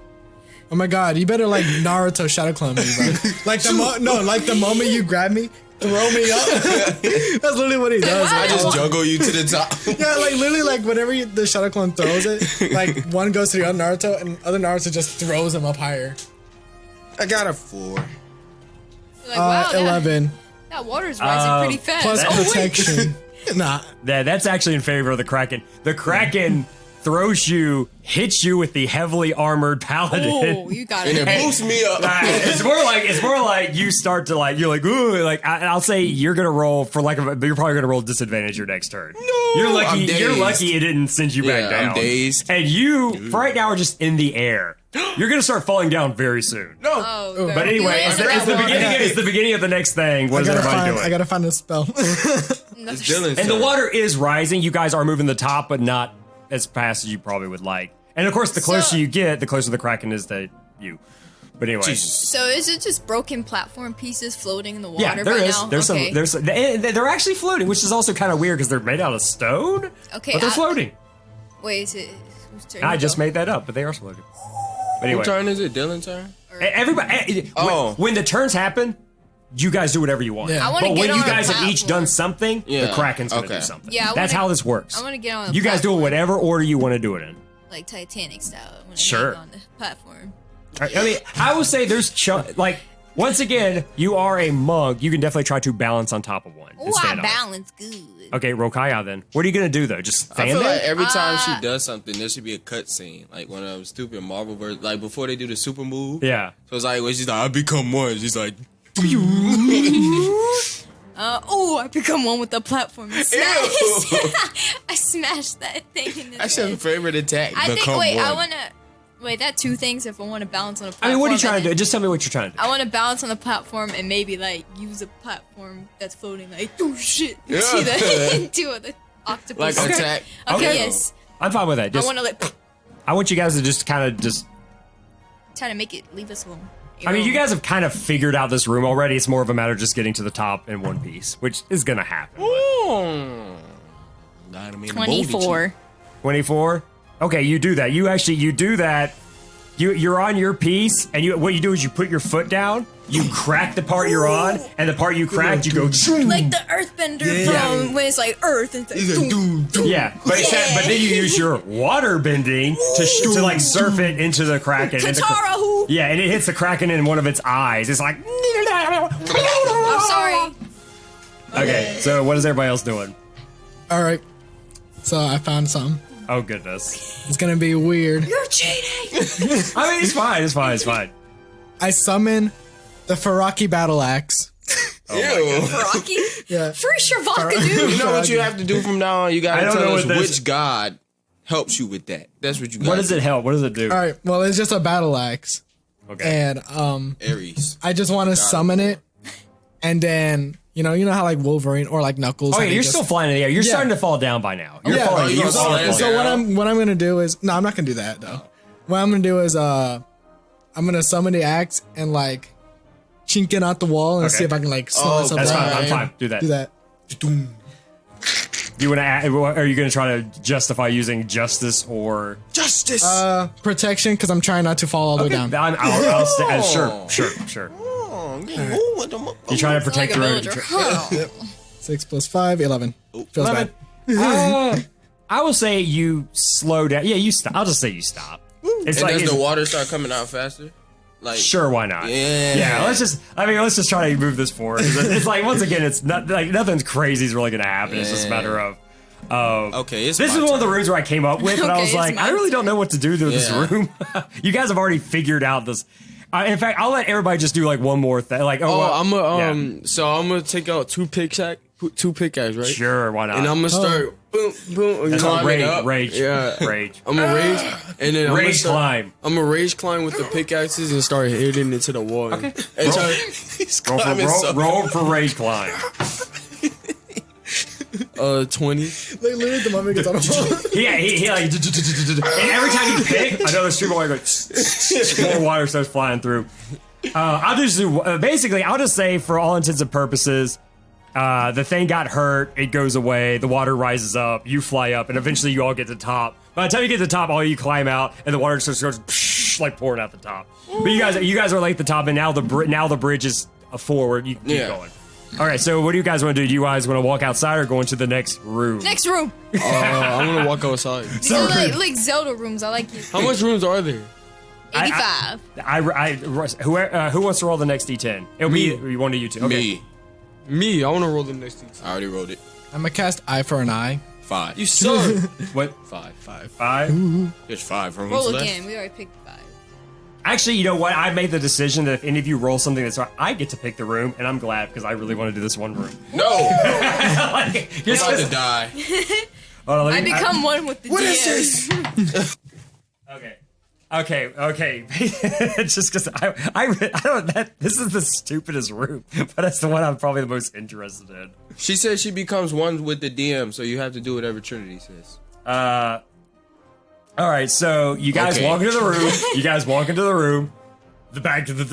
Oh my god, you better like Naruto shadow clone me, bro. Like the moment you grab me, throw me up. That's literally what he does. I just juggle you to the top. Yeah, like literally, like whenever the shadow clone throws it, like one goes to the other Naruto, and other Naruto just throws him up higher. I got a 4. Like, wow, 11 that water's rising pretty fast. plus Oh, wait. protection. Nah, That's actually in favor of the Kraken. The Kraken throws you, hits you with the heavily armored Paladin. Oh, you got And it. it boosts me up. It's more like you start to you're like, ooh, like I'll say you're gonna roll for you're probably gonna roll disadvantage your next turn. No, you're I'm lucky. dazed. You're lucky it didn't send you back down. I'm dazed. And you right now are just in the air. You're gonna start falling down very soon. No. Oh, okay. But anyway, You landed that one. it's the beginning of the next thing. What is everybody doing? I gotta find a spell. It's Dylan's And the turn. water is rising. You guys are moving the top, but not as fast as you probably would like. And of course, the closer you get, the closer the Kraken is to you. But anyway, Jesus. So is it just broken platform pieces floating in the water yeah, there right is. now? There's Okay. they're actually floating, which is also kind of weird because they're made out of stone. Okay, but they're floating. Wait, is it? Whose turn I to just go? made that up, but they are floating. But anyway, Whose turn is it? Dylan's turn? everybody. Oh. When the turns happen, you guys do whatever you want. Yeah. I wanna But get when on you a guys have each platform. done something, the Yeah, Kraken's gonna okay. do something. Yeah, that's how this works. I want to get on. You guys do it whatever order you want to do it in. like Titanic style. I wanna Sure. hang on the platform. I mean, I will say there's once again, you are a monk. You can definitely try to balance on top of one. and Oh, I stand on it. balance good. Okay, Rokaya then. What are you gonna do though? Just I stand feel there? like every time she does something, there should be a cutscene. Like one of those stupid Marvel versions, like before they do the super move. Yeah. So it's like when she's like, I become one. She's like, I become one with the platform. And smash. I smashed that thing in the that's your head. favorite attack. I think. become Wait, one. I wanna. Wait, that two things. If I want to balance on a I platform. mean, what are you trying and to do? then- Just tell me what you're trying to do. I want to balance on the platform and maybe like use a platform that's floating like oh shit Yeah. into the octopus. Like attack. Okay, yes. I'm fine with that. I Just, want to like I want you guys to just kind of just. try to make it leave us alone. I mean, you guys have kind of figured out this room already. It's more of a matter of just getting to the top in one piece, which is gonna happen. Ooh. 24. 24. Okay, you do that. You do that. You're on your piece, and what you do is you put your foot down, you crack the part you're on, and the part you cracked, you go. Like the earthbender from when it's like earth and it's like, doom. Yeah, but but then you use your water bending to like surf it into the Kraken. And Katara who? yeah, and it hits the Kraken in one of its eyes. It's like. I'm sorry. Okay, so what is everybody else doing? All right. So I found something. Oh goodness. It's gonna be weird. You're cheating. I mean, it's fine. It's fine. It's fine. I summon the Faraki battle axe. Ew. Rocky? Yeah. Free Shavaka, dude. You know what you have to do from now on? You I gotta don't tell know us what this- which god helps you with that. That's what you got. What does it help? What does it do? All right. Well, it's just a battle axe, Okay. and Aries. I just want to summon it, and then you know how like Wolverine or like Knuckles. Oh how yeah, they you're just- still flying in the air. You're Yeah. starting to fall down by now. You're Yeah. falling. Oh, You're you're falling. falling. So what I'm gonna do is I'm not gonna do that though. What I'm gonna do is I'm gonna summon the axe and like chink it out the wall and Okay. see if I can like slow Oh, myself That's down. fine. I'm fine. Do that. Do that. You want to? Are you going to try to justify using justice or? Justice. Protection because I'm trying not to fall all the way down. I'll stay. Sure. You're trying to protect Like a your own. villager. 6 + 5, 11. Feels 11. bad. I will say you slow down. Yeah, you stop. I'll just say you stop. It's And like does the water start coming out faster? Like, sure, why not? Yeah. Let's just try to move this forward. It's like, once again, it's not like nothing's crazy is really going to happen. It's just a matter of. Okay, this is one of the rooms where I came up with, and I was like, I really don't know what to do to this room. You guys have already figured out this. In fact, I'll let everybody just do like one more thing. Like, so I'm gonna take out two pickaxes, right? Sure, why not? And I'm gonna start boom, boom, and climbing up. Rage. I'm gonna rage, and then climb. I'm gonna rage climb with the pickaxes and start hitting into the wall. Okay. And roll for rage climb. 20. Like literally, the moment gets on the wall. Yeah, he like, and every time you pick, another stream of water goes, more water starts flying through. I'll just do, basically, I'll just say for all intents and purposes, the thing got hurt, it goes away, the water rises up, you fly up, and eventually you all get to the top. By the time you get to the top, all you climb out, and the water just goes like pouring out the top. But you guys are like at the top, and now the bridge is forward. You keep going. All right, so what do you guys want to do? Do you guys want to walk outside or go into the next room? Next room. I'm gonna walk outside. So like Zelda rooms. I like you. How much rooms are there? 85. Who wants to roll the next D10? It'll be one of you two. Okay. Me. I want to roll the next D10. I already rolled it. I'm gonna cast Eye for an Eye. 5. You suck. What? 5. There's 5 rooms Roll left. again. We already picked 5. Actually, you know what? I made the decision that if any of you roll something that's right, I get to pick the room, and I'm glad because I really want to do this one room. No! Like, You're about to die. I become one with the What DM. is this? Okay. Just because I don't. This is the stupidest room, but that's the one I'm probably the most interested in. She said she becomes one with the DM, so you have to do whatever Trinity says. All right, so you guys walk into the room. The back to the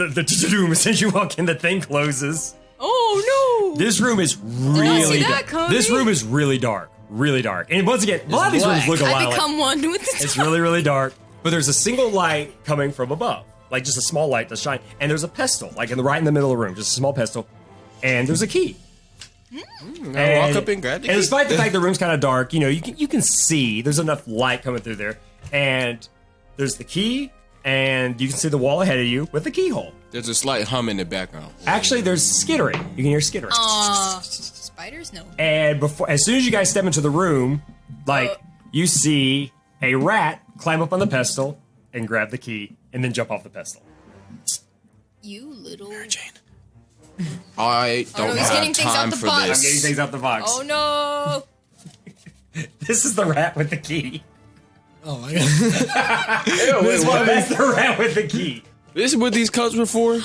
room. As soon as you walk in, the thing closes. Oh no! This room is really dark. This room is really dark. Really dark. And once again, a lot of these rooms look a lot I like. become one with the It's really, really dark. But there's a single light coming from above. Like just a small light that's shining. And there's a pestle, like right in the middle of the room. Just a small pestle. And there's a key. I walk up and grab the key. And despite the fact the room's kind of dark, you can see there's enough light coming through there. And there's the key, and you can see the wall ahead of you with the keyhole. There's a slight hum in the background. Actually, there's skittering. You can hear skittering. Spiders? No. And as soon as you guys step into the room, you see a rat climb up on the pestle and grab the key, and then jump off the pestle. You little... Mary Jane. I don't have time for I'm this. getting things out the box. Oh no! This is the rat with the key. Oh my god. That's the rat with the key. This is what these cups were for?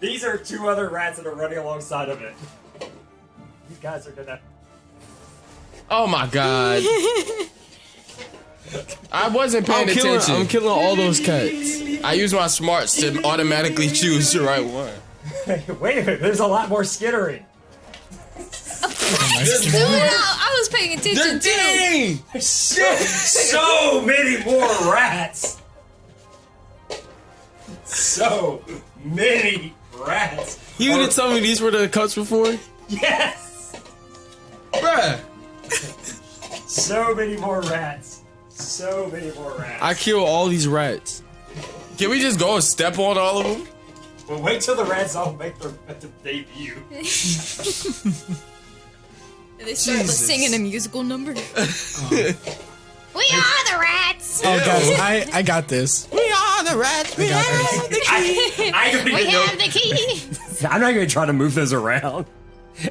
These are 2 other rats that are running alongside of it. These guys are gonna... Oh my god. I wasn't paying attention. I'm killing all those cats. I use my smarts to automatically choose the right one. Wait a minute, there's a lot more skittering. I was paying attention too. So many more rats. So many rats. You didn't tell me these were the cuts before? Yes. Bruh. So many more rats. So many more rats. I kill all these rats. Can we just go and step on all of them? Well, wait till the rats all make their debut. They start singing a musical number. We are the rats. Oh, guys, I got this. We are the rats. We have the key. I don't even We know. have the key. I'm not even trying to move those around.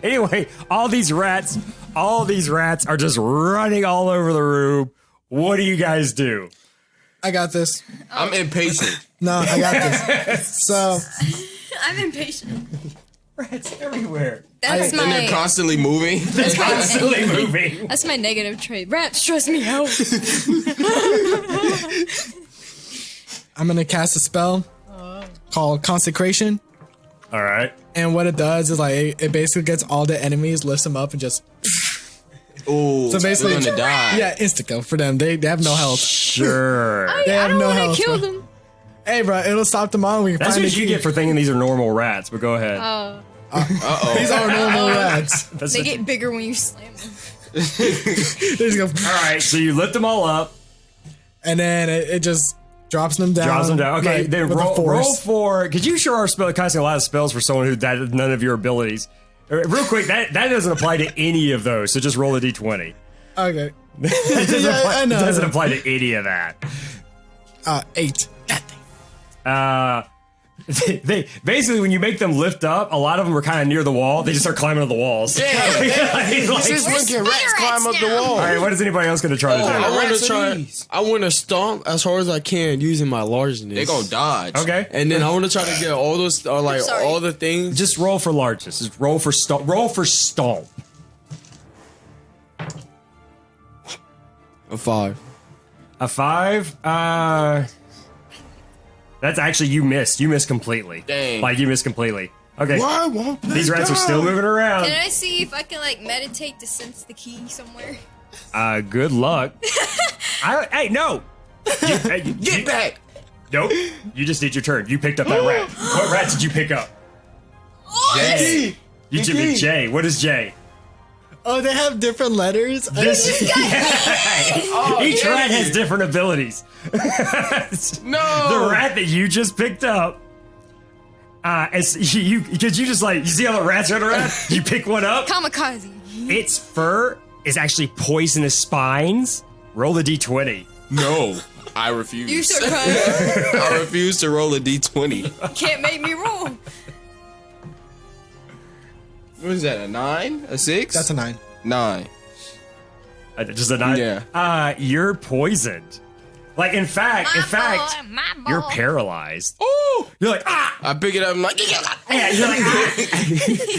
Anyway, all these rats are just running all over the room. What do you guys do? I got this. I'm impatient. No, I got this. So, I'm impatient. Rats everywhere. That's And they're my. constantly moving. That's my. Constantly moving. That's my negative trait. Rats stress me out. I'm gonna cast a spell called Consecration. All right. And what it does is it basically gets all the enemies, lifts them up, and just Ooh, so basically we're gonna die. Yeah, insta kill for them. They have no health. Sure. They I have don't no want health. to kill bro. them. Hey, bro, it'll stop them all. We can That's find what the you key. get for thinking these are normal rats, but go ahead. Uh-oh. These are normal rats. That's They what- get bigger when you slam them. They just go, All right, so you lift them all up. and then it just drops them down. Draws them down. Okay, like, then with a roll force. for. Because you sure are casting a lot of spells for someone who that none of your abilities. Real quick, that doesn't apply to any of those. So just roll a d20. Okay. It I know. doesn't apply to any of that. 8. They basically, when you make them lift up, a lot of them are kind of near the wall. They just start climbing on the walls. Damn, since when can rats climb up the wall? All right, what is anybody else going to try to do? I want to stomp as hard as I can using my largeness. They gonna dodge. Okay, and then I want to try to get all those, all the things. Just roll for largest. Just roll for stomp. Roll for stomp. A 5. A 5. That's actually, you missed. You missed completely. Dang. Like, you missed completely. Okay. Why won't they These rats are still moving around. Can I see if I can like meditate to sense the key somewhere? Good luck. Hey, no. Get back. Nope. You just need your turn. You picked up that rat. What rat did you pick up? Jay. You did pick Jay. What is Jay? Oh, they have different letters? Each rat has different abilities. No. The rat that you just picked up, because you just like, you see how the rats run around? You pick one up. Kamikaze. Its fur is actually poisonous spines. Roll the d20. No, I refuse. You should cry. I refuse to roll a d20. Can't make me roll. What is that? A 9? A 6? That's a 9. 9. Just a 9? Yeah. You're poisoned. Like, in fact, you're paralyzed. Oh! You're like, ah! I pick it up. I'm like, Yeah, you're like, ah!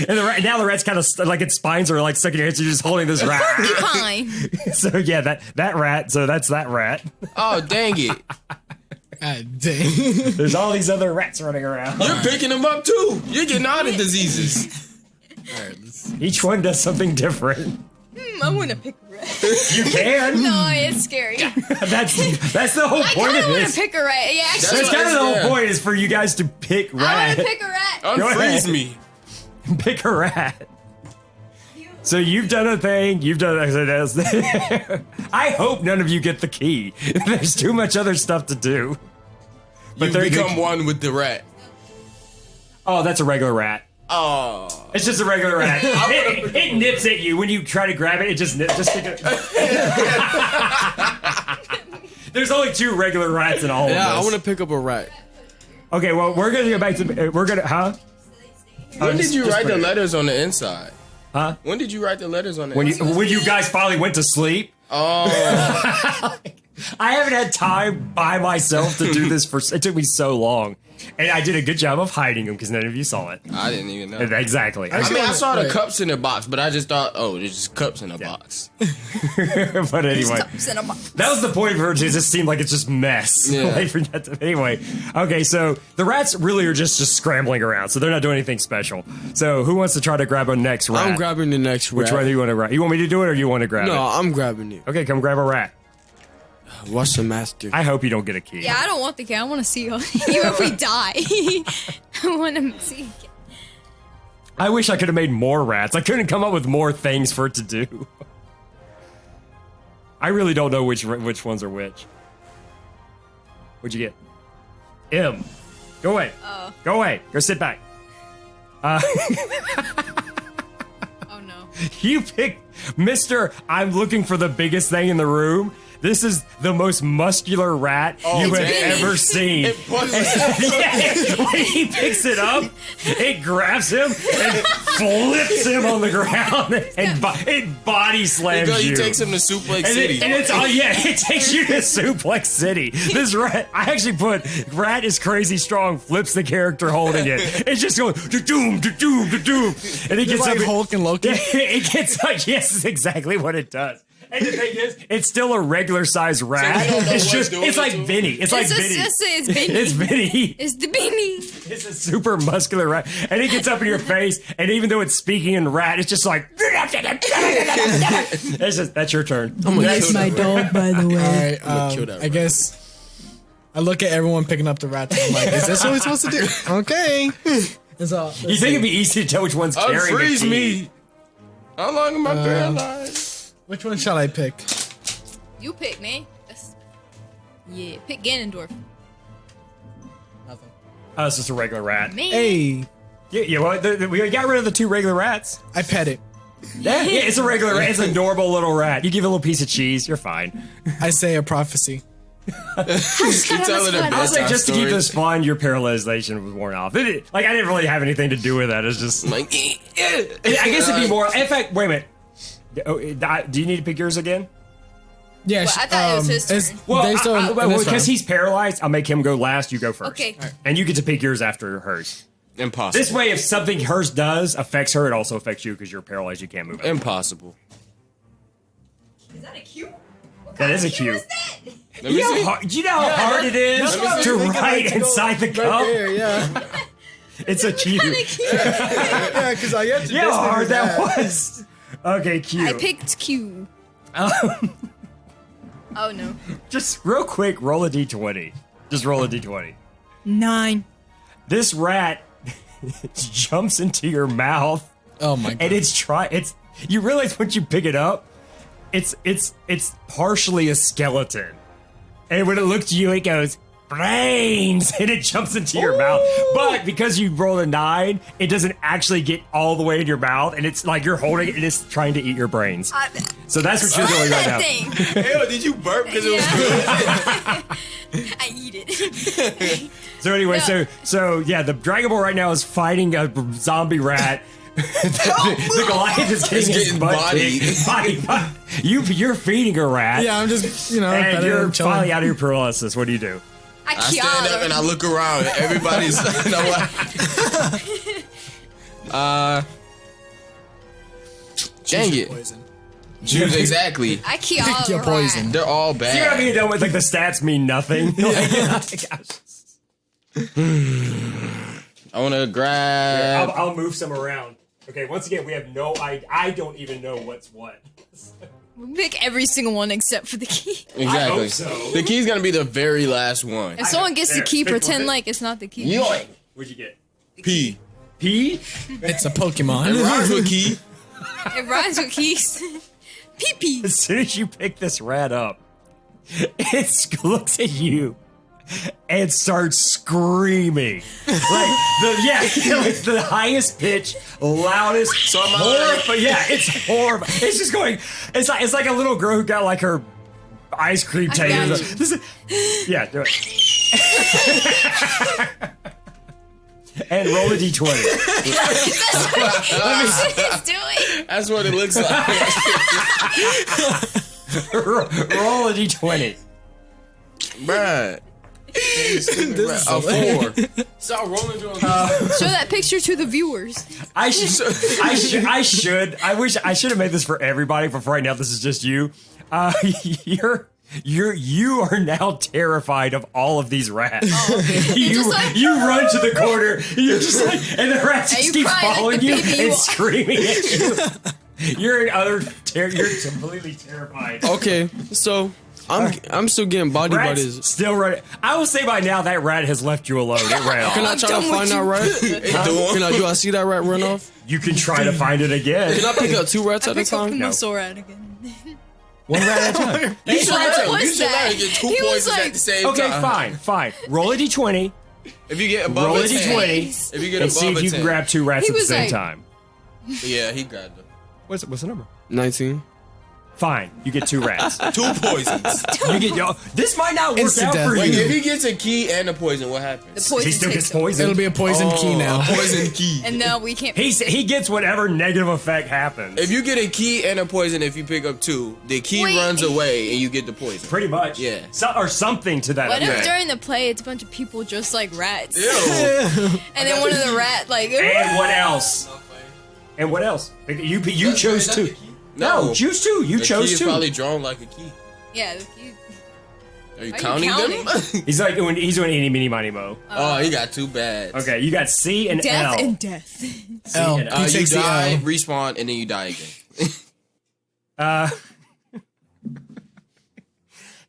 And now the rat's kind of like its spines are like stuck in your head, so you're just holding this rat. Porcupine. So yeah, that rat. So that's that rat. Oh, dang it. God dang. There's all these other rats running around. You're picking them up too. You're getting all the diseases. Each one does something different. I want to pick a rat. You can. No, it's scary. That's the whole I point kind of of want this. to pick a rat. Yeah, actually. That's kind of the whole point, is for you guys to pick I want rat. to pick a rat. Unfreeze me. Pick a rat. So you've done a thing. You've done. I hope none of you get the key. There's too much other stuff to do. But you become one with the rat. Oh, that's a regular rat. Oh. It's just a regular rat. It nips at you when you try to grab it. It just nips. Just There's only 2 regular rats in all of this. Yeah, I want to pick up a rat. Okay, well, we're gonna go back to. We're gonna. Huh? When did you write the letters on the inside? Huh? When did you write the letters on the When inside? when you guys finally went to sleep. Oh. I haven't had time by myself to do this it took me so long. And I did a good job of hiding them because none of you saw it. I didn't even know. Exactly. I mean, I saw the cups in the box, but I just thought, oh, there's just cups in a box. But anyway, that was the point for it to just seem like it's just mess. Yeah. Anyway, okay, so the rats really are just scrambling around, so they're not doing anything special. So who wants to try to grab a next rat? I'm grabbing the next rat. Which rat do you want to grab? You want me to do it or you want to grab it? No, I'm grabbing it. Okay, come grab a rat. What's the master? I hope you don't get a key. Yeah, I don't want the key. I want to see you. Even if we die, I want to see. I wish I could have made more rats. I couldn't come up with more things for it to do. I really don't know which ones are which. What'd you get? M. Go away. Oh. Go away. Go sit back. Oh no. You picked Mr. I'm looking for the biggest thing in the room. This is the most muscular rat you have ever seen. When he picks it up, it grabs him and flips him on the ground and it body slams you. He takes him to Suplex City. It takes you to Suplex City. This rat, I actually put rat is crazy strong, flips the character holding it. It's just going doom, doom, doom, and it gets like up. Hulk and Loki. It gets like, yes, it's exactly what it does. And the thing is, it's still a regular size rat. It's like Vinny. It's like Vinny. It's Vinny. It's Vinny. It's the Vinny. It's a super muscular rat. And it gets up in your face, and even though it's speaking in rat, it's just like, that's your turn. That's my dog, by the way. I'm gonna kill that I rat. guess I look at everyone picking up the rats and I'm like, is this what we're supposed to do? Okay. So, You think it'd be easy to tell which one's carrying the Unfreeze key? me. How long am I paralyzed? Which one shall I pick? You pick, man. Yeah, pick Ganondorf. Nothing. Oh, it's just a regular rat. Man. Hey, Yeah, well, we got rid of the 2 regular rats. I pet it. Yeah, it's a regular rat. It's a adorable little rat. You give it a little piece of cheese, you're fine. I say a prophecy. You tell it a I was like, bedtime just to keep story. this fun, your paralyzation was worn off. I didn't really have anything to do with that. It's just Like, I guess it'd be more. In fact, wait a minute. Do you need to pick yours again? Yeah, Well, I thought it was his turn. Well, because he's paralyzed, I'll make him go last. You go first. Okay. And you get to pick yours after hers. impossible. This way, if something hers does affects her, it also affects you because you're paralyzed. You can't move. Impossible. Is that a cue? That is a cue. Let me see. Do you know how hard it is to write inside the cup? yeah. It's a cue. Yeah, because I get to Yeah, how hard that was. Okay, cue. I picked Q. Oh no. Just real quick, roll a d20. Just roll a d20. 9. This rat jumps into your mouth, Oh my god. and it's you realize once you pick it up, it's partially a skeleton. And when it looks at you, it goes, brains, and it jumps into your mouth. But because you rolled a 9, it doesn't actually get all the way in your mouth, and it's like you're holding it and it's trying to eat your brains. So that's what you're doing right now. Ew, did you burp because it was good? I eat it. So anyway, so yeah, the Dragon Ball right now is fighting a zombie rat. the Goliath is getting his getting butt bodied. kicked. You're feeding a rat. Yeah, I'm just, and better you're than chilling. finally out of your paralysis. What do you do? I I stand up and I look around. Everybody's dang it. Poison. Choose exactly. I kill Pick your poison. They're all See what I mean? bad. Done with like the stats mean nothing. I want to grab. I'll move some around. Okay, once again, we have no idea. I don't even know what's what. We pick every single one except for the key. Exactly. I hope so. The key's gonna be the very last one. If someone gets the There, key, pick pretend one. like it's not the key. Yoink. What'd you get? P. P? It's a Pokemon. It rhymes with key. It rhymes with keys. Pee-pee. As soon as you pick this rat up, it looks at you and starts screaming. Like the highest pitch, loudest, So am I horrible. Yeah, it's horrible. It's just going. It's like a little girl who got like her ice cream I taken. got you. Yeah, do it. And roll a d20. It's doing. That's what it looks like. Roll a d20. Bruh. A 4. Stop rolling doing Show that picture to the viewers. I should. I wish I should have made this for everybody, but for right now, this is just you. You are now terrified of all of these rats. You run to the corner. You're just like, and the rats And just you keep cry like following the you baby you and are. screaming at you. You're completely terrified. Okay, so I'm still getting body by Rats this. still running. I will say by now that rat has left you alone. It ran off. Can I try to find that rat? Do I see that rat run off? You can try to find it again. Can I pick up 2 rats I at a pick up the time? muscle rat again. One rat at a time. You should let What him. You was should let that? him get 2 He was poisons like- at the same Okay, time. fine. Roll a d20. If you get above Roll a a 10. d20. If you get And above see if a you 10. can grab 2 rats He at the was same like- time. Yeah, he grabbed them. What's the number? 19. Fine, you get 2 rats. 2 poisons. This might not work Instant out death. for Wait, you. if he gets a key and a poison, what happens? The poison He still takes gets him. poisoned. It'll be a poison key now. A poison key. And now we can't. He gets whatever negative effect happens. If you get a key and a poison, if you pick up 2, the key Wait. runs away and you get the poison. Pretty much. Yeah. Or something to that What if effect. during the play it's a bunch of people just like rats? Ew. And then one of the rat like. And what else? And what else? You chose 2. No, choose 2. You The chose key is 2. probably drawn like a key. Yeah. Are you Are you counting them? He's like he's doing eeny, meeny, miny, mo. Oh, he got 2 bad. Okay, you got C and Death L. and death. L. and He You takes the die, L. respawn, and then you die again.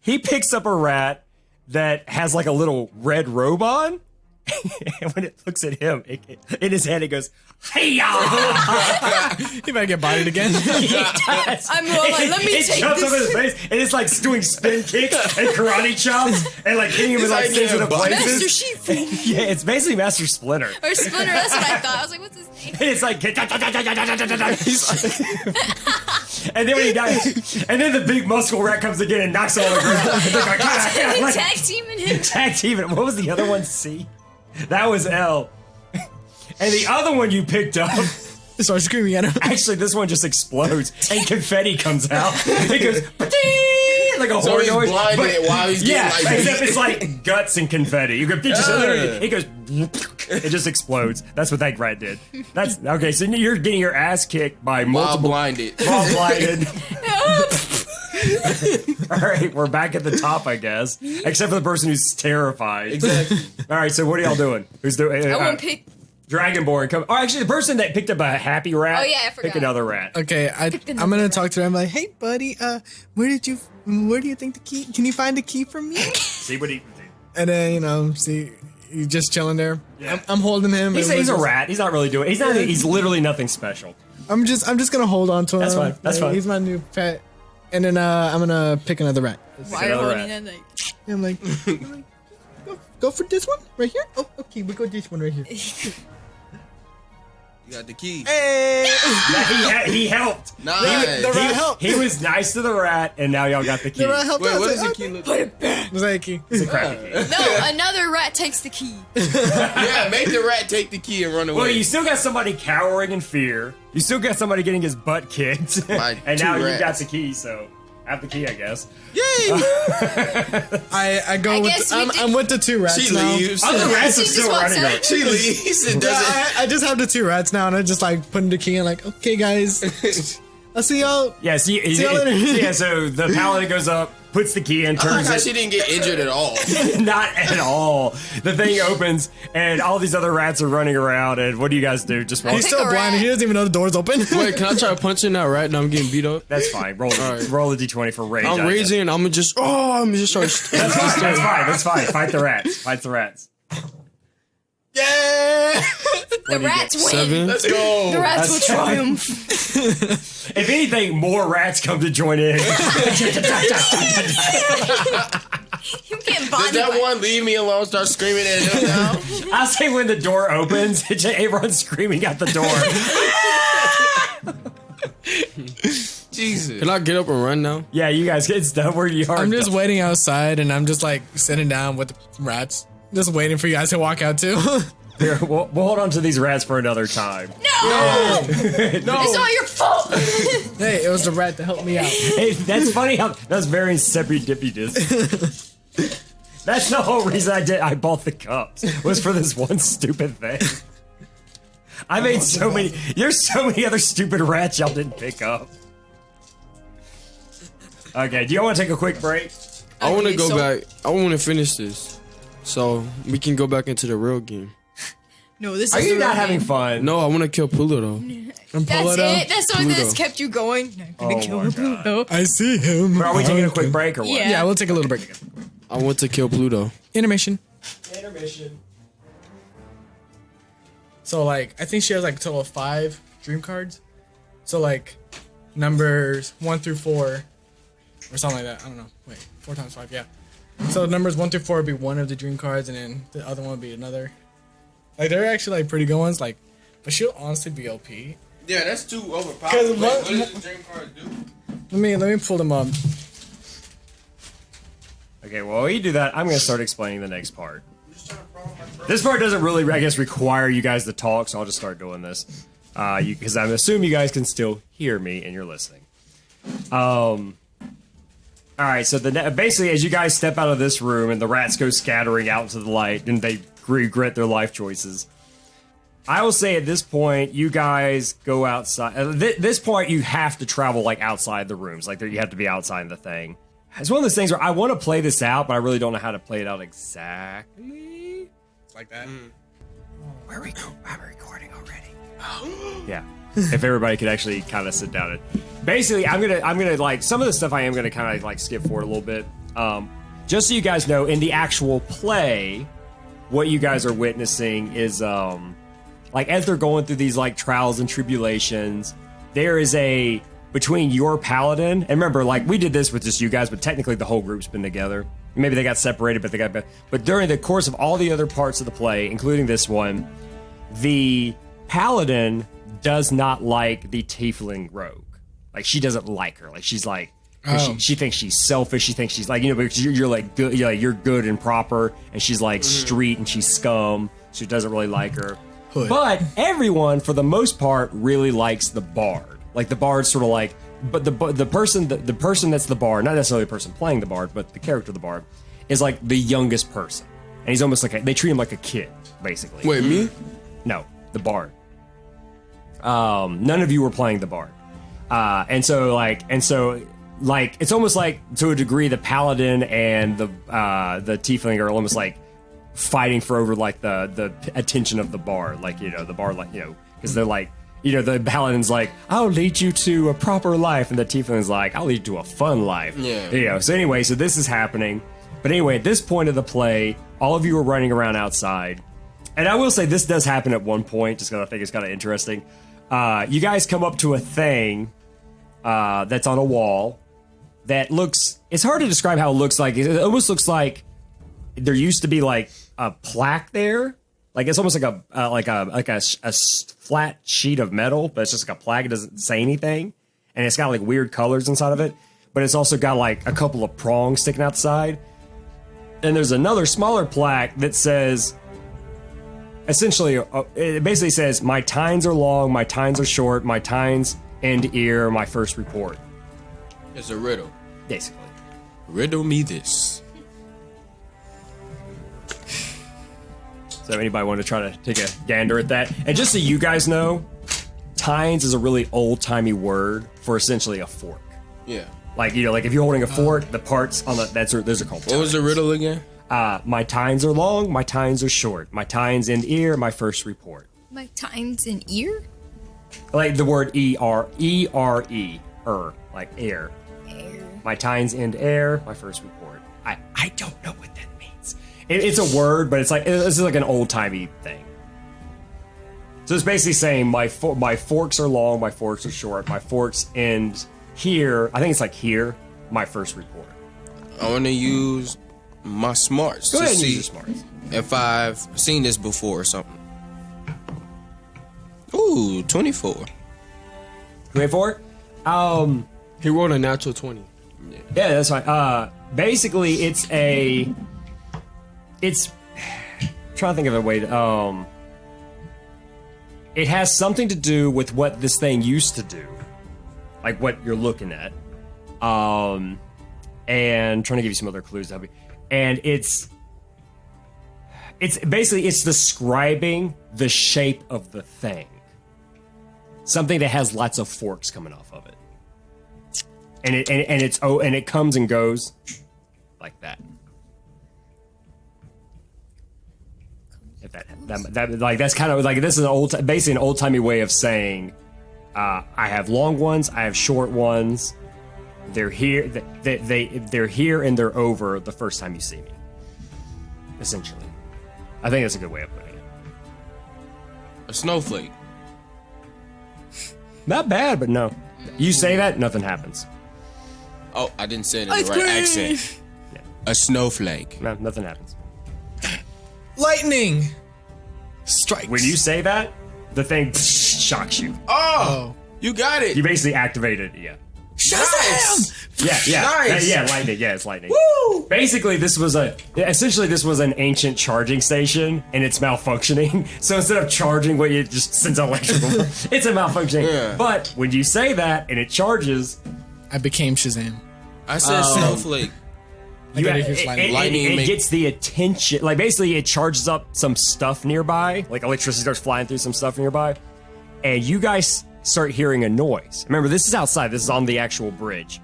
He picks up a rat that has like a little red robe on, And when it looks at him, in his head, it goes, "Hey-ya!" He might get bodied again. I'm more like, let me It take jumps up in his this. face, and it's like doing spin kicks and karate chops, and like hitting him in like like sensitive getting Master places. Shifu. Yeah, it's basically Master Splinter. Or Splinter, that's what I thought. I was like, what's his name? And it's like, and then when he dies, and then the big muscle rat comes again and knocks him on the ground. They're like, like, Tag teaming him. tag team it. What was the other one? C. That was L. And the other one you picked up. Start screaming at him. Actually, this one just explodes and confetti comes out. It goes "Ba-ding!" like a So horn he's noise. blinded while he's getting, yeah, like, except it's like guts and confetti. You could just literally, it goes. It just explodes. That's what that rat did. That's okay. So you're getting your ass kicked by While multiple blinded. while blinded. All right, we're back at the top, I guess. Except for the person who's terrified. Exactly. All right, so what are y'all doing? Who's doing? I want to pick. Dragonborn come. Oh, actually, the person that picked up a happy rat. Oh, yeah, I forgot. Pick another rat. Okay, I'm gonna talk to him like, hey buddy, where do you think the key? Can you find the key for me? See what he. And then see, he's just chilling there. Yeah. I'm holding him. He's a rat. He's not really doing. He's not. He's literally nothing special. I'm just gonna hold on to him. That's fine. That's fine. He's my new pet. And then I'm gonna pick another rat. Why are you another holding rat. that? Like, I'm like, go for this one right here. Oh, okay, we go this one right here. You got the key. Hey, He helped. Nice. the rat helped. He was nice to the rat, and now y'all got the key. The rat helped. Wait, us. what does Like, the key look like? It's like a key. It's a crappy key. no, another rat takes the key. Yeah, make the rat take the key and run away. Well, you still got somebody cowering in fear. You still got somebody getting his butt kicked, My and two now you rats. got the key. So have the key, I guess. Yay! I go I with. guess I'm with the two rats She now. leaves. Other rats are She just still walks running. out. Though. She leaves and Yeah, doesn't. I just have the two rats now, and I just like putting the key in. Like, okay, guys, I'll see y'all. Yeah, see, y'all later. yeah. So the paladin goes up, puts the key in, I like turns how it. she didn't get injured at all. Not at all. The thing opens, and all these other rats are running around. And what do you guys do? Just walk. He's Pick still a blind. rat. He doesn't even know the door's open. Wait, can I try punching that rat? Now I'm getting beat up. That's fine. Roll right. roll a d20 for rage. I'm I guess. raging. I'm just start. That's fine. That's fine. That's fine. Fight the rats. Fight the rats. Yeah. The rats win. 7. Let's go. The rats will triumph. If anything, more rats come to join in. You can't Does body that by- one leave me alone? Start screaming at him now. I say when the door opens, everyone's screaming out the door. Jesus. Can I get up and run now? Yeah, you guys get stuff where you are. I'm just waiting outside, and I'm just like sitting down with the rats, just waiting for you guys to walk out too. Here, we'll hold on to these rats for another time. No! It's all your fault. Hey, it was the rat that helped me out. Hey, that's funny how that's very serendipitous. That's the whole reason I bought the cups was for this one stupid thing. I made so many. There's so many other stupid rats y'all didn't pick up. Okay, do y'all want to take a quick break? I want to Okay, go so- back. I want to finish this, so we can go back into the real game. No, this Are is you the not real having game. fun? No, I want to kill Pluto though. That's it. That's the only thing that's Pluto. kept you going. Not gonna Oh kill my God. Pluto. I see him. But are we taking a quick break or what? Yeah. Yeah, we'll take a little break. I want to kill Pluto. Intermission. Intermission. So like, I think she has like a total of 5 dream cards. So like, numbers 1 through 4, or something like that. I don't know. Wait, 4 times 5, yeah. So numbers 1 through 4 would be one of the dream cards, and then the other one would be another. Like they're actually like pretty good ones. Like, but she'll honestly be OP. Yeah, that's too overpowered. 'Cause Wait, what- what does the dream card do? Let me pull them up. Okay, well, while you do that, I'm going to start explaining the next part. This part doesn't really, I guess, require you guys to talk, so I'll just start doing this. Because I assume you guys can still hear me and you're listening. All right, so basically, as you guys step out of this room and the rats go scattering out into the light and they regret their life choices, I will say at this point, you guys go outside. At this point, you have to travel like outside the rooms. Like you have to be outside the thing. It's one of those things where I want to play this out, but I really don't know how to play it out exactly. It's like that. Where we go? I'm recording already. Yeah. If everybody could actually kind of sit down and basically, I'm gonna like some of the stuff I am gonna kind of like skip forward a little bit. Just so you guys know, in the actual play, what you guys are witnessing is like as they're going through these like trials and tribulations, there is a between your paladin, and remember, like we did this with just you guys, but technically the whole group's been together. Maybe they got separated, but during the course of all the other parts of the play, including this one, the paladin does not like the tiefling rogue. Like she doesn't like her. Like she's like she thinks she's selfish. She thinks she's like, because you're like good, you're good and proper, and she's like street and she's scum. She doesn't really like her. Hood. But everyone, for the most part, really likes the bard. Like the bard's sort of like, but the person that's the bard, not necessarily the person playing the bard, but the character of the bard, is like the youngest person, and he's almost like they treat him like a kid, basically. Wait, me? No, the bard. None of you were playing the bard, and so it's almost like to a degree the paladin and the tiefling are almost like fighting for over like the attention of the bard, like the bard, like because they're like. The paladin's like, I'll lead you to a proper life, and the tiefling's like, I'll lead you to a fun life. Yeah. So anyway, so this is happening. But anyway, at this point of the play, all of you are running around outside. And I will say this does happen at one point, just because I think it's kind of interesting. You guys come up to a thing that's on a wall that looks, it's hard to describe how it looks like. It almost looks like there used to be like a plaque there. Like it's almost like a flat sheet of metal, but it's just like a plaque. It doesn't say anything, and it's got like weird colors inside of it. But it's also got like a couple of prongs sticking out the side. And there's another smaller plaque that says, essentially, it basically says, "My tines are long, my tines are short, my tines end ear, my first report." It's a riddle, basically. Riddle me this. So anybody want to try to take a gander at that? And just so you guys know, tines is a really old-timey word for essentially a fork. Yeah. Like, like if you're holding a fork, the parts on those are called tines. What was the riddle again? My tines are long, my tines are short. My tines end ear, my first report. My tines in ear? Like the word E-R-E, like air. Air. My tines end air, my first report. I don't know what that means. It's a word, but it's like an old-timey thing. So it's basically saying my forks are long, my forks are short, my forks end here. I think it's like here, my first report. I want to use my smarts to see use your smarts. If I've seen this before or something. Ooh, 24. 24? He rolled a natural 20. Yeah, that's fine. Basically, it's trying to think of a way to, it has something to do with what this thing used to do. Like what you're looking at. And trying to give you some other clues. And it's basically, it's describing the shape of the thing. Something that has lots of forks coming off of it. And it comes and goes like that. If that like that's kind of like, this is basically an old-timey way of saying, I have long ones, I have short ones. They're here. They're here and they're over the first time you see me. Essentially, I think that's a good way of putting it. A snowflake. Not bad, but no. You say that, nothing happens. Oh, I didn't say it in the right accent. Yeah. A snowflake. No, nothing happens. Lightning strikes. When you say that, the thing shocks you. Oh, you got it. You basically activated it, yeah. Shazam! Yeah. Nice. Yeah, lightning. Yeah, it's lightning. Woo! Basically, this was an ancient charging station, and it's malfunctioning. So instead of charging what you just sends electrical, it's a malfunctioning. Yeah. But when you say that and it charges, I became Shazam. I said snowflake. It gets the attention. Like basically, it charges up some stuff nearby. Like electricity starts flying through some stuff nearby, and you guys start hearing a noise. Remember, this is outside. This is on the actual bridge.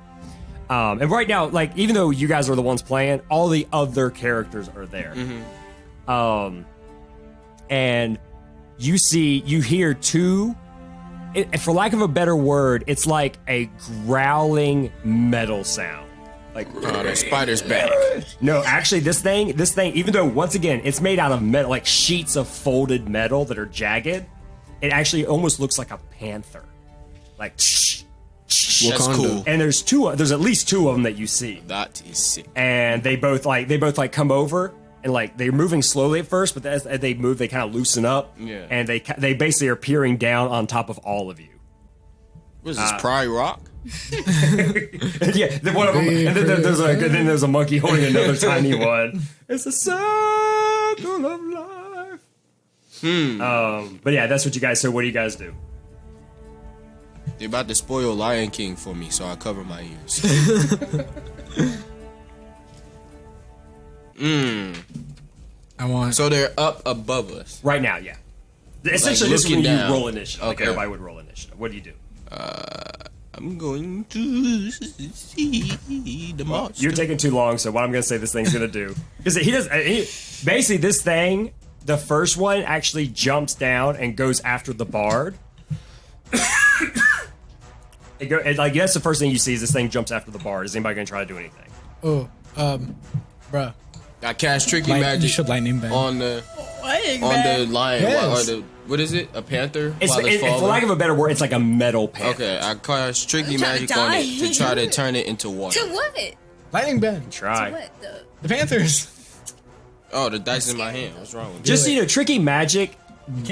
And right now, like, even though you guys are the ones playing, all the other characters are there. Mm-hmm. And you hear two, for lack of a better word, it's like a growling metal sound. Like, The spider's back. no, actually, this thing, even though once again it's made out of metal, like sheets of folded metal that are jagged, it actually almost looks like a panther. Like, That's cool. and there's at least two of them that you see. That is sick. And they both come over and like they're moving slowly at first, but as they move, they kind of loosen up. Yeah. And they basically are peering down on top of all of you. What is this, Pride Rock? Yeah, one of them, and then there's a monkey holding another tiny one. It's a circle of life. But yeah, that's what you guys. So what do you guys do? They're about to spoil Lion King for me, so I cover my ears. I want. So they're up above us. Right now, yeah. Essentially, this is when looking you down. roll initiative. Like Okay. everybody would roll initiative. What do you do? I'm going to see the monster. You're taking too long, so what I'm going to say this thing's going to do. Because basically, this thing, the first one actually jumps down and goes after the bard. That's the first thing you see is this thing jumps after the bard. Is anybody going to try to do anything? Oh, bruh. I cast tricky You magic should lightning bang. on the lion. Yes. What is it? A panther? It's, while it's for falling? lack of a better word, it's like a metal panther. Okay, I cast tricky I'm trying magic to on die. it to try to turn it into water. To what? Lightning bang. Try. What the? The Panthers. Oh, the dice in my hand. What's wrong with Just me? tricky magic.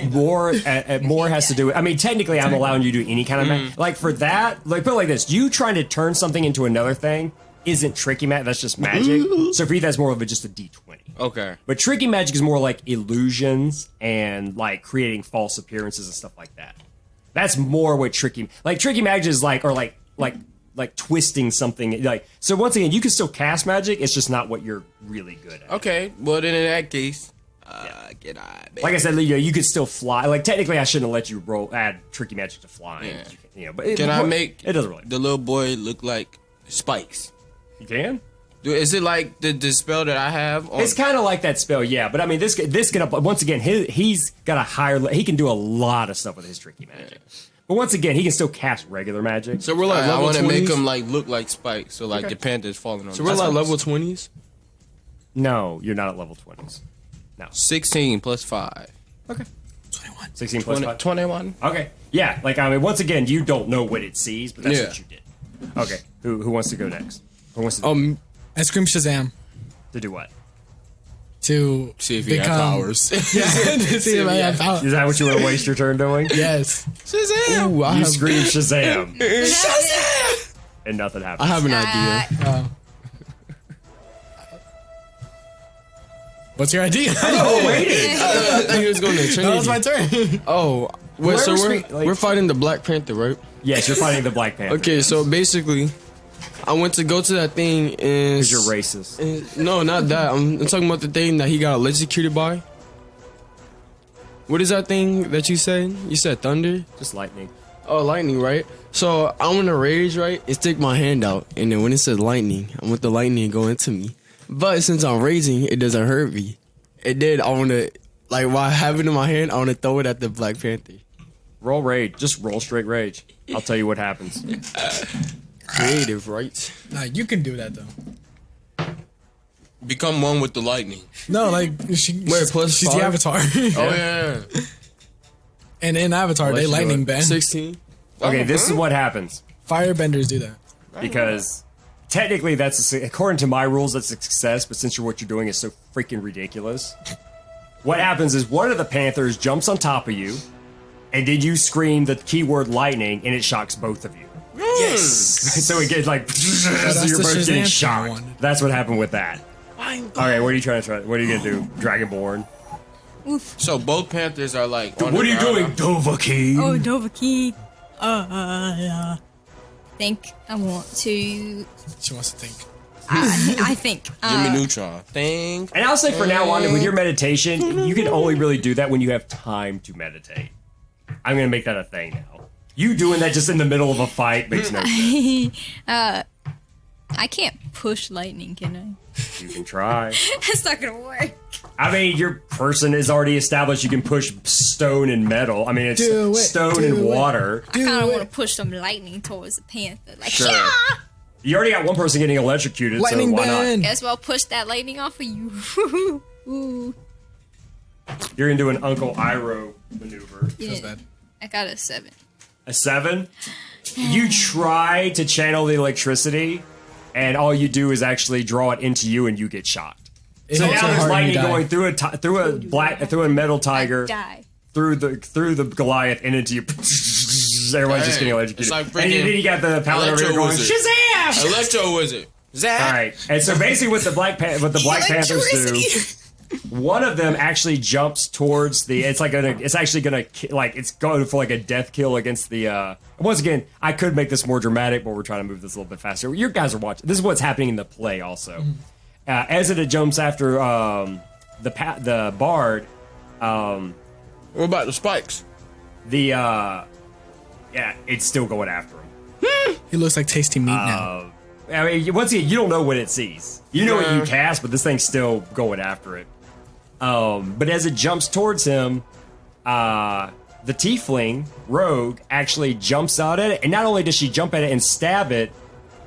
More has to do with. I mean, technically, I'm allowing you to do any kind of magic. Like for that, like put it like this: you trying to turn something into another thing isn't tricky magic. That's just magic. So for you, that's more of just a D20. Okay. But tricky magic is more like illusions and like creating false appearances and stuff like that. That's more what tricky magic is like, or like twisting something. Like so, once again, you can still cast magic. It's just not what you're really good at. Okay. Well, then in that case, get Like I said, you could still fly. Like technically, I shouldn't have let you add tricky magic to flying. Yeah. But it Can I make it doesn't really. the little boy look like spikes? You can. Is it like the spell that I have? On- It's kind of like that spell, yeah. But I mean, this can once again, he's got a higher. He can do a lot of stuff with his tricky magic. But once again, he can still cast regular magic. So we're like I level want to 20s? make him like look like spikes, so like the panther's falling on. So we're like level 20s? No, you're not at level 20s. No. 16 plus 5. Okay. 16 plus 5. 21. Okay. Yeah. Like I mean, once again, you don't know what it sees, but that's Yeah. what you did. Okay. Who wants to go next? Who wants to I scream Shazam to do what? to See if you have become. powers. Yeah, to see if I have powers. Is that what you want to waste your turn doing? Yes. Shazam! Ooh, I You have, scream Shazam, and nothing I happens. have an idea. What's your idea? Oh, waiting. I think he was going to That Trinity. was my turn. Oh, wait, so Whoever's we're fighting the Black Panther, right? Yes, you're fighting the Black Panther. Okay, so basically, I went to go to that thing and... Because you're racist. No, not that. I'm talking about the thing that he got electrocuted by. What is that thing that you said? You said thunder? Just lightning. Oh, lightning, right? So I want to rage, right? And stick my hand out. And then when it said lightning, I want the lightning to go into me. But since I'm raging, it doesn't hurt me. It did. I want to, like, while I have it in my hand, I want to throw it at the Black Panther. Roll rage. Just roll straight rage. I'll tell you what happens. Creative, right? Nah, you can do that though. Become one with the lightning. No, like Wait, plus she's 5? the Avatar. Oh, yeah. And in Avatar, they lightning bend. 16. Okay, this is what happens. Firebenders do that. Because technically, according to my rules, that's a success. But since what you're doing is so freaking ridiculous, what happens is one of the Panthers jumps on top of you, and then you scream the keyword lightning, and it shocks both of you. Yes. So it gets like, so you're the both Shazam getting thing I shocked. wanted. That's what happened with that. Okay, what are you trying to try? What are you gonna do? Dragonborn. So both panthers are like. on What are the you doing, ground. Dovahkiin? Oh, Dovahkiin. Think I want to. She wants to think. I think. Jimmy Neutron. Thing. And I'll say from now on, with your meditation, you can only really do that when you have time to meditate. I'm gonna make that a thing now. You doing that just in the middle of a fight makes no sense. I can't push lightning, can I? You can try. That's not gonna work. I mean, your person is already established. You can push stone and metal. I mean, it's Do it, stone do and it. water. I kind of want to push some lightning towards the panther. Like, Sure. yeah! You already got one person getting electrocuted, Lightning so why band. Guess what? Push that lightning off of you. Ooh. not? You're gonna do an Uncle Iroh maneuver. Yeah. I got a 7. A 7? You try to channel the electricity, and all you do is actually draw it into you, and you get shocked. So now there's lightning going through a metal tiger, Die. through the Goliath, and into you. Everyone's just getting electrocuted. It's like and then you got the paladin over here going Shazam! Electro Wizard. Zap. All right, and so basically, what the Black Panthers do, one of them actually jumps towards the. It's actually gonna it's going for like a death kill against the. Once again, I could make this more dramatic, but we're trying to move this a little bit faster. You guys are watching. This is what's happening in the play, also. As it jumps after the bard. What about the spikes? It's still going after him. He looks like tasty meat now. I mean, once again, you don't know what it sees. You know what you cast, but this thing's still going after it. But as it jumps towards him, the tiefling rogue actually jumps out at it, and not only does she jump at it and stab it,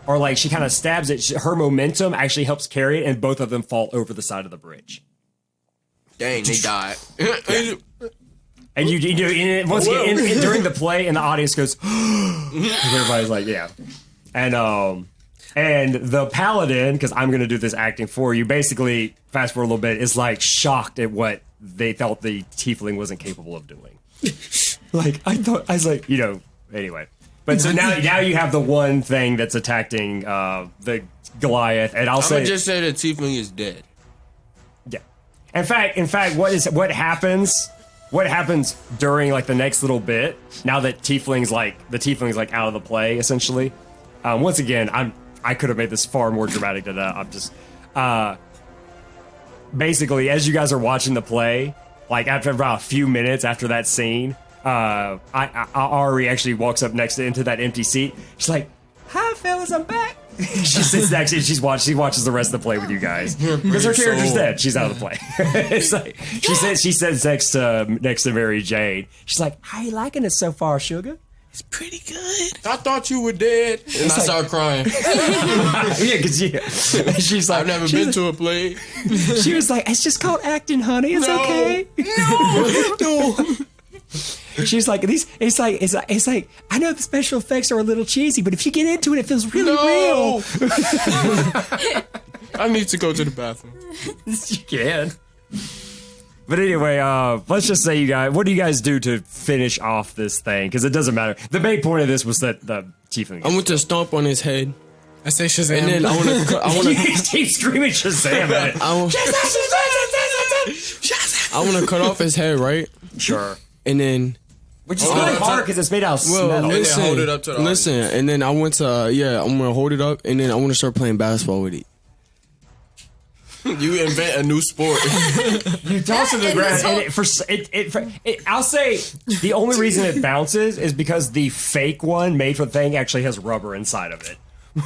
or like she kind of stabs it, her momentum actually helps carry it, and both of them fall over the side of the bridge. Dang, they died. And you know, and once again, during the play, and the audience goes, everybody's like, yeah. And the paladin, because I'm going to do this acting for you, basically, fast forward a little bit, is like shocked at what they felt the tiefling wasn't capable of doing. I was like, anyway. But so now you have the one thing that's attacking the Goliath, and I'm gonna just say the tiefling is dead. Yeah. In fact, what happens during like the next little bit, now that the tiefling's like out of the play, essentially. Once again, I could have made this far more dramatic than that. I'm just basically, as you guys are watching the play, like after about a few minutes after that scene, Ari actually walks up into that empty seat. She's like, "Hi, fellas, I'm back." She sits next to you. She watches the rest of the play with you guys because her character's dead. She's out of the play. It's like she says next to Mary Jane. She's like, "How you liking it so far, sugar?" It's pretty good. I thought you were dead. And I started crying. She's like, I've never been to a play. She was like, "It's just called acting, honey. It's okay." No. She's like, it's like, I know the special effects are a little cheesy, but if you get into it, it feels really real. I need to go to the bathroom. You can. But anyway, let's just say what do you guys do to finish off this thing? Because it doesn't matter. The main point of this was that the tiefling. I went to stomp on his head. I say Shazam. And then I want to keep screaming Shazam at it. I want to cut off his head, right? Sure. And then, which is really hard because it's made out of metal. Listen, hold it up to the audience. And then I went to I'm gonna hold it up, and then I want to start playing basketball with it. You invent a new sport. You toss it to the ground, and I'll say the only reason it bounces is because the fake one made for the thing actually has rubber inside of it.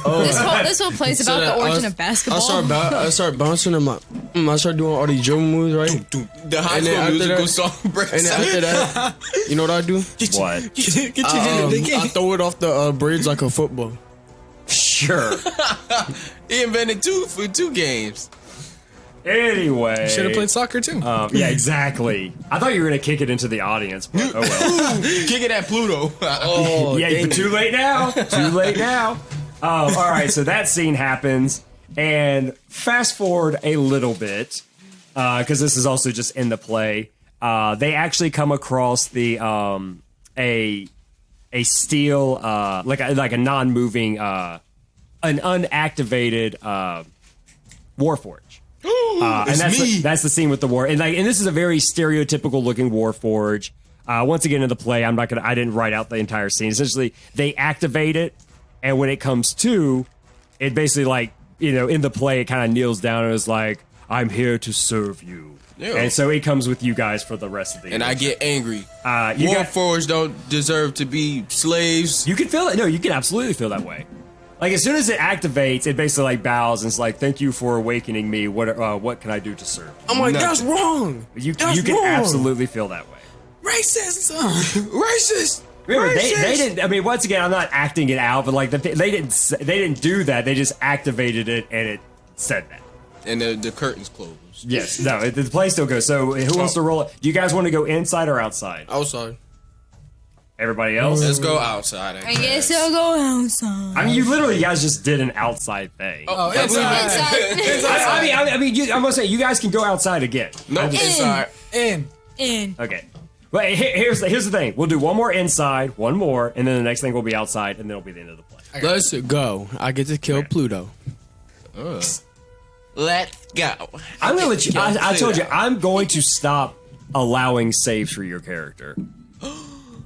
Oh. This whole plays about the origin of basketball. I start bouncing and I start doing all these dribble moves, right? The high school musical song breaks. And then after that, you know what I do? What? Get your hand in the game. I throw it off the bridge like a football. Sure. He invented two games. Anyway. Should have played soccer too. Yeah, exactly. I thought you were going to kick it into the audience, but oh well. Kick it at Pluto. Yeah, but too late now. Too late now. All right, so that scene happens, and fast forward a little bit, because this is also just in the play. They actually come across the a steel, like a non-moving, an unactivated Warforge. And that's the scene with the war, and this is a very stereotypical looking Warforge. Once again in the play, I didn't write out the entire scene. Essentially, they activate it. And when it comes to, it basically in the play, it kind of kneels down and is like, "I'm here to serve you." Yeah. And so it comes with you guys for the rest of the And I get angry. Warforged don't deserve to be slaves. You can feel it. No, you can absolutely feel that way. Like as soon as it activates, it basically bows and it's like, "Thank you for awakening me. What can I do to serve?" I'm like, "That's wrong." You can absolutely feel that way. Racist. Racist. Remember, they didn't. I mean, once again, I'm not acting it out, but like they didn't do that. They just activated it, and it said that. And the curtains closed. Yes, no, the play still goes. So who wants to roll it? Do you guys want to go inside or outside? Outside. Everybody else? Let's go outside. I guess I'll go outside. I mean, you guys just did an outside thing. Inside. I'm gonna say you guys can go outside again. No, inside. In. Okay. Well, here's the thing. We'll do one more inside, one more, and then the next thing will be outside, and then it'll be the end of the play. Let's go. I get to kill Pluto. Let's go. I'm gonna let you. I told you I'm going to stop allowing saves for your character.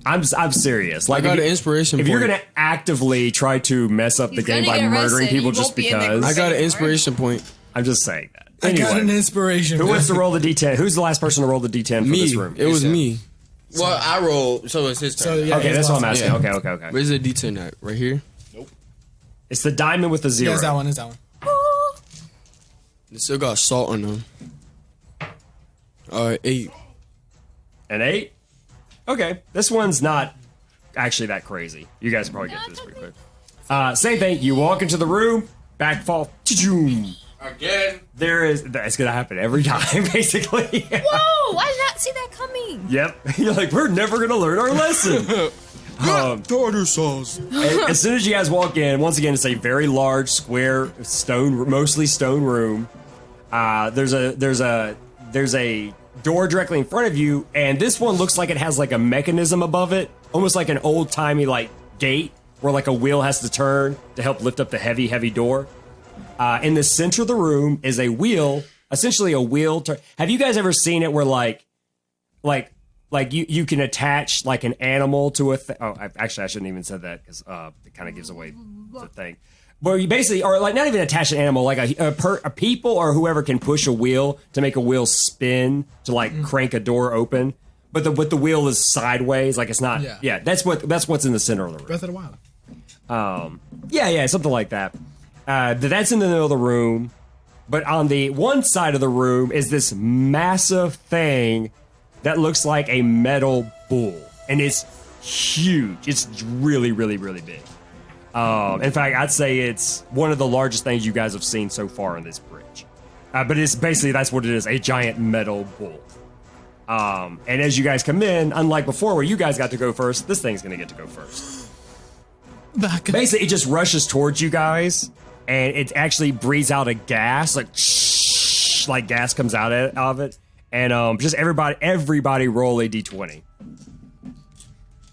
I'm serious. Like, I got an inspiration If point. you're gonna actively try to mess up the game by murdering people just because, I got an inspiration point. I'm just saying that. I Anyway, got an inspiration. who wants to roll the D10? Who's the last person to roll the D10 for Me. this room? It was me. Well, I rolled, so it's his turn. So, yeah, Okay, he's that's what I'm lost. asking. Yeah. Okay. Where's the D10 at? Right here? It's the diamond with the 0. Yeah, it's that one. It's that one. It still got salt on them. 8. An 8? Okay, this one's not actually that crazy. You guys probably get this pretty quick. Same thing. You walk into the room, backfall. Cha-choom. Again. That's gonna happen every time, basically. Whoa! I did not see that coming. Yep. You're like, we're never gonna learn our lesson. Tartar sauce. As soon as you guys walk in, once again, it's a very large, square, mostly stone room. There's a door directly in front of you, and this one looks like it has like a mechanism above it, almost like an old timey like gate where like a wheel has to turn to help lift up the heavy door. In the center of the room is a wheel, essentially a wheel. Have you guys ever seen it where like you can attach like an animal to a I shouldn't even said that because it kind of gives away the thing. Where you basically, or like not even attach an animal, like a people or whoever can push a wheel to make a wheel spin to like crank a door open, but the wheel is sideways, like it's not. Yeah, that's what's in the center of the room. Breath of the Wild. Something like that. That's in the middle of the room, but on the one side of the room is this massive thing that looks like a metal bull, and it's huge. It's really, really, really big. In fact, I'd say it's one of the largest things you guys have seen so far on this bridge. But it's basically, that's what it is, a giant metal bull. And as you guys come in, unlike before where you guys got to go first, this thing's going to get to go first. Basically, it just rushes towards you guys, and it actually breathes out a gas, like gas comes out of it. And just everybody roll a d20.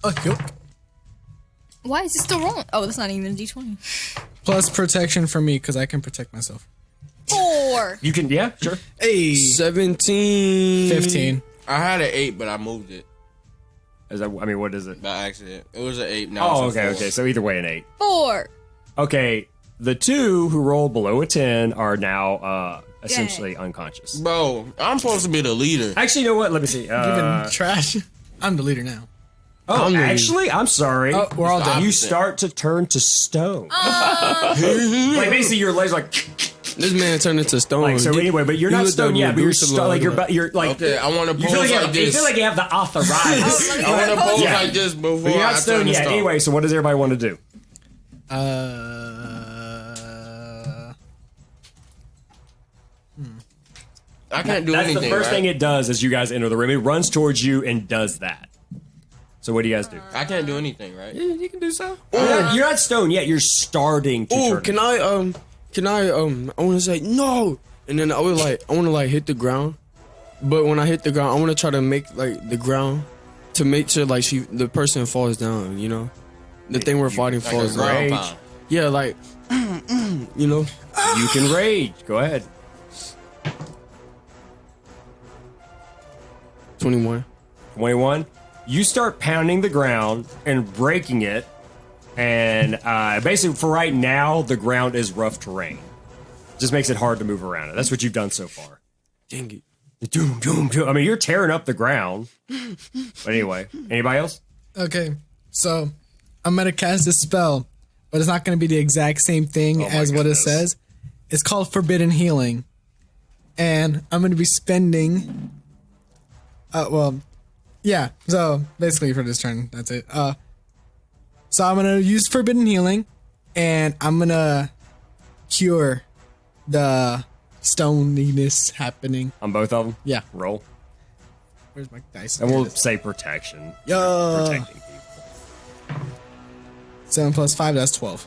Okay. Why is it still rolling? Oh, that's not even a d20. Plus protection for me because I can protect myself. 4. You can, yeah, sure. Hey. 17. 15. I had an 8, but I moved it What is it? by accident. It was an 8. Now Oh, it's a okay. 4. So either way, an 8. 4. Okay, the 2 who rolled below a 10 are now essentially unconscious. Bro, I'm supposed to be the leader. Actually, you know what? Let me see. Even trash. I'm the leader now. I'm sorry. Oh, we're all dead. You start to turn to stone. Like basically, your legs like. This man turned into stone. Like, so anyway, but you're not stone yet. But you're like Okay, I want to you feel pose like like you this. feel like you have the arthritis. I want to pose Yeah. like this before But you're not I stone turn to yet. stone. Anyway, so what does everybody want to do? I can't do That's anything. the first right? thing it does as you guys enter the room. It runs towards you and does that. So what do you guys do? I can't do anything, right? You can do so. You're not stone yet. You're starting to. Oh, turn. I want to say no, and then I want to hit the ground, but when I hit the ground, I want to try to make like the ground to make sure like the person falls down, you know, the thing we're fighting Like falls a ground down. pound. Yeah, like you know. You can rage. Go ahead. 21. 21. You start pounding the ground and breaking it, and basically for right now, the ground is rough terrain. Just makes it hard to move around it. That's what you've done so far. Dang it. Doom, doom, doom. I mean, you're tearing up the ground. But anyway, anybody else? Okay, so I'm gonna cast a spell, but it's not gonna be the exact same thing as what it says. It's called Forbidden Healing, and I'm gonna be spending. So basically for this turn, that's it. So I'm gonna use Forbidden Healing, and I'm gonna cure the stoniness happening. On both of them? Yeah. Roll. Where's my dice? And we'll say protection. Yo. Protecting people. 7 plus 5, that's 12.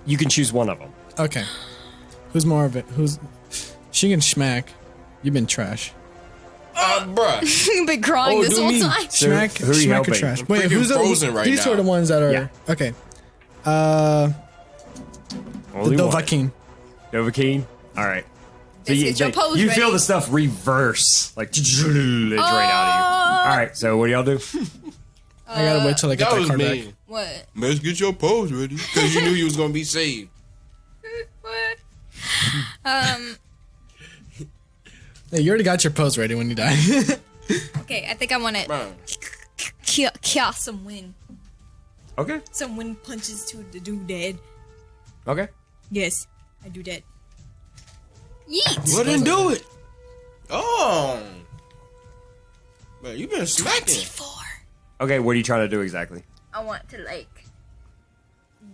You can choose one of them. Okay. Who's more of it? Who's... She can schmack. You've been trash. Bruh. You've been crying this whole time. Schmack, who are you schmack or helping? trash. I'm Wait, freaking who's frozen right these now. are the ones that are... Yeah. Okay. Only The one. Dovahkiin. Dovahkiin? All right. So Let's get your pose you ready. feel the stuff reverse. Like, it drain out of you. All right, so what do y'all do? I gotta wait till I get That that was card me. back. What? Let's get your pose ready. Because you knew you was going to be saved. What? Hey, you already got your pose ready when you die. Okay, I think I want to Bruh. kill some wind. Okay. Some wind punches to the dude dead. Okay. Yes, I do that. Yeet! Well, then do it. Oh. Man, you been smacking. 24. Okay, what are you trying to do exactly? I want to like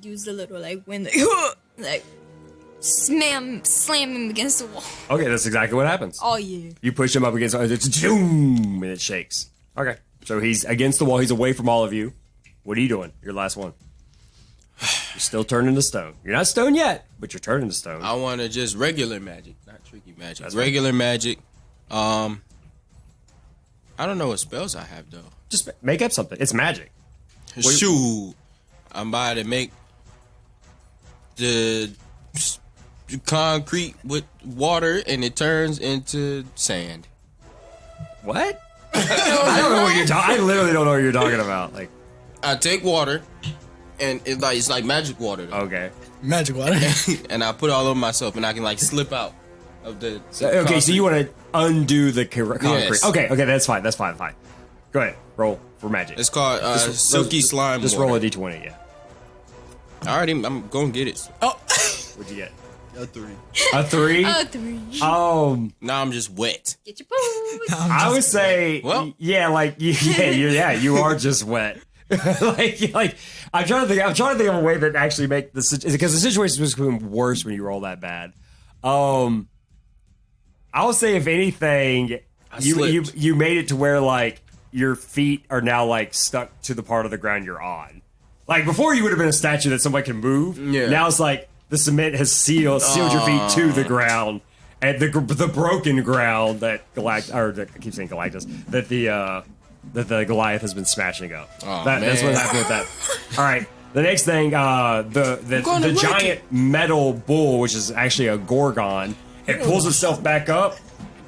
use the little like wind like slam him against the wall. Okay, that's exactly what happens. Oh yeah. You push him up against it's doom, and it shakes. Okay, so he's against the wall. He's away from all of you. What are you doing? Your last one. You're still turning to stone. You're not stone yet, but you're turning to stone. I want to just regular magic, not tricky magic. That's Regular magic. I don't know what spells I have though. Just make up something. It's magic. Shoot, I'm about to make the concrete with water, and it turns into sand. What? I don't know what you're talking. I literally don't know what you're talking about. Like, I take water, and it's like magic water, though. okay. Magic water. And I put it all over myself, and I can like slip out of the. Okay, so you want to undo the concrete? Yes. Okay, that's fine. That's fine. Go ahead. Roll for magic. It's called silky slime. Just water. roll a d20. Yeah. Alrighty, I'm gonna get it. What'd you get? A 3. A 3. Oh, 3. Now I'm just wet. Get your pose. I would say, Well- yeah, like, you are just wet. like, I'm trying to think of a way that actually make this, because the situation was becoming worse when you roll that bad. I would say, if anything, you made it to where like your feet are now like stuck to the part of the ground you're on. Like before, you would have been a statue that somebody can move. Yeah. Now it's like the cement has sealed your feet to the ground, and the broken ground that I keep saying Galactus, that the Goliath has been smashing up. Oh, That's man. what happened with that. All right. The next thing, the wreck giant metal bull, which is actually a Gorgon, it pulls itself back up,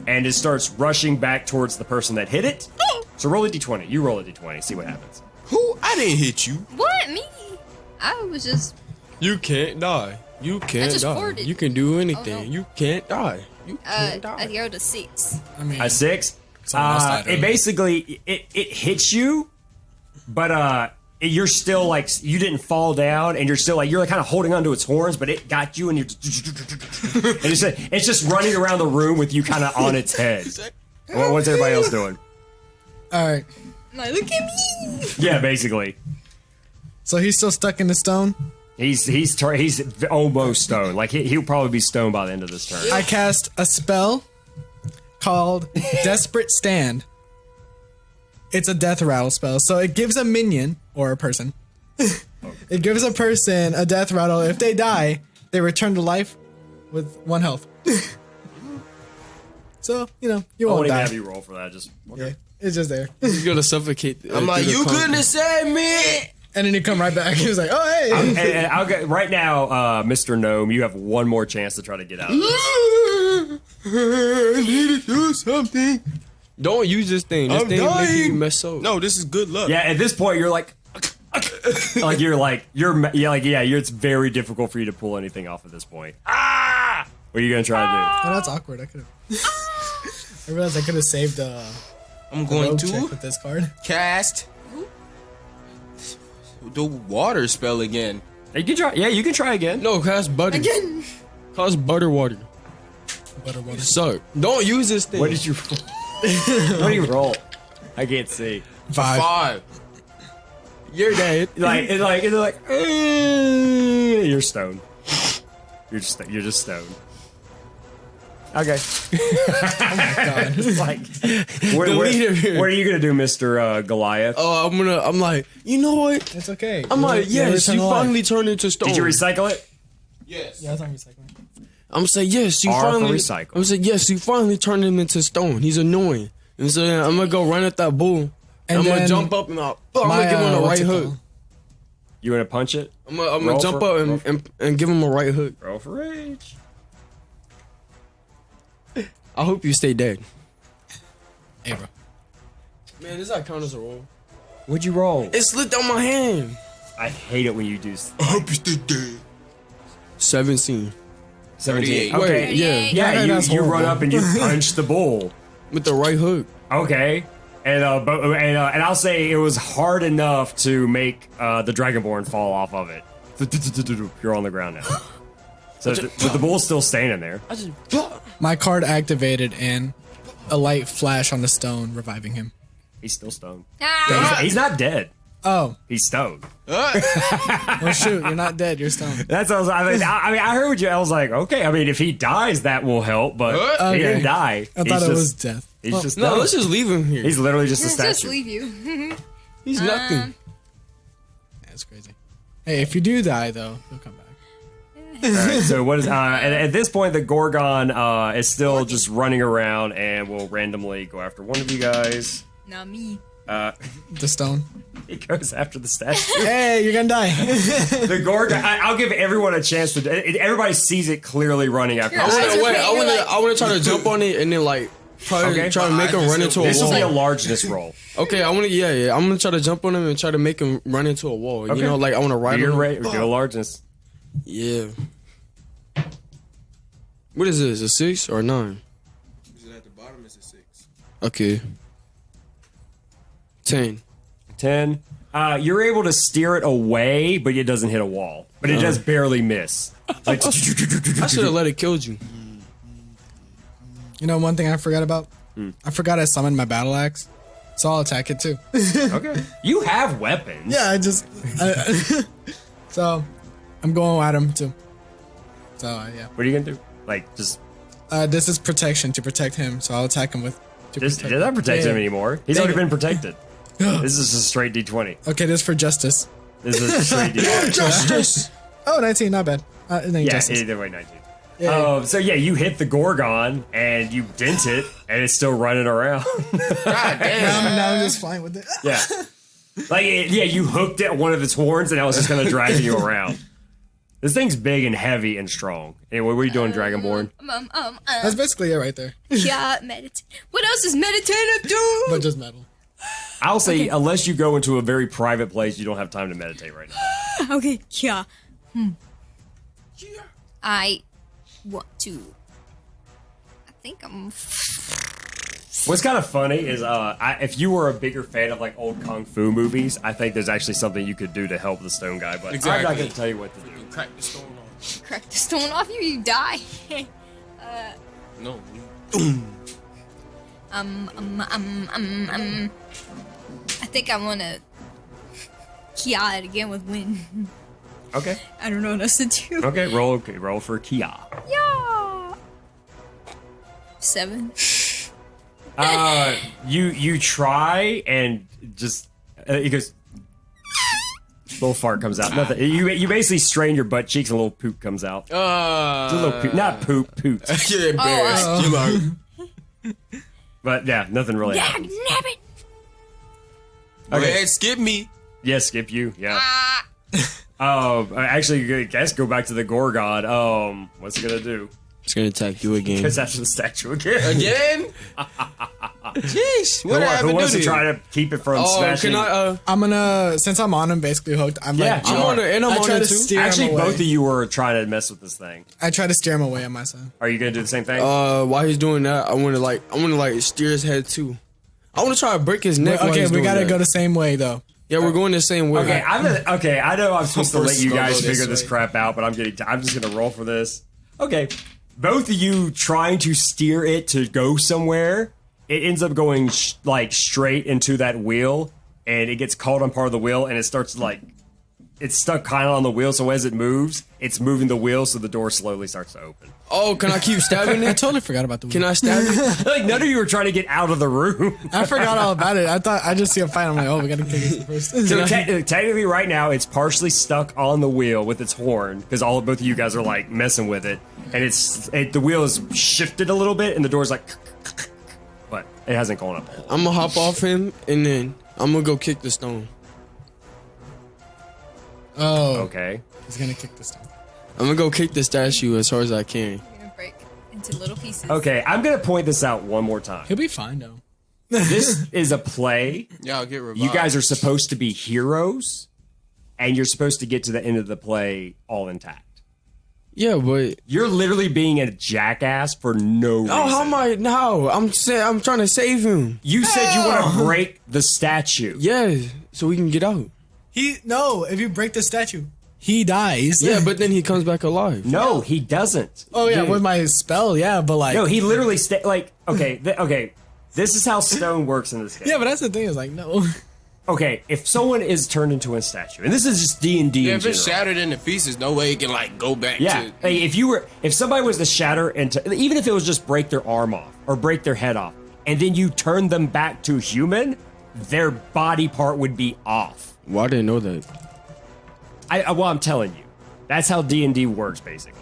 and it starts rushing back towards the person that hit it. So roll a d20. You roll a d20. See what happens. Who? I didn't hit you. What? Me? I was just. You can't die. You can't just die. farted. You can do anything. Oh, no. You can't die. You can't die. I rolled a 6. I mean, A 6. Someone else died It earlier. basically it hits you, but you're still like, you didn't fall down, and you're still like, you're like kind of holding onto its horns, but it got you, and you're and it's just running around the room with you kind of on its head. What's everybody else doing? all right. Like, look at me. Yeah, basically. So he's still stuck in the stone. He's almost stoned. Like he'll probably be stoned by the end of this turn. I cast a spell called Desperate Stand. It's a death rattle spell. So it gives a minion, or a person, it gives a person a death rattle. If they die, they return to life with 1 health. So, you I won't won't even die. have you roll for that. Just Yeah, it's just there. You're gonna suffocate. I'm like, through the you concrete. couldn't have saved me. And then you come right back. He was like, oh, hey. and I'll get right now, Mr. Gnome. You have one more chance to try to get out of this. I need to do something. Don't use this thing. This I'm thing making you dying. mess up. No, this is good luck. Yeah, at this point, you're like, it's very difficult for you to pull anything off at this point. Ah! What are you gonna try to Oh, that's awkward. I could have. I realized I could have saved I'm going rogue check to with this card. cast the water spell again. do? You can try. Yeah, you can try again. No, cast butter. Again. Cast butter water. Butter water. Suck. Don't use this thing. What did you? What do you roll? I can't see. 5. 5. You're dead. You're stoned. You're just stoned. Okay. Oh my god. Like, what are you gonna do, Mr. Goliath? Oh, I'm like, you know what? It's okay. I'm like, yes, you finally turned into stone. Did you recycle it? Yes. Yeah, it's on recycling. I'm saying, yes, you R for finally. recycle. I'm saying, yes, you finally turned him into stone. He's annoying. And so I'm gonna go run at that bull. And I'm gonna then jump up and I'm gonna give him a right hook. You gonna punch it? I'm gonna jump up and give him a right hook. Roll for rage. I hope you stay dead. Hey, bro. Man, does that count as a roll? What'd you roll? It slipped out my hand. I hate it when you do. I hope you stay dead. 17. 38. Wait, Okay. yeah. Yeah, that's you run horrible. up and you punch the bull. With the right hook. Okay. And I'll say it was hard enough to make the Dragonborn fall off of it. You're on the ground now. So but the bull's still standing there. My card activated and a light flash on the stone, reviving him. He's still stoned. Ah. He's not dead. Oh. He's stoned. Well, shoot, you're not dead, you're stoned. That's what I heard what you. I was like, okay. I mean, if he dies, that will help. But he didn't die. I thought it was death. He's just No, let's just leave him here. He's literally just a statue. Just leave you. He's nothing. That's crazy. Hey, if you do die, though, he'll come back. All right, so what is at this point the Gorgon is still just running around and will randomly go after one of you guys. Not me. The stone. He goes after the statue. Hey, you're gonna die. The Gorgon. I'll give everyone a chance to. Everybody sees it clearly running after. Your the eyes statue. are I want to try to jump on it and then like try to make him run into a This will be a wall. largeness roll. Okay, I'm gonna try to jump on him and try to make him run into a wall. Okay. You know, like I want to ride You're him. ready. Do a largeness. Yeah. What is this? A 6 or a 9? At the bottom is a 6. Okay. 10. 10. You're able to steer it away, but it doesn't hit a wall. But it does barely miss. Like, I should have let it kill you. You know one thing I forgot about? I forgot I summoned my battle axe. So I'll attack it too. okay. You have weapons. Yeah, so I'm going at him too. So yeah. What are you gonna do? Like just. This is protection to protect him. So I'll attack him with. Does not protect him anymore. He's already been protected. This is a straight D20. Okay, this is for justice. This is a straight D20. Justice. Oh, 19, not bad. Justice. Either way, 19. Yeah. So yeah, you hit the Gorgon and you dent it, and it's still running around. God damn. Now I'm just flying with it. Yeah. You hooked it one of its horns, and I was just gonna drag you around. This thing's big and heavy and strong. Anyway, what are you doing, Dragonborn? That's basically it right there. Yeah, meditate. What else is meditative do? But just metal. I'll say, unless you go into a very private place, you don't have time to meditate right now. Okay, yeah. I want to. I think I'm. What's kind of funny is, if you were a bigger fan of like old kung fu movies, I think there's actually something you could do to help the stone guy. But I'm not going to tell you what to do. Crack the stone off. Crack the stone off you die. No. I think I want to kia it again with wind. Okay. I don't know what else to do. Okay, roll for Kia. Yeah. 7. You try and just he goes. Little fart comes out. Nothing. You basically strain your butt cheeks and a little poop comes out. Just a little poop, not poop. You're embarrassed. You like. But yeah, nothing really. Yeah, happened. nabbit. Okay. Hey, skip me. Yeah, skip you. Yeah. Actually, I guess go back to the Gorgon. What's it gonna do? It's gonna attack you again. Because after the statue again. Again? Jeez, what Who wants to do try to keep it from smashing? Can I? I'm gonna, since I'm on him, basically hooked. I'm Yeah, like, I'm on it, and I'm I on try it to too. steer Actually, him away. both of you were trying to mess with this thing. I try to steer him away on my side. Are you gonna do the same thing? While he's doing that, I want to steer his head too. I want to try to break his neck. while Okay, he's we doing gotta that. go the same way though. Yeah, we're going the same way. Okay, I know I'm supposed to let you Go guys this figure this way. crap out, but I'm just gonna roll for this. Okay, both of you trying to steer it to go somewhere. It ends up going like straight into that wheel, and it gets caught on part of the wheel, and it starts to like, it's stuck kind of on the wheel, so as it moves, it's moving the wheel, so the door slowly starts to open. Oh, can I keep stabbing I it? totally forgot about the wheel. Can I stab it? Like, none of you were trying to get out of the room. I forgot all about it. I thought I just see a fight. I'm like, oh, we gotta kill this first. So technically, right now, it's partially stuck on the wheel with its horn because both of you guys are like messing with it, and the wheel is shifted a little bit, and the door's like, but it hasn't gone up. I'm gonna hop off him, and then I'm gonna go kick the stone. Oh, Okay. he's gonna kick this time. I'm gonna go kick the statue as hard as I can. You're gonna break into little pieces. Okay, I'm gonna point this out one more time. He'll be fine though. This is a play. Yeah, I'll get revived. You guys are supposed to be heroes, and you're supposed to get to the end of the play all intact. Yeah, but You're literally being a jackass for no reason. how am I? No, I'm trying to save him. You said you want to break the statue. Yeah, so we can get out. If you break the statue, he dies. Yeah, but then he comes back alive. No, he doesn't. Oh yeah, Dude. with my spell, yeah, but like No, he literally okay. This is how stone works in this game. yeah, but that's the thing is like no. Okay, if someone is turned into a statue, and this is just D&D Yeah, in if general. it's shattered into pieces, no way it can like go back Yeah, to. hey, if somebody was to shatter into, even if it was just break their arm off or break their head off, and then you turn them back to human, their body part would be off. Well, I didn't know that. Well, I'm telling you, that's how D&D works, basically.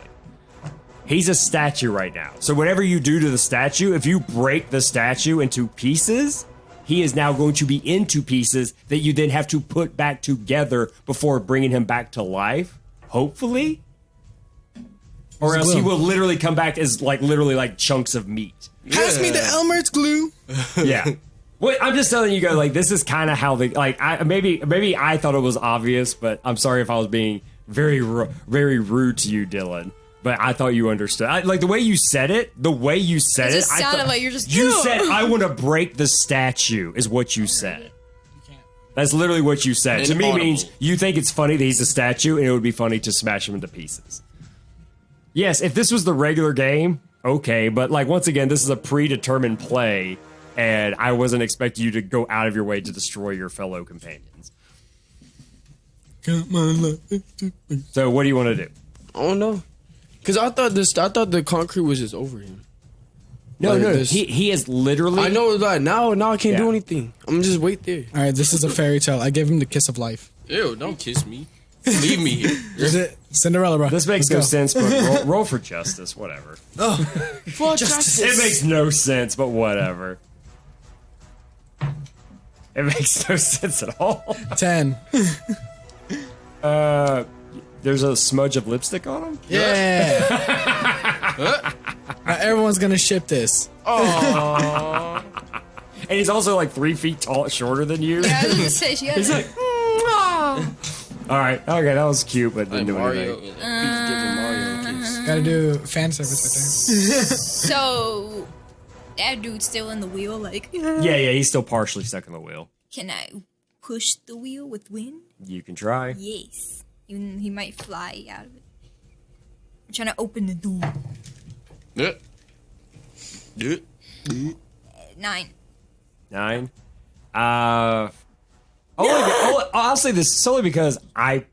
He's a statue right now. So whatever you do to the statue, if you break the statue into pieces, he is now going to be into pieces that you then have to put back together before bringing him back to life, hopefully. Or else he will literally come back as literally like chunks of meat. Pass me the Elmer's glue. Yeah. Well, I'm just telling you guys, this is kind of how maybe I thought it was obvious, but I'm sorry if I was being very rude to you, Dylan. But I thought you understood. The way you said it, It just sounded like you're just. You said, I want to break the statue, is what you said. That's literally what you said. To me means you think it's funny that he's a statue, and it would be funny to smash him into pieces. Yes, if this was the regular game, okay, but once again, this is a predetermined play, and I wasn't expecting you to go out of your way to destroy your fellow companions. So what do you want to do? I don't know. Cause I thought the concrete was just over him. No. He is literally. I know that now I can't do Yeah. anything. I'm just wait there. All right, this is a fairy tale. I gave him the kiss of life. Ew, don't kiss me. Leave me here. Is it Cinderella, bro? This makes no sense, but roll for justice, whatever. Fuck justice. It makes no sense, but whatever. It makes no sense at all. 10. There's a smudge of lipstick on him? Yeah. Now everyone's gonna ship this. And he's also 3 feet tall, shorter than you. Yeah, I was gonna say she He's had. All right, okay, that was cute, but didn't do Mario. anything. Peach giving Mario a kiss. Gotta do fan service So that dude's still in the wheel. Yeah, he's still partially stuck in the wheel. Can I push the wheel with wind? You can try. Yes. Even he might fly out of it. I'm trying to open the door. Yeah. 9. 9. I'll say this solely because I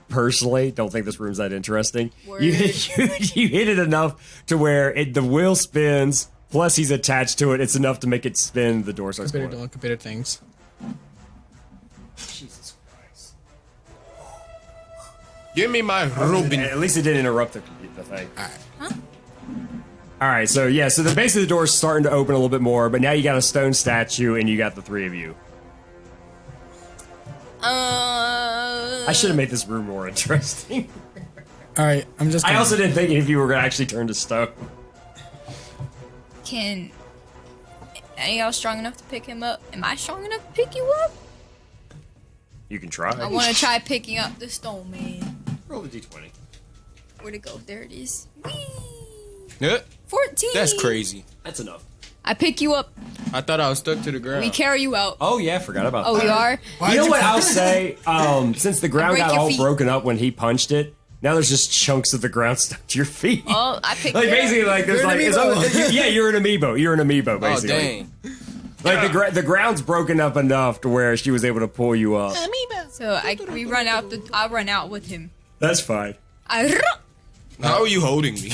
personally don't think this room's that interesting. You hit it enough to where the wheel spins, plus he's attached to it. It's enough to make it spin. The door starts Better going. do computer things. Jesus Christ. Give me my Reuben. At least it didn't interrupt the thing. All right, so basically the door's starting to open a little bit more, but now you got a stone statue and you got the 3 of you. I should have made this room more interesting. All right, I'm just. I also didn't think if you were going to actually turn to stone. Can any of y'all strong enough to pick him up? Am I strong enough to pick you up? You can try. I want to try picking up the stone man. Roll the d20. Where'd it go? There it is. Whee! Yeah, 14. that's crazy. That's enough. I pick you up. I thought I was stuck to the ground. We carry you out. Oh, yeah, forgot about Oh, that. you are? You know what I'll say? Since the ground break got your all feet. broken up when he punched it, now there's just chunks of the ground stuck to your feet. Oh, I picked Like you up. basically, there's You're an amiibo. yeah, you're an amiibo. You're an amiibo, Oh basically. dang! Like the ground's broken up enough to where she was able to pull you up. So we run out. I'll run out with him. That's fine. How are you holding me?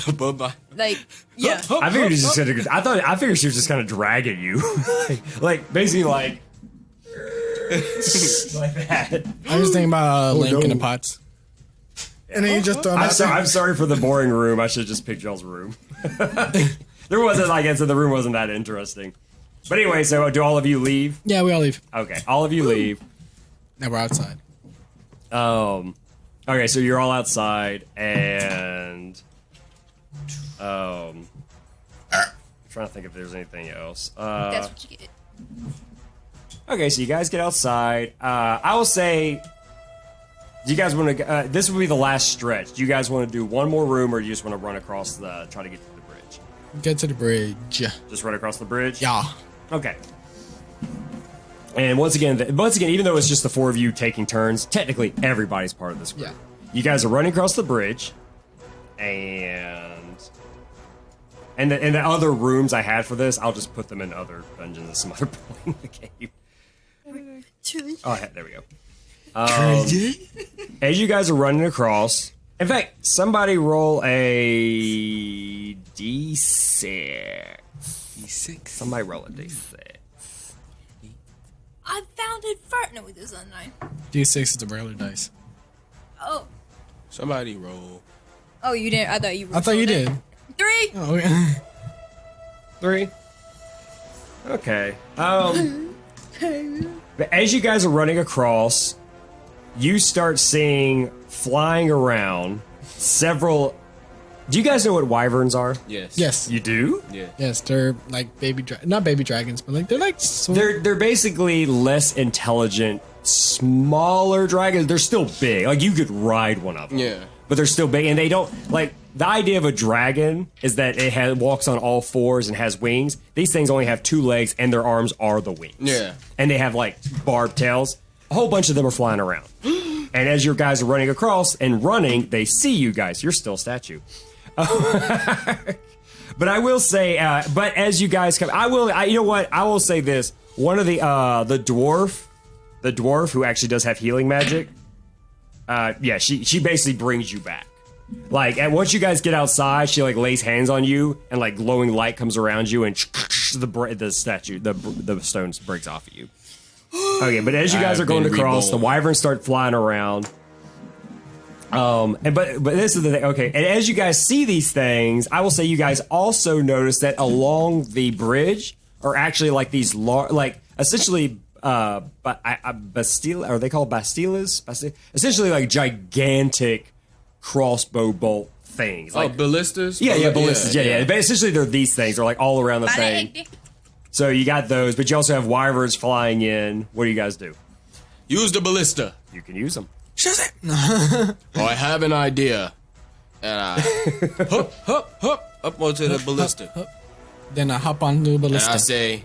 Like, yeah. I figured she was just gonna. I figured she was just kind of dragging you, like basically like that. I was thinking about Link in the pots. And then you just throw him out there. I'm sorry for the boring room. I should have just picked y'all's room. There wasn't, like I said, the room wasn't that interesting. But anyway, so do all of you leave? Yeah, we all leave. Okay, all of you leave. Now we're outside. Okay, so you're all outside, and I'm trying to think if there's anything else. That's what you get. Okay, so you guys get outside. I will say, do you guys want to? This will be the last stretch. Do you guys want to do one more room, or do you just want to run across try to get to the bridge? Get to the bridge. Just run across the bridge. Yeah. Okay. And once again, even though it's just the four of you taking turns, technically everybody's part of this group. Yeah. You guys are running across the bridge, and the other rooms I had for this, I'll just put them in other dungeons at some other point in the game. Oh, there we go. As you guys are running across, in fact, somebody roll a D6. D6. Somebody roll a D6. I found it first. No, it is a 9. D6 is the regular dice. Oh. Somebody roll. Oh, you didn't. I thought you. I thought you did. 3. Oh, okay. 3. Okay. But as you guys are running across, you start seeing flying around several. Do you guys know what wyverns are? Yes. Yes. You do? Yeah. Yes, they're like not baby dragons, but like they're like They're basically less intelligent, smaller dragons. They're still big. Like you could ride one of them. Yeah. But they're still big, and they don't like. The idea of a dragon is that it walks on all fours and has wings. These things only have 2 legs, and their arms are the wings. Yeah. And they have like barbed tails. A whole bunch of them are flying around. And as your guys are running across and running, they see you guys. You're still a statue. But I will say, but as you guys come, you know what? I will say this. One of the dwarf who actually does have healing magic. She basically brings you back. Like, and once you guys get outside, she like lays hands on you, and like glowing light comes around you, and the statue, the stones breaks off of you. Okay, but as you guys are going across, the wyverns start flying around. But this is the thing. Okay, and as you guys see these things, I will say you guys also notice that along the bridge are actually like these like essentially bastille. Are they called bastillas? Essentially like gigantic crossbow bolt things. Like, ballistas? Yeah, ballistas. Yeah. But essentially they're these things. They're like all around the thing. So you got those, but you also have wyverns flying in. What do you guys do? Use the ballista. You can use them. Oh, I have an idea. And I up onto the ballista. Then I hop onto the ballista. And I say,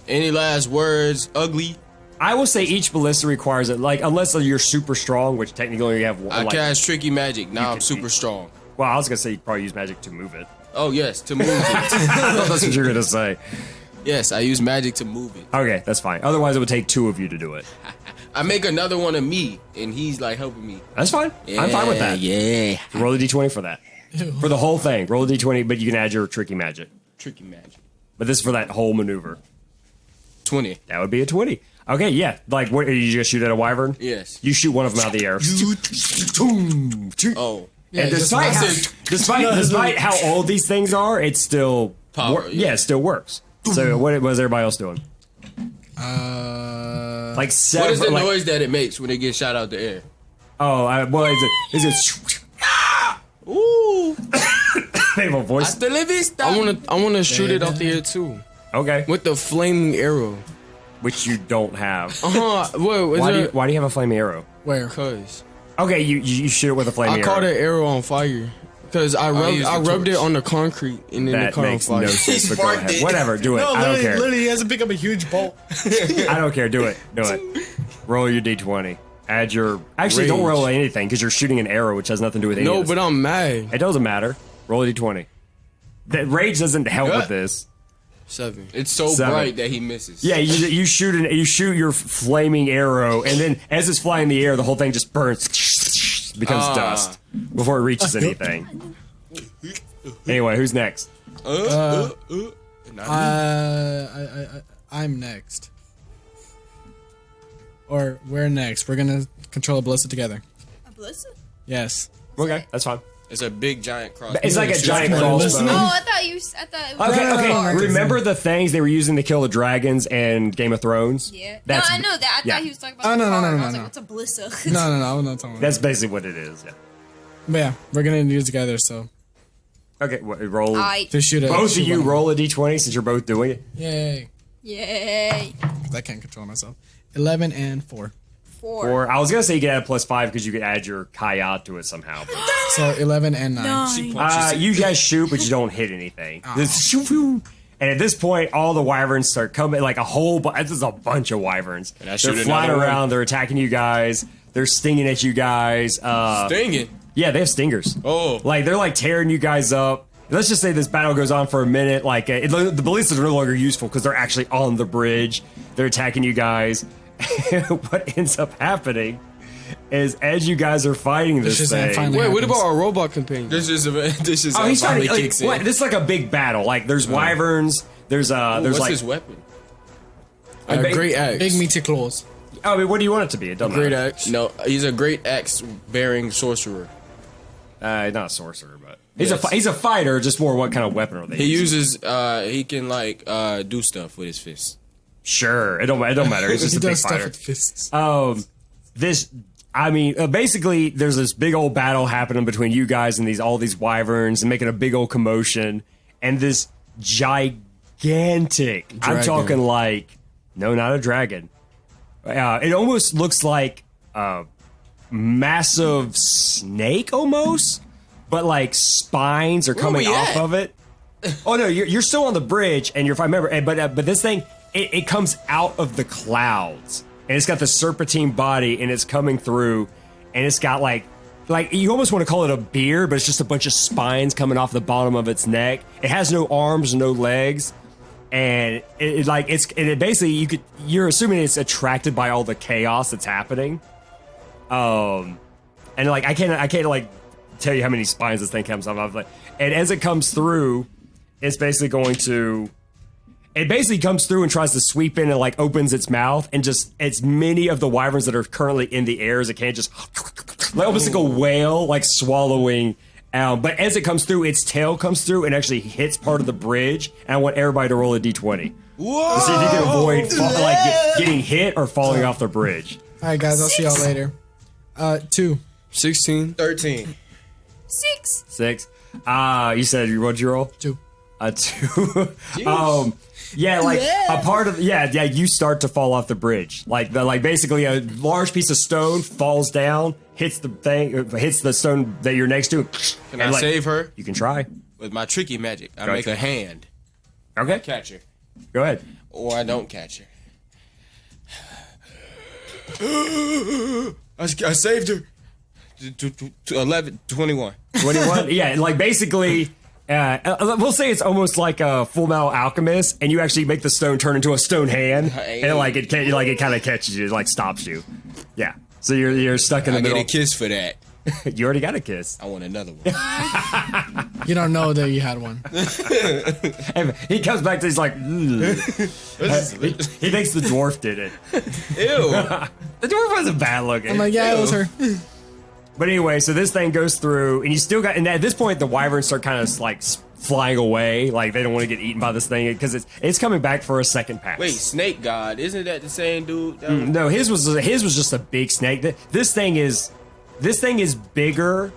any last words, ugly? I will say each ballista requires it, like, unless you're super strong, which technically you have one. I cast tricky magic. Now I'm super strong. Well, I was going to say you probably use magic to move it. Oh, yes, to move it. I thought that's what you were going to say. Yes, I use magic to move it. Okay, that's fine. Otherwise, it would take 2 of you to do it. I make another one of me, and he's like helping me. That's fine. Yeah, I'm fine with that. Yeah. Roll a d20 for that. For the whole thing. Roll a d20, but you can add your tricky magic. Tricky magic. But this is for that whole maneuver. 20. That would be a 20. Okay, yeah. Like, what, are you just shoot at a wyvern? Yes. You shoot one of them out of the air. Oh. Yeah, And despite how old these things are, it's still it still works. So what was everybody else doing? Like seven. What is the noise that it makes when it gets shot out the air? Oh, is it? Ooh. They have a voice. I wanna shoot it off the air too. Okay. With the flaming arrow, which you don't have. Why do you have a flaming arrow? Where? Cause. Okay, you shoot it with a flaming arrow. I caught an arrow on fire. Because I rubbed it on the concrete and then it caught on fire. No sense, but go ahead. Whatever, do it. No, I don't care. Literally, he has to pick up a huge bolt. I don't care. Do it. Roll your d20. Add your. Actually, don't roll anything because you're shooting an arrow, which has nothing to do with anything. No, but I'm mad. It doesn't matter. Roll a d20. That rage doesn't help with this. 7. It's so 7. bright that he misses. Yeah, you shoot your flaming arrow, and then as it's flying in the air, the whole thing just burns, becomes dust before it reaches anything. Anyway, who's next? I'm next. Or we're next. We're gonna control a ballista together. A ballista? Yes. Okay, that's fine. It's a big giant crossbow. It's like a giant crossbow. Oh, I thought it was Okay. Remember the things they were using to kill the dragons in Game of Thrones? Yeah. That's, I know that. I thought he was talking about Oh, the no, car. no, no, I was no, like, no. what's a ballista? No, I'm not talking about That's basically what it is. Yeah. But yeah, we're gonna use together, so. Okay, roll. To shoot a Both of shoot you one. roll a d20 since you're both doing it. Yay. Yay. 'Cause I can't control myself. 11 and 4. 4. Or I was gonna say you could add +5 because you could add your kayat to it somehow. but- So 11 and 9. you guys shoot, but you don't hit anything. This shoo-foo. And at this point, all the wyverns start coming, like a whole this is a bunch of wyverns. And I They're shoot flying another one. around, they're attacking you guys, they're stinging at you guys. Stinging. Yeah, they have stingers. Oh. Like, they're like tearing you guys up. Let's just say this battle goes on for a minute. Like, the ballistas are no longer useful because they're actually on the bridge. They're attacking you guys. What ends up happening is as you guys are fighting this thing. Wait, what about our robot companion? This is Oh, he's trying to kicks in. what? This is like a big battle. Like there's wyverns. There's What's like his weapon? A great axe. Big meaty claws. I mean, what do you want it to be? It doesn't Great matter. axe. No, he's a great axe bearing sorcerer. Not a sorcerer, but Yes. he's a fighter. Just more what kind of weapon are they? He using? uses he can like do stuff with his fists. Sure, it don't matter. He's just He a big does stuff fighter. with fists. Basically, there's this big old battle happening between you guys and all these wyverns and making a big old commotion. And this gigantic, I'm Dragon. talking like, no, not a dragon. It almost looks like a massive snake almost, but like spines are coming we off at? of it. Oh no, you're still on the bridge, and if I remember, but this thing it comes out of the clouds, and it's got the serpentine body, and it's coming through, and it's got like you almost want to call it a beard, but it's just a bunch of spines coming off the bottom of its neck. It has no arms, no legs, and it basically you're assuming it's attracted by all the chaos that's happening. And like I can't like tell you how many spines this thing comes off of, and as it comes through. It's basically comes through and tries to sweep in and like opens its mouth and just it's many of the wyverns that are currently in the air as it can just like almost like a whale like swallowing. But as it comes through, its tail comes through and actually hits part of the bridge. And I want everybody to roll a d20. Whoa! To see if you can avoid getting hit or falling off the bridge. All right, guys. I'll see y'all later. 2. 16. 13. 6. You said what'd you roll? 2. A 2. Yeah, like a part of you start to fall off the bridge. Like basically a large piece of stone falls down, hits the stone that you're next to. Can I save her? You can try. With my tricky magic, I Gotcha. make a hand. Okay. Catch her. Go ahead. Or I don't catch her. I saved her. 21. 21. Yeah, like basically we'll say it's almost like a Full Metal Alchemist, and you actually make the stone turn into a stone hand, and it kind of catches you, like stops you. Yeah, so you're stuck in the I middle. get a kiss for that. You already got a kiss. I want another one. You don't know that you had one. And he comes back to he's like, he thinks the dwarf did it. Ew. The dwarf wasn't bad looking. I'm like, yeah, it was her. But anyway, so this thing goes through, and you still got. And at this point, the wyverns start kind of like flying away, like they don't want to get eaten by this thing because it's coming back for a second pass. Wait, Snake God, isn't that the same dude? No, his was just a big snake. This thing is bigger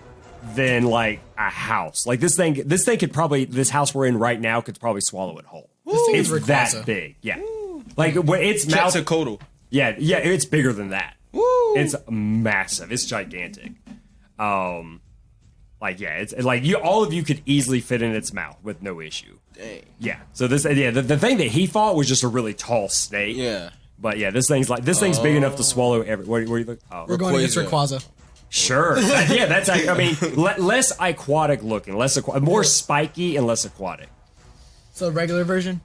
than like a house. Like this thing could probably, this house we're in right now could probably swallow it whole. It's that big, yeah. Like when its mouth, Quetzalcoatl. yeah, it's bigger than that. Woo. It's massive. It's gigantic. It's like all of you could easily fit in its mouth with no issue. Dang. Yeah. So the thing that he fought was just a really tall snake. Yeah. But yeah, this thing's big enough to swallow every. Where you look? Oh, We're going against Rayquaza. sure. Yeah, that's. I mean, less aquatic looking, more spiky and less aquatic. So regular version?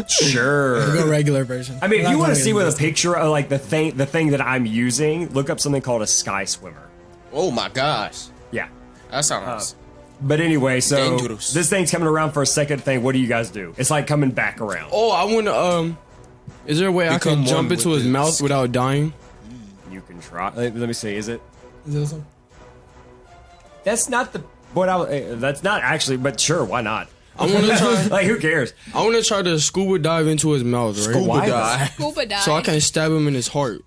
Sure. We'll go regular version. I mean, if We're you not want to going see into with a this. picture of like the thing that I'm using, look up something called a sky swimmer. Oh my gosh. Yeah. That sounds But anyway, so dangerous. this thing's coming around for a second thing. What do you guys do? It's like coming back around. Oh, I want to. Is there a way I Become can one jump with into his this. mouth without dying? You can try. Let me see. Is it? Is this one? That's not the. That's not actually. But sure, why not? I want to try. Like, who cares? I want to try to scuba dive into his mouth, right? Why? Scuba dive. So I can stab him in his heart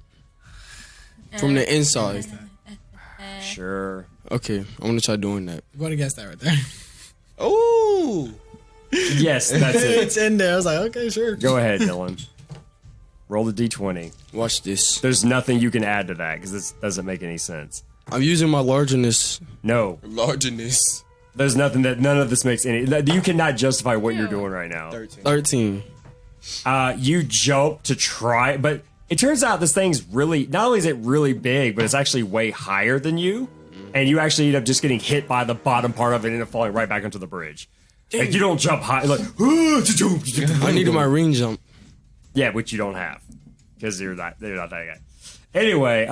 from the inside. Sure. Okay, I want to try doing that. I'm going to guess that right there. Ooh. Yes, that's it. It's in there. I was like, okay, sure. Go ahead, Dylan. Roll the d20. Watch this. There's nothing you can add to that because this doesn't make any sense. I'm using my largeness. No, Largeness. there's nothing that none of this makes any. You cannot justify what you're doing right now. 13. You jump to try, but it turns out this thing's really. Not only is it really big, but it's actually way higher than you, and you actually end up just getting hit by the bottom part of it and end up falling right back onto the bridge. Like, you don't jump high. Like, I needed my ring jump. yeah, which you don't have because you're not that guy. Anyway,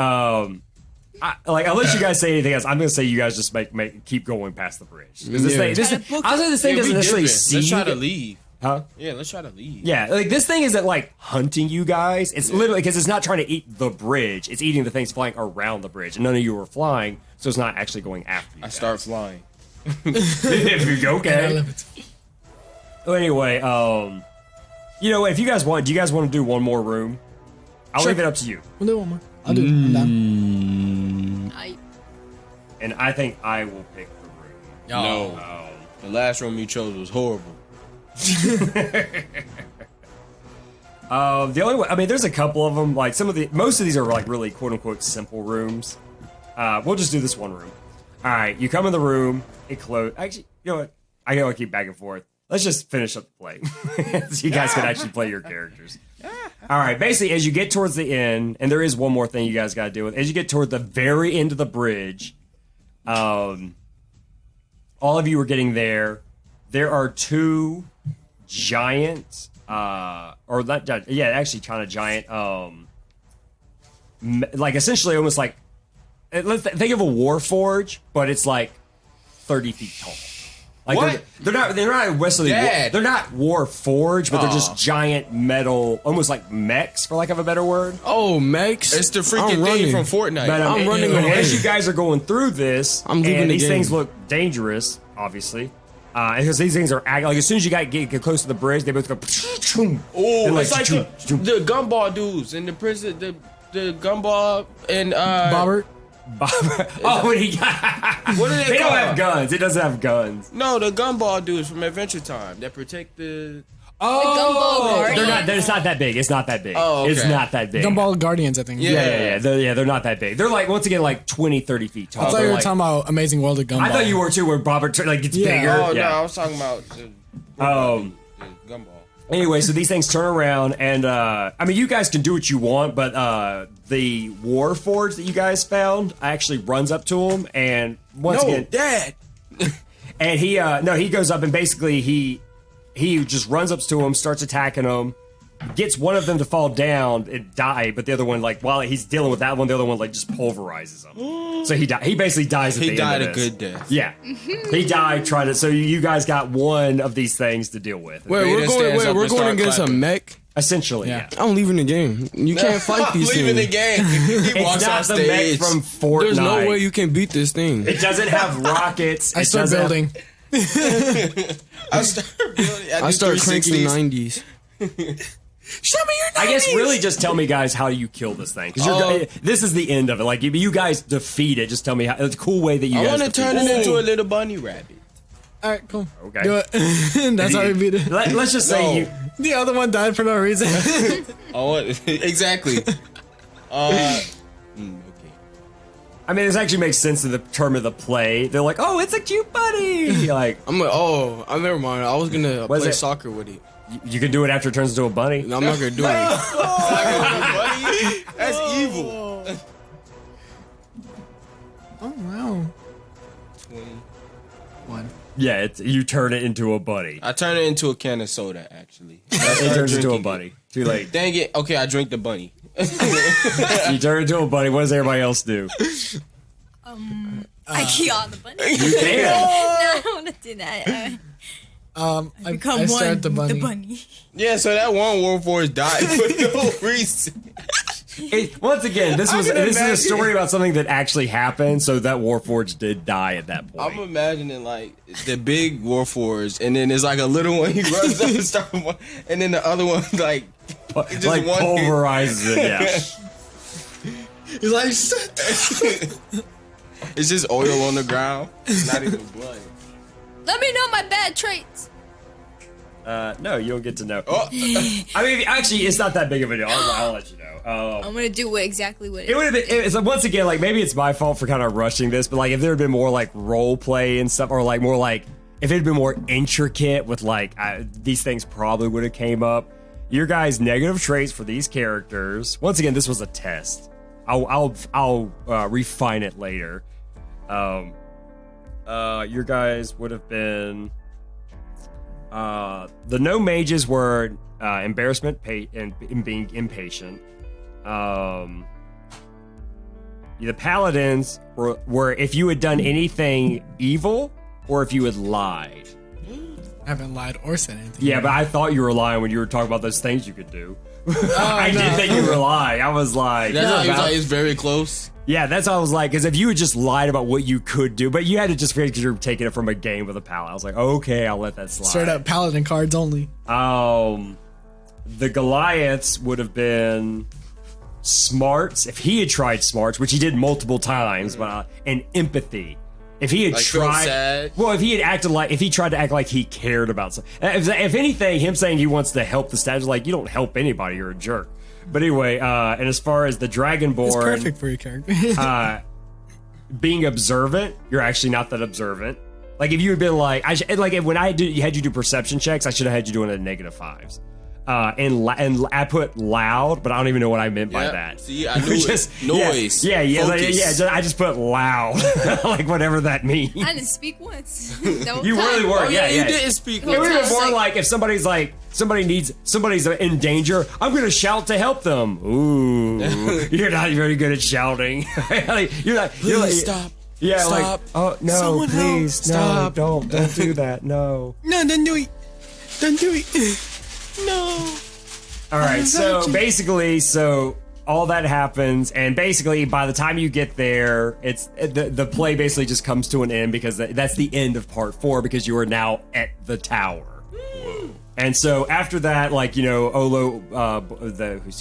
unless you guys say anything else, I'm gonna say you guys just keep going past the bridge. 'Cause this thing, I'll say this thing doesn't necessarily see. Let's try to leave. Huh? Yeah, let's try to leave. Yeah, like this thing isn't like hunting you guys. It's literally because it's not trying to eat the bridge. It's eating the things flying around the bridge, and none of you are flying, so it's not actually going after you. I start flying. If you're okay. Well, anyway, you know, if you guys want, do you guys want to do one more room? I'll leave it up to you. We'll do one more. I'll do it. I'm down. And I think I will pick the room. No. The last room you chose was horrible. The only way, I mean, there's a couple of them. Like most of these are like really quote unquote simple rooms. We'll just do this one room. All right, you come in the room. It closed. Actually, you know what? I know I keep back and forth. Let's just finish up the play, so you guys can actually play your characters. All right. Basically, as you get towards the end, and there is one more thing you guys got to deal with. As you get toward the very end of the bridge, all of you are getting there. There are two giant, or not, actually kind of giant, like essentially almost like, think of a war forge, but it's like 30 feet tall. Like What? They're not necessarily they're not war forge, but they're just giant metal, almost like mechs, for lack of a better word. Oh, Max. It's the freaking thing from Fortnite. But I'm running but away. as you guys are going through this, I'm leaving and the these game. things look dangerous, obviously. Because these things are like as soon as you get close to the bridge, they both go. Oh, and it's like the gumball dudes in the prison, the gumball and Bobbert. Oh, what he got? What are they They don't called? have guns. It doesn't have guns. No, the gumball dudes from Adventure Time that protect the. Gumball They're not. Guardians? It's not that big. It's not that big. Oh, okay. It's not that big. Gumball Guardians, I think. Yeah. They're not that big. They're like once again like 20, 30 feet tall. I thought They're you were like- talking about Amazing World of Gumball. I thought you were too, where Robert like gets Yeah. bigger. Oh yeah. no, I was talking about the gumball. Anyway, so these things turn around, and I mean, you guys can do what you want, but the war forge that you guys found actually runs up to him, and once again, Dad. and he goes up and basically he just runs up to him, starts attacking him, gets one of them to fall down and die, but the other one, like while he's dealing with that one, the other one like just pulverizes him. So he basically dies at He the died end a of this. good death. Yeah, he died trying to. So you guys got one of these things to deal with. Wait, Vader stands up we're and going start against a clapping. mech? Essentially, yeah. I'm leaving the game. You can't fight these Leaving the things. game. He walks It's not on the mech stage. from Fortnite. There's no way you can beat this thing. It doesn't have rockets. I It start doesn't have- building. I start building. I start cranking 360s. 90s. Show me your I guess really just tell me, guys, how do you kill this thing? Because this is the end of it. Like, if you guys defeat it, just tell me how. It's a cool way that you I guys want to defeat turn it. it into a little bunny rabbit. All right, cool. Okay. Do it. That's how we beat it. Let's just say No. you. The other one died for no reason. Exactly. Okay. I mean, this actually makes sense in the term of the play. They're like, oh, it's a cute bunny. Like, I'm like, never mind. I was gonna What is play it? soccer with it. you can do it after it turns into a bunny. No, I'm not gonna do it. That's evil. Oh wow. 20. Yeah, you turn it into a bunny. I turn it into a can of soda, actually. It turns into a bunny. Too late. Dang it. Okay, I drink the bunny. You turn into a bunny. What does everybody else do? I key on the bunny. You can. No, I don't want to do that. I Become start one the bunny. with the bunny. Yeah, so that one Warforged died for no reason. Once again, this is imagine. a story about something that actually happened, so that Warforged did die at that point. I'm imagining like the big Warforged, and then there's like a little one. He runs up and starts one, and then the other one like just like one pulverizes it. Yeah. He's like, It's just oil on the ground. It's not even blood. Let me know my bad traits. No, you don't get to know. Oh. I mean, actually, it's not that big of a deal. I'll let you know. I'm gonna do exactly what It would have been. It's like, once again, like maybe it's my fault for kind of rushing this, but like if there had been more like role play and stuff, or like more like if it had been more intricate with like these things probably would have came up. Your guys' negative traits for these characters. Once again, this was a test. I'll refine it later. Your guys would have been the no mages were embarrassment, and being impatient. The paladins were if you had done anything evil or if you had lied. I haven't lied or said anything. Yeah, but I thought you were lying when you were talking about those things you could do. I no. did think you were lying. I was like, That's how he was like, it's very close. yeah, that's how I was like, because if you had just lied about what you could do, but you had to just figure because you're taking it from a game with a paladin. I was like, okay, I'll let that slide. Straight up paladin cards only. The Goliaths would have been smarts if he had tried smarts, which he did multiple times, but and empathy. If he had Like, feel tried, sad. well, if he had acted like, if he tried to act like he cared about something, if anything, him saying he wants to help the stats, like you don't help anybody, you're a jerk. But anyway, and as far as the Dragonborn, It's perfect for your character. being observant, you're actually not that observant. Like if you had been like, when I had you do perception checks, I should have had you doing a -5s. And I put loud, but I don't even know what I meant by Yeah. that. See, I knew it. Noise. Yeah, Focus. I just put loud, like whatever that means. I didn't speak once. You really were. Oh, yeah, you didn't speak. It would have been more Like- like if somebody's in danger, I'm gonna shout to help them. Ooh, you're not very good at shouting. you're like, Stop. yeah, Stop. like, oh no, Someone help. please, Stop. no, don't do that, no. No, don't do it. Don't do it. No. All right, so basically, all that happens, and basically by the time you get there, it's the play basically just comes to an end because that's the end of part 4 because you are now at the tower. Whoa. And so after that, like Olo,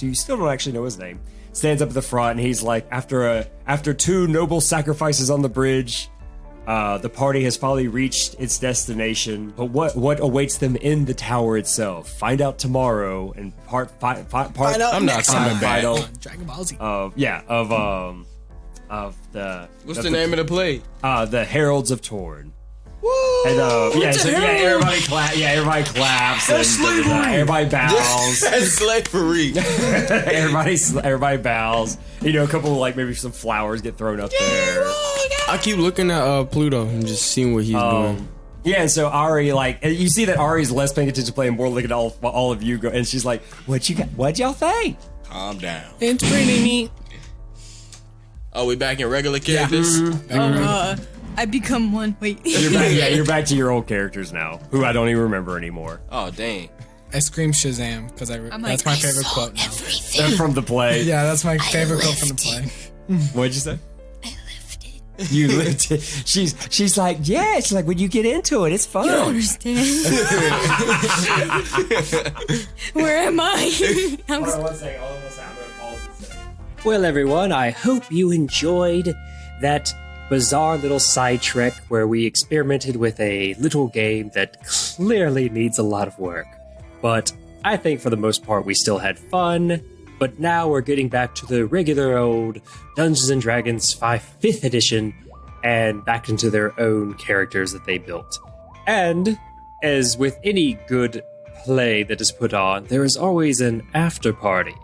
you still don't actually know his name, stands up at the front and he's like, after 2 noble sacrifices on the bridge. The party has finally reached its destination, but what awaits them in the tower itself? Find out tomorrow. And part I'm not coming back. Dragon Ball Z. Of the What's the name of the play? The Heralds of Torn. Woo! And everybody claps. Yeah, everybody claps. That's and slavery. Everybody bows. That's slavery. everybody bows. A couple maybe some flowers get thrown up there. I keep looking at Pluto and just seeing what he's doing. Yeah, and so Ari, you see that Ari's less paying attention to play and more looking at all of you go, and she's like, what'd y'all think? Calm down. It's pretty neat. Oh, we back in regular characters? I become one. Wait. You're back to your old characters now, who I don't even remember anymore. Oh, dang. I scream Shazam because that's my favorite quote now. They're from the play. Yeah, that's my favorite quote from the play. What'd you say? You lived it. She's like, yeah. She's like, when you get into it, it's fun. You don't understand. Where am I? Well, everyone, I hope you enjoyed that bizarre little side trek where we experimented with a little game that clearly needs a lot of work. But I think for the most part we still had fun. But now we're getting back to the regular old Dungeons & Dragons 5th edition and back into their own characters that they built. And, as with any good play that is put on, there is always an after party.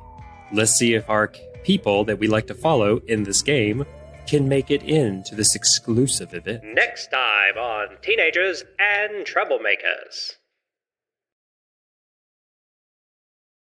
Let's see if our people that we like to follow in this game can make it into this exclusive event. Next time on Teenagers and Troublemakers.